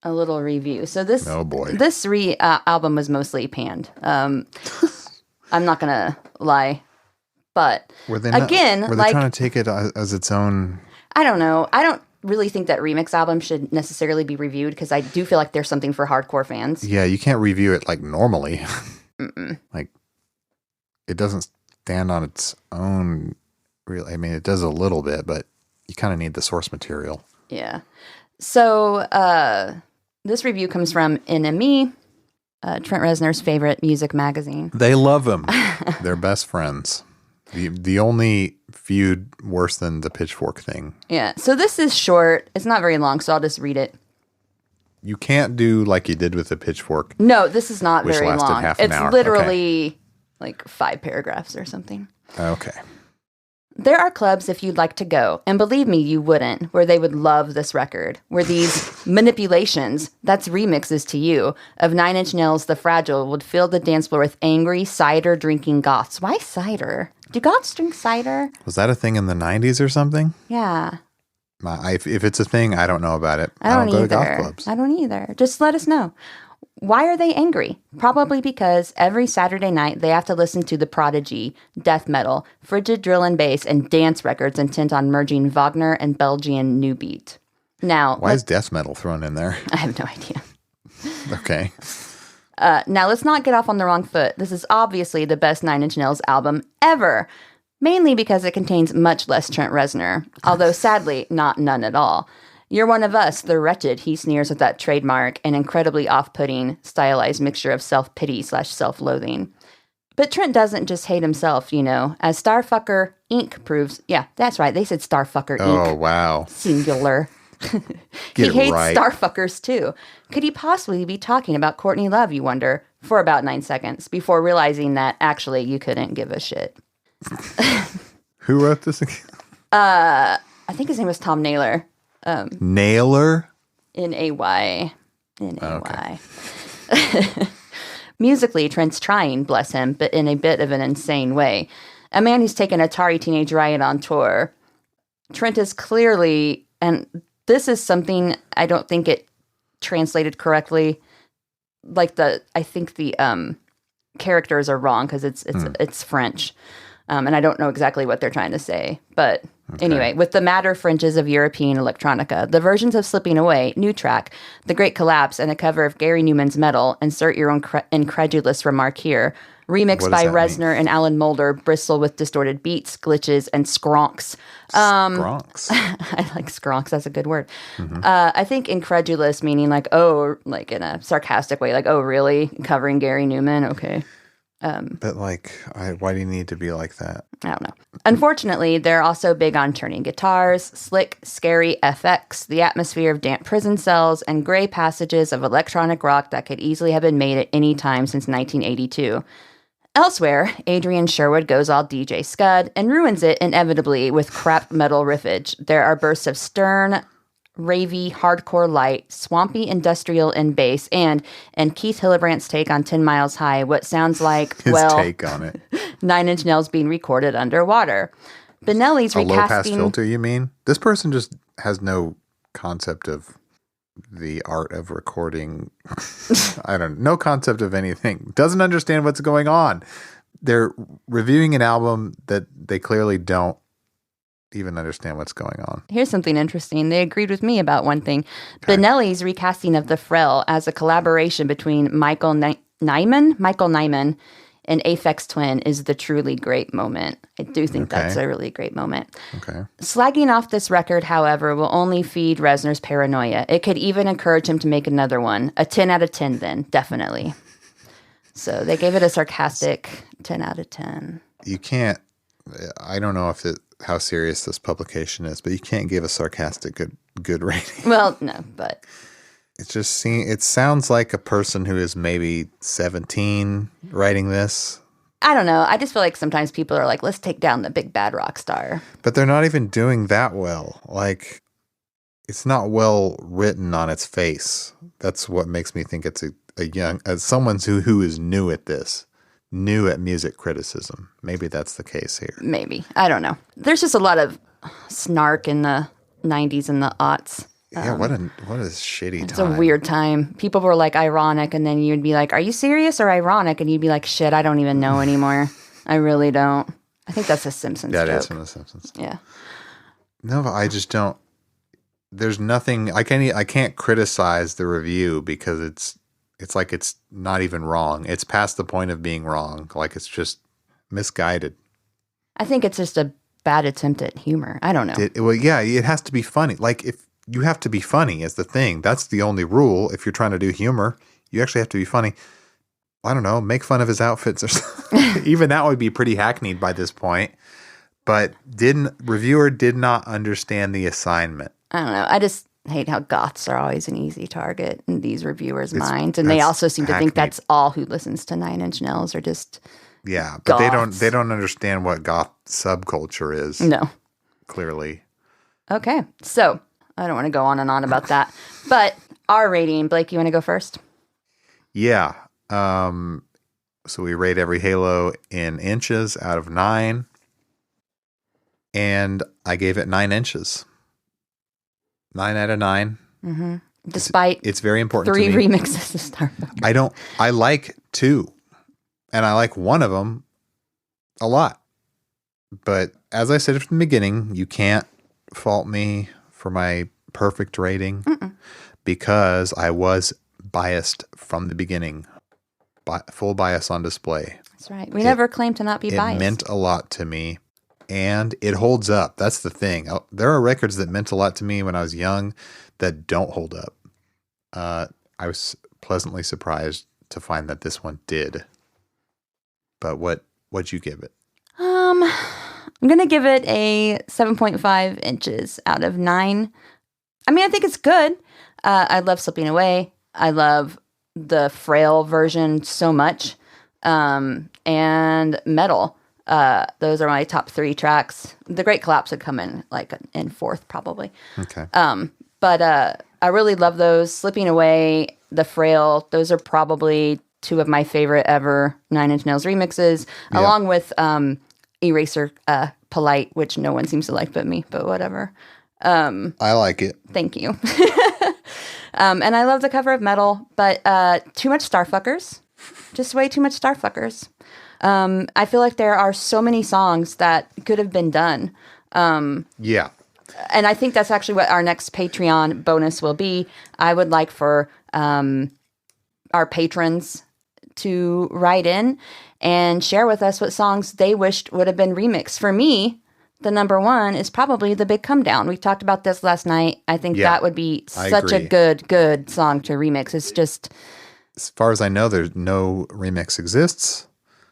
a little review. So this, Oh boy. this album was mostly panned. I'm not gonna lie, but Were they again, were they like, trying to take it as its own? I don't know. I don't really think that remix album should necessarily be reviewed because I do feel like there's something for hardcore fans. Yeah, you can't review it like normally. Like, it doesn't stand on its own. Really, I mean, it does a little bit, but you kind of need the source material. Yeah. So this review comes from NME, Trent Reznor's favorite music magazine. They love him. They're best friends. The only feud worse than the Pitchfork thing. Yeah. So this is short. It's not very long, so I'll just read it. You can't do like you did with the Pitchfork. No, this is not Which very lasted long. half an It's hour. literally like 5 paragraphs or something. Okay. There are clubs, if you'd like to go, and believe me, you wouldn't, where they would love this record, where these manipulations, that's remixes to you, of Nine Inch Nails' The Fragile would fill the dance floor with angry, cider-drinking goths. Why cider? Do goths drink cider? Was that a thing in the 90s or something? Yeah. If it's a thing, I don't know about it. I don't go to either. goth clubs. I don't either. Just let us know. Why are they angry? Probably because every Saturday night they have to listen to The Prodigy, death metal, frigid drill and bass, and dance records intent on merging Wagner and Belgian new beat. Now, Why is death metal thrown in there? I have no idea. Okay. Now, let's not get off on the wrong foot. This is obviously the best Nine Inch Nails album ever, mainly because it contains much less Trent Reznor, although sadly, not none at all. You're one of us, the wretched, he sneers with that trademark, an incredibly off-putting, stylized mixture of self-pity / self-loathing. But Trent doesn't just hate himself, you know. As Starfucker Inc. proves, yeah, that's right, they said Starfucker Inc. Oh, wow. Singular. Get He hates right. Starfuckers too. Could he possibly be talking about Courtney Love, you wonder, for about 9 seconds, before realizing that actually you couldn't give a shit. Who wrote this again? I think his name was Tom Naylor. Nailer? N-A-Y. N-A-Y. Musically, Trent's trying, bless him, but in a bit of an insane way. A man who's taken Atari Teenage Riot on tour. Trent is clearly, and this is something I don't think it translated correctly. Like I think the characters are wrong because it's French. And I don't know exactly what they're trying to say. But anyway, with the madder fringes of European electronica, the versions of Slipping Away, New Track, The Great Collapse, and a cover of Gary Newman's Metal, insert your own incredulous remark here, remixed What by does that mean? Reznor and Alan Moulder, bristle with distorted beats, glitches, and skronks. Bronx. I like skronks. That's a good word. I think incredulous meaning like, oh, like in a sarcastic way, like, oh, really? Covering Gary Newman? Okay. But like, why do you need to be like that? I don't know. Unfortunately, they're also big on turning guitars, slick, scary FX, the atmosphere of damp prison cells, and gray passages of electronic rock that could easily have been made at any time since 1982. Elsewhere, Adrian Sherwood goes all DJ Scud and ruins it inevitably with crap metal riffage. There are bursts of stern, ravey, hardcore light, swampy industrial in bass, and Keith Hillebrandt's take on 10 Miles High, what sounds like, His well, take on it. Nine Inch Nails being recorded underwater. Benelli's A low pass recasting. filter, you mean? This person just has no concept of the art of recording. No concept of anything. Doesn't understand what's going on. They're reviewing an album that they clearly don't even understand what's going on. Here's something interesting. They agreed with me about one thing. Benelli's recasting of The Frell as a collaboration between Michael Nyman and Aphex Twin is the truly great moment. I do think that's a really great moment. Okay. Slagging off this record, however, will only feed Reznor's paranoia. It could even encourage him to make another one. A 10 out of 10 then, definitely. So they gave it a sarcastic 10 out of 10. You can't, I don't know how serious this publication is, but you can't give a sarcastic good rating. Well, no, but It sounds like a person who is maybe 17 writing this, I don't know. I just feel like sometimes people are like, let's take down the big bad rock star. but they're not even doing that well. Like, it's not well written on its face. That's what makes me think it's someone who is new at this, new at music criticism. Maybe that's the case here. Maybe. I don't know. There's just a lot of snark in the 90s and the aughts. Yeah, what a shitty It's time. a weird time. People were like ironic, and then you'd be like, are you serious or ironic? And you'd be like, shit, I don't even know anymore. I really don't. I think that's a Simpsons That joke. is from The Simpsons. Yeah. No, but I just don't. There's nothing. I can't criticize the review because it's like it's not even wrong. It's past the point of being wrong. Like, it's just misguided. I think it's just a bad attempt at humor. I don't know. It has to be funny. Like, if you have to be funny is the thing. That's the only rule. If you're trying to do humor, you actually have to be funny. I don't know, make fun of his outfits or something. Even that would be pretty hackneyed by this point. But reviewer did not understand the assignment. I don't know. I just hate how goths are always an easy target in these reviewers' minds. And they that's also seem to think hackneyed. that's all who listens to Nine Inch Nails are just Yeah, but Goths. they don't understand what goth subculture is. no. Clearly. Okay. So I don't want to go on and on about that. But our rating, Blake, you want to go first? Yeah. So we rate every Halo in inches out of 9. And I gave it 9 inches. 9 out of 9. Despite It's very important 3 to me. remixes of Starbucks. I like 2. And I like one of them a lot. But as I said from the beginning, you can't fault me for my perfect rating because I was biased from the beginning. Full bias on display. That's right. We never claim to not be It biased. meant a lot to me. and it holds up. That's the thing. There are records that meant a lot to me when I was young that don't hold up. I was pleasantly surprised to find that this one did. But what'd you give it? I'm going to give it a 7.5 inches out of 9. I mean, I think it's good. I love Slipping Away. I love the Frail version so much. And Metal. Those are my top 3 tracks. The Great Collapse would come in like in 4th probably. Okay. But I really love those. Slipping Away, The Frail, those are probably 2 of my favorite ever Nine Inch Nails remixes, along with Eraser Polite, which no one seems to like but me, but whatever. I like it. Thank you. And I love the cover of Metal, but too much Starfuckers. Just way too much Starfuckers. I feel like there are so many songs that could have been done. Yeah. And I think that's actually what our next Patreon bonus will be. I would like for our patrons to write in and share with us what songs they wished would have been remixed. For me, the number 1 is probably The Big Come Down. We talked about this last night. I think that would be such a good song to remix. It's just... As far as I know, there's no remix exists,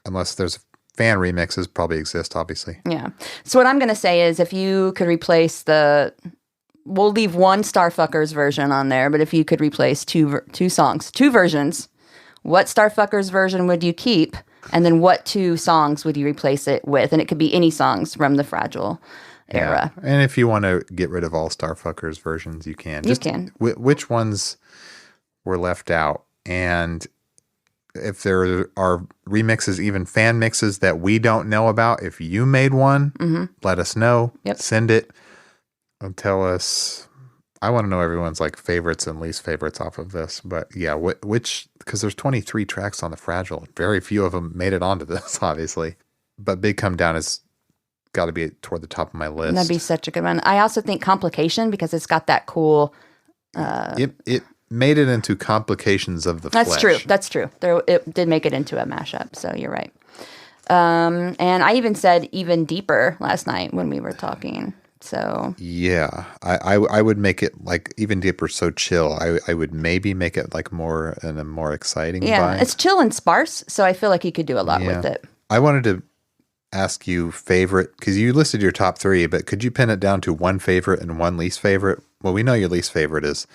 unless there's fan remixes probably exist, obviously. Yeah. So what I'm going to say is if you could replace we'll leave one Starfuckers version on there, but if you could replace two songs, 2 versions, what Starfuckers version would you keep? And then what 2 songs would you replace it with? And it could be any songs from the Fragile era. And if you want to get rid of all Starfuckers versions, you can. You can. Which ones were left out? And if there are remixes, even fan mixes that we don't know about, if you made one, let us know. Yep. Send it and tell us. I want to know everyone's like favorites and least favorites off of this. But yeah, which, because there's 23 tracks on the Fragile. Very few of them made it onto this, obviously. But Big Come Down has got to be toward the top of my list. That'd be such a good one. I also think Complication, because it's got that cool... It made it into Complications of the That's Flesh. true. That's true. It did make it into a mashup, so you're right. And I even said Even Deeper last night when we were talking. So yeah, I would make it like Even Deeper, so chill. I would maybe make it like more in a more exciting vibe. It's chill and sparse, so I feel like you could do a lot with it. I wanted to ask you favorite, because you listed your top 3, but could you pin it down to 1 favorite and 1 least favorite? Well, we know your least favorite is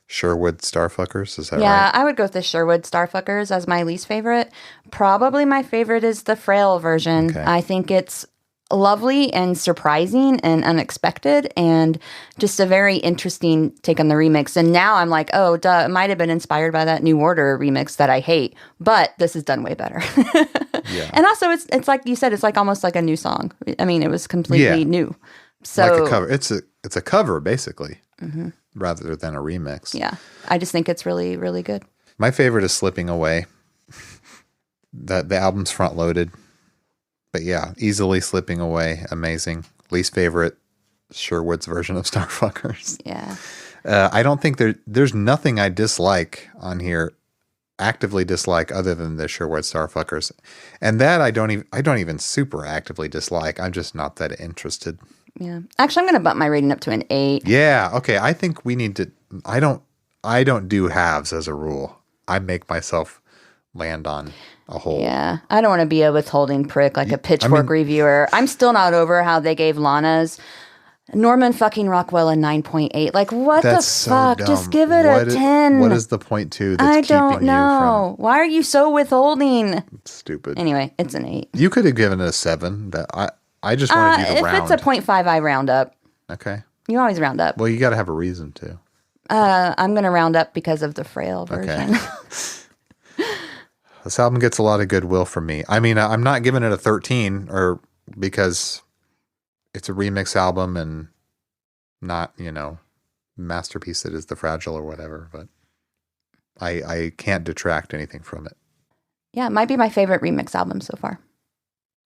Sherwood Starfuckers, is that right? Yeah, I would go with the Sherwood Starfuckers as my least favorite. Probably my favorite is the Frail version. Okay. I think it's lovely and surprising and unexpected and just a very interesting take on the remix. And now I'm like, oh, duh, it might have been inspired by that New Order remix that I hate, but this is done way better. Yeah. And also it's like you said, it's like almost like a new song. I mean, it was completely new. So Like a cover. It's a cover, basically, rather than a remix. yeah, I just think it's really, really good. My favorite is Slipping Away. The album's front loaded. But yeah, easily Slipping Away. Amazing. Least favorite, Sherwood's version of Starfuckers. Yeah. I don't think there's nothing I dislike on here, actively dislike, other than the Sherwood Starfuckers. And that I don't even super actively dislike. I'm just not that interested. Yeah. Actually, I'm going to bump my rating up to an 8. Yeah. Okay. I think we need to. I don't do halves as a rule. I make myself land on a whole. Yeah. I don't want to be a withholding prick like a Pitchfork reviewer. I'm still not over how they gave Lana's Norman fucking Rockwell a 9.8. Like, what That's the so fuck? dumb. Just give it a 10. What is the point 2 that's I keeping don't know. you Why are you so withholding? from stupid? Anyway, it's an 8. You could have given it a 7. That I just wanted you to If round. it's a 0.5, I round up. Okay. You always round up. Well, you got to have a reason to. I'm going to round up because of the Frail version. Okay. This album gets a lot of goodwill from me. I mean, I'm not giving it a 13 or because it's a remix album and not, masterpiece that is The Fragile or whatever, but I can't detract anything from it. Yeah, it might be my favorite remix album so far.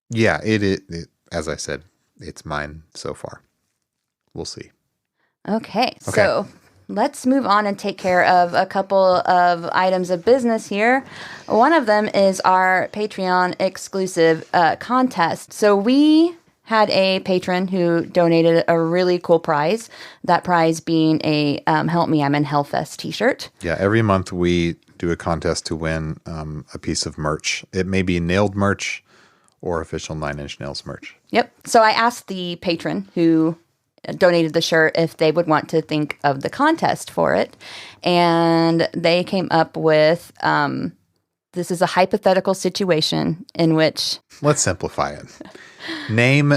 Yeah, it as I said, it's mine so far. We'll see. Okay, so let's move on and take care of a couple of items of business here. One of them is our Patreon exclusive contest. So we had a patron who donated a really cool prize. That prize being a Help Me I'm in Hellfest t-shirt. Yeah, every month we do a contest to win a piece of merch. It may be nailed merch or official Nine Inch Nails merch. Yep. So I asked the patron who donated the shirt if they would want to think of the contest for it. And they came up with this is a hypothetical situation in which... Let's simplify it. Name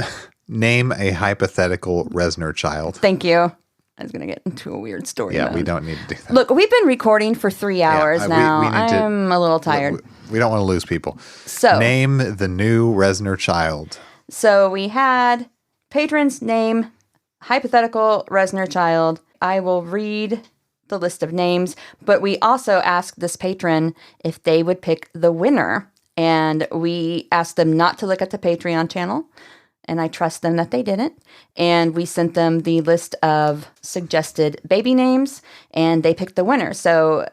a hypothetical Reznor child. Thank you. I was going to get into a weird story. Yeah, mode. we don't need to do that. Look, we've been recording for 3 hours we now. need to- I'm a little tired. We don't want to lose people. So Name the new Reznor child. So we had patron's name, hypothetical Reznor child. I will read the list of names, but we also asked this patron if they would pick the winner. And we asked them not to look at the Patreon channel. And I trust them that they didn't. And we sent them the list of suggested baby names, and they picked the winner. So,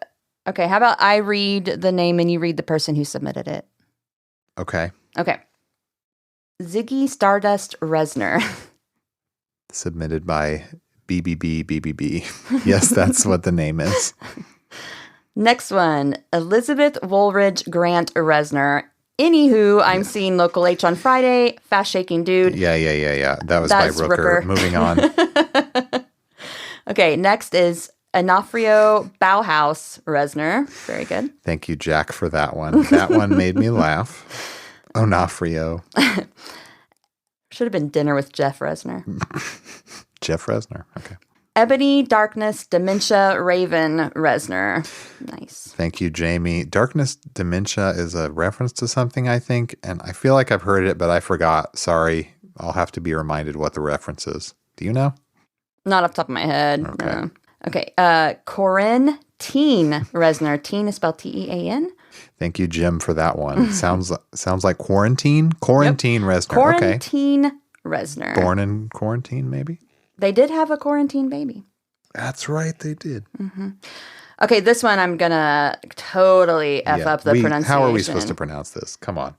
okay, how about I read the name and you read the person who submitted it? Okay. Okay. Ziggy Stardust Reznor. Submitted by BBB. Yes, that's what the name is. Next one, Elizabeth Woolridge Grant Reznor. Anywho, I'm seeing Local H on Friday. Fast shaking dude. Yeah. That was That's by Rooker. Rooker. Moving on. Okay, next is Onofrio Bauhaus Reznor. Very good. Thank you, Jack, for that one. That one made me laugh. Onofrio. Should have been Dinner with Jeff Reznor. Jeff Reznor. Okay. Ebony Darkness Dementia Raven Reznor. Nice. Thank you, Jamie. Darkness Dementia is a reference to something, I think, and I feel like I've heard it, but I forgot. Sorry. I'll have to be reminded what the reference is. Do you know? Not off the top of my head. Okay. No. Okay. Corinne Teen Reznor. Teen is spelled T-E-A-N. Thank you, Jim, for that one. Sounds like quarantine. Quarantine Reznor. Okay. Quarantine Reznor. Born in quarantine, maybe? They did have a quarantine baby. That's right, they did. Okay, this one I'm gonna totally F up the pronunciation. How are we supposed to pronounce this? Come on.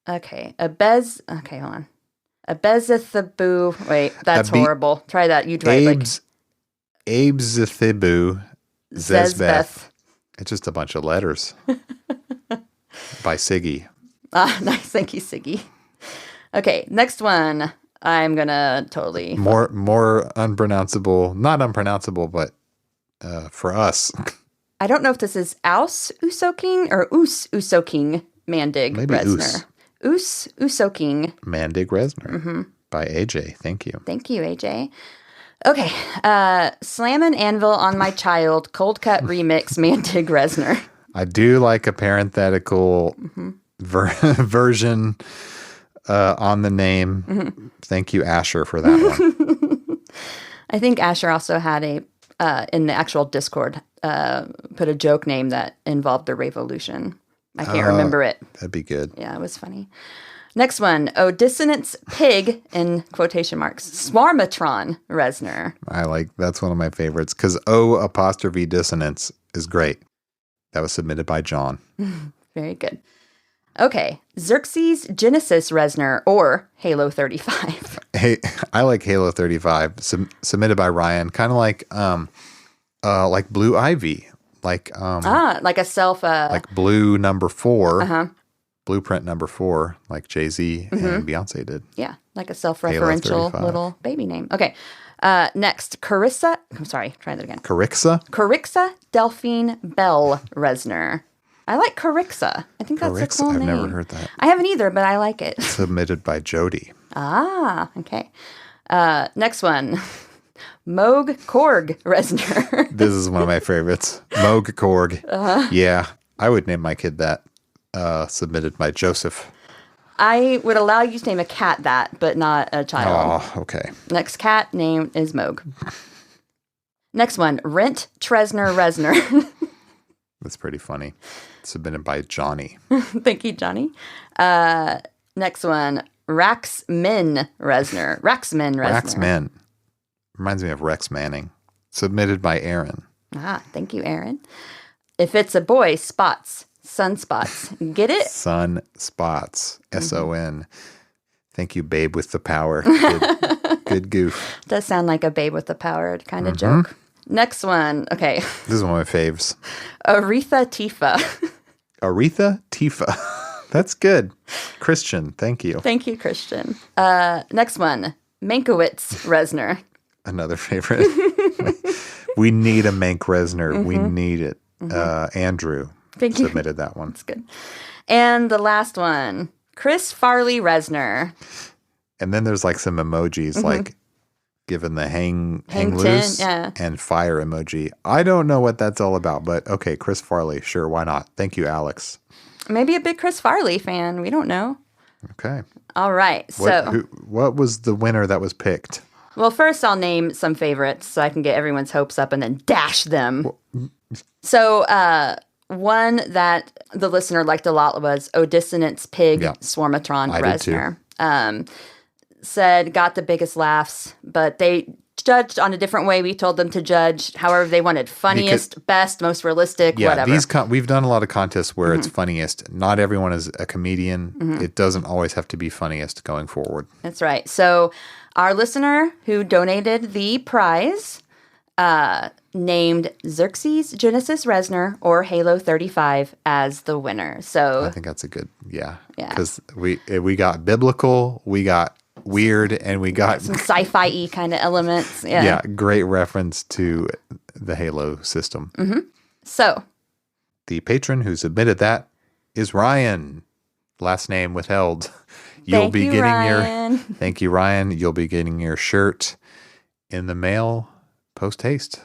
Okay, okay, hold on. Abezithabu. Wait, that's horrible. Try that. You try Abezithibu Zezbeth. Zezbeth. It's just a bunch of letters. By Siggy. Ah, nice. Thank you, Siggy. Okay, next one. I'm gonna totally More unpronounceable, not unpronounceable, but for us. I don't know if this is Aus Usoking or Us Usoking Mandig Maybe Reznor. Us Usoking. Mandig Reznor by AJ. Thank you. Thank you, AJ. Okay, Slammin' Anvil on My Child, Cold Cut Remix, Mandig Reznor. I do like a parenthetical version on the name. Thank you, Asher, for that one. I think Asher also had a, in the actual Discord, put a joke name that involved the Revolution. I can't remember it. That'd be good. Yeah, it was funny. Next one, Odissonance Pig, in quotation marks, Swarmatron Reznor. That's one of my favorites because O' dissonance is great. That was submitted by John. Very good. Okay, Xerxes Genesis Reznor, or Halo 35. Hey, I like Halo 35, submitted by Ryan. Kind of like Blue Ivy, like Like a self. like Blue number 4, Uh-huh. Blueprint number 4, like Jay-Z and Beyonce did. Yeah, like a self-referential 35. little baby name. Okay, next, Carissa. I'm sorry, try that again. Carixa Delphine Bell Reznor. I like Carixa. I think that's a Carixa? cool I've name. never heard that. I haven't either, but I like it. Submitted by Jody. Ah, okay. Next one. Moog Korg Reznor. This is one of my favorites. Moog Korg. Yeah, I would name my kid that. Submitted by Joseph. I would allow you to name a cat that, but not a child. Oh, okay. Next cat name is Moog. Next one. Rent Tresner Reznor. That's pretty funny. Submitted by Johnny. Thank you, Johnny. Next one. Raxmin Reznor. Raxmin Reznor. Raxman. Reminds me of Rex Manning. Submitted by Aaron. Ah, thank you, Aaron. If it's a boy, spots. Sunspots. Get it? Sun Spots. S-O-N. Thank you, Babe with the Power. Good goof. Does sound like a Babe with the Power kind of Mm-hmm. joke. Next one. Okay. This is one of my faves. Aretha Tifa. Aretha Tifa. That's good. Christian, thank you. Thank you, Christian. Next one. Mankiewicz Resner. Another favorite. We need a Mank Resner. Mm-hmm. We need it. Andrew Thank you. submitted that one. That's good. And the last one. Chris Farley Resner. And then there's like some emojis, like given the hang Hang loose 10, yeah. and fire emoji. I don't know what that's all about, but okay, Chris Farley, sure, why not? Thank you, Alex. Maybe a big Chris Farley fan. We don't know. Okay. All right. So, What was the winner that was picked? well, first I'll name some favorites so I can get everyone's hopes up and then dash them. So, one that the listener liked a lot was Odissonance Pig Yeah. Swarmatron I did too. Resner. Said got the biggest laughs, but they judged on a different way. We told them to judge however they wanted. Funniest, best, most realistic, Yeah, whatever. we've done a lot of contests where Mm-hmm. it's funniest. Not everyone is a comedian. It doesn't always have to be funniest going forward. That's right. So our listener who donated the prize named Xerxes Genesis Resner or Halo 35 as the winner. I So think that's a good, yeah. Yeah. Because we got biblical, we got weird, and we got some sci-fi-y kind of elements. Yeah. yeah, great reference to the Halo system. So The patron who submitted that is Ryan. Last name withheld. You'll Thank be you, getting Ryan. Thank you, Ryan. You'll be getting your shirt in the mail post haste.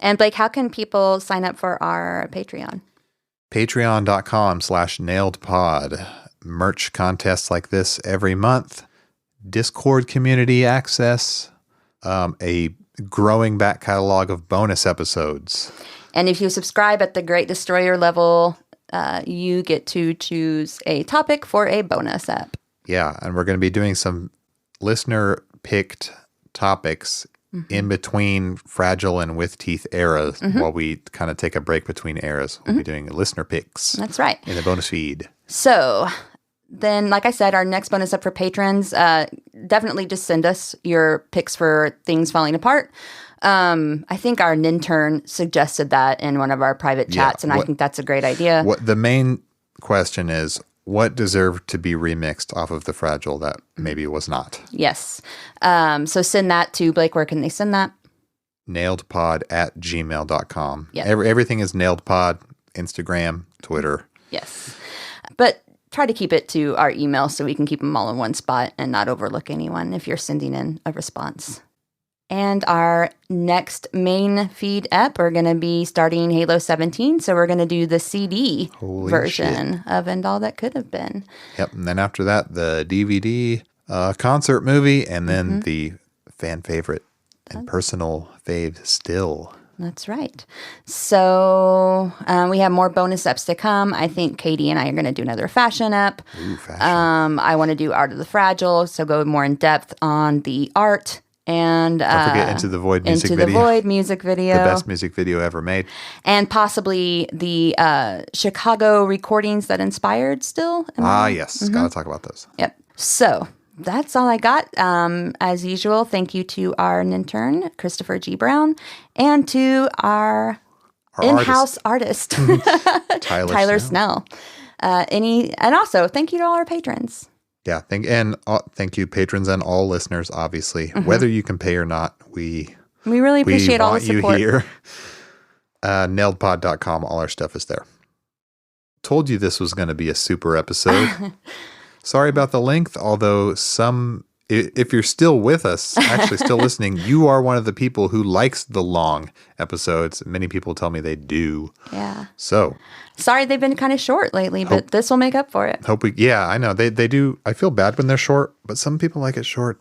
And Blake, how can people sign up for our Patreon? Patreon.com/nailedpod. Merch contests like this every month. Discord community access. A growing back catalog of bonus episodes. And if you subscribe at the Great Destroyer level, you get to choose a topic for a bonus app. Yeah, and we're going to be doing some listener picked topics in between Fragile and With Teeth eras while we kind of take a break between eras. We'll be doing listener picks That's right. in the bonus feed. So then, like I said, our next bonus up for patrons, definitely just send us your picks for things falling apart. I think our Nintern suggested that in one of our private Yeah, chats, and I think that's a great idea. What the main question is, what deserved to be remixed off of the Fragile that maybe was not? Yes. So send that to Blake. Where can they send that? Nailedpod@gmail.com. Yeah. Everything is nailedpod, Instagram, Twitter. Yes. But try to keep it to our email so we can keep them all in one spot and not overlook anyone if you're sending in a response. And our next main feed ep, we're going to be starting Halo 17. So we're going to do the CD Holy version of And All That Could Have Been. Yep. And then after that, the DVD concert movie, and then the fan favorite and personal fave still. That's right. So we have more bonus eps to come. I think Katie and I are going to do another fashion ep. Ooh, fashion. I want to do Art of the Fragile, so go more in depth on the art. And Don't forget Into the Void music Into video. the Void music video. The best music video ever made. And possibly the Chicago recordings that inspired still. Yes. Got to talk about those. Yep. So that's all I got. As usual, thank you to our intern, Christopher G. Brown, and to our in-house artist, Tyler Snell. And also, thank you to all our patrons. Yeah. Thank you, patrons, and all listeners, obviously. Whether you can pay or not, we really appreciate all the want you support. here. Nailedpod.com. All our stuff is there. Told you this was going to be a super episode. Sorry about the length, although if you're still with us, actually still listening, you are one of the people who likes the long episodes. Many people tell me they do. Yeah. So Sorry they've been kind of short lately, but this will make up for it. I know they do. I feel bad when they're short, but some people like it short.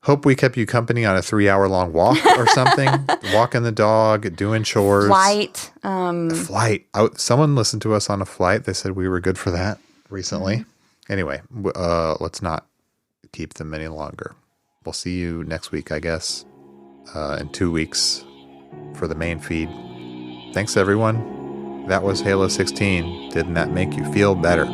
Hope we kept you company on a 3-hour long walk or something. Walking the dog, doing chores. Flight. Flight. Someone listened to us on a flight. They said we were good for that recently. Anyway, let's not keep them any longer. We'll see you next week, I guess, in 2 weeks for the main feed. Thanks, everyone. That was Halo 16. Didn't that make you feel better?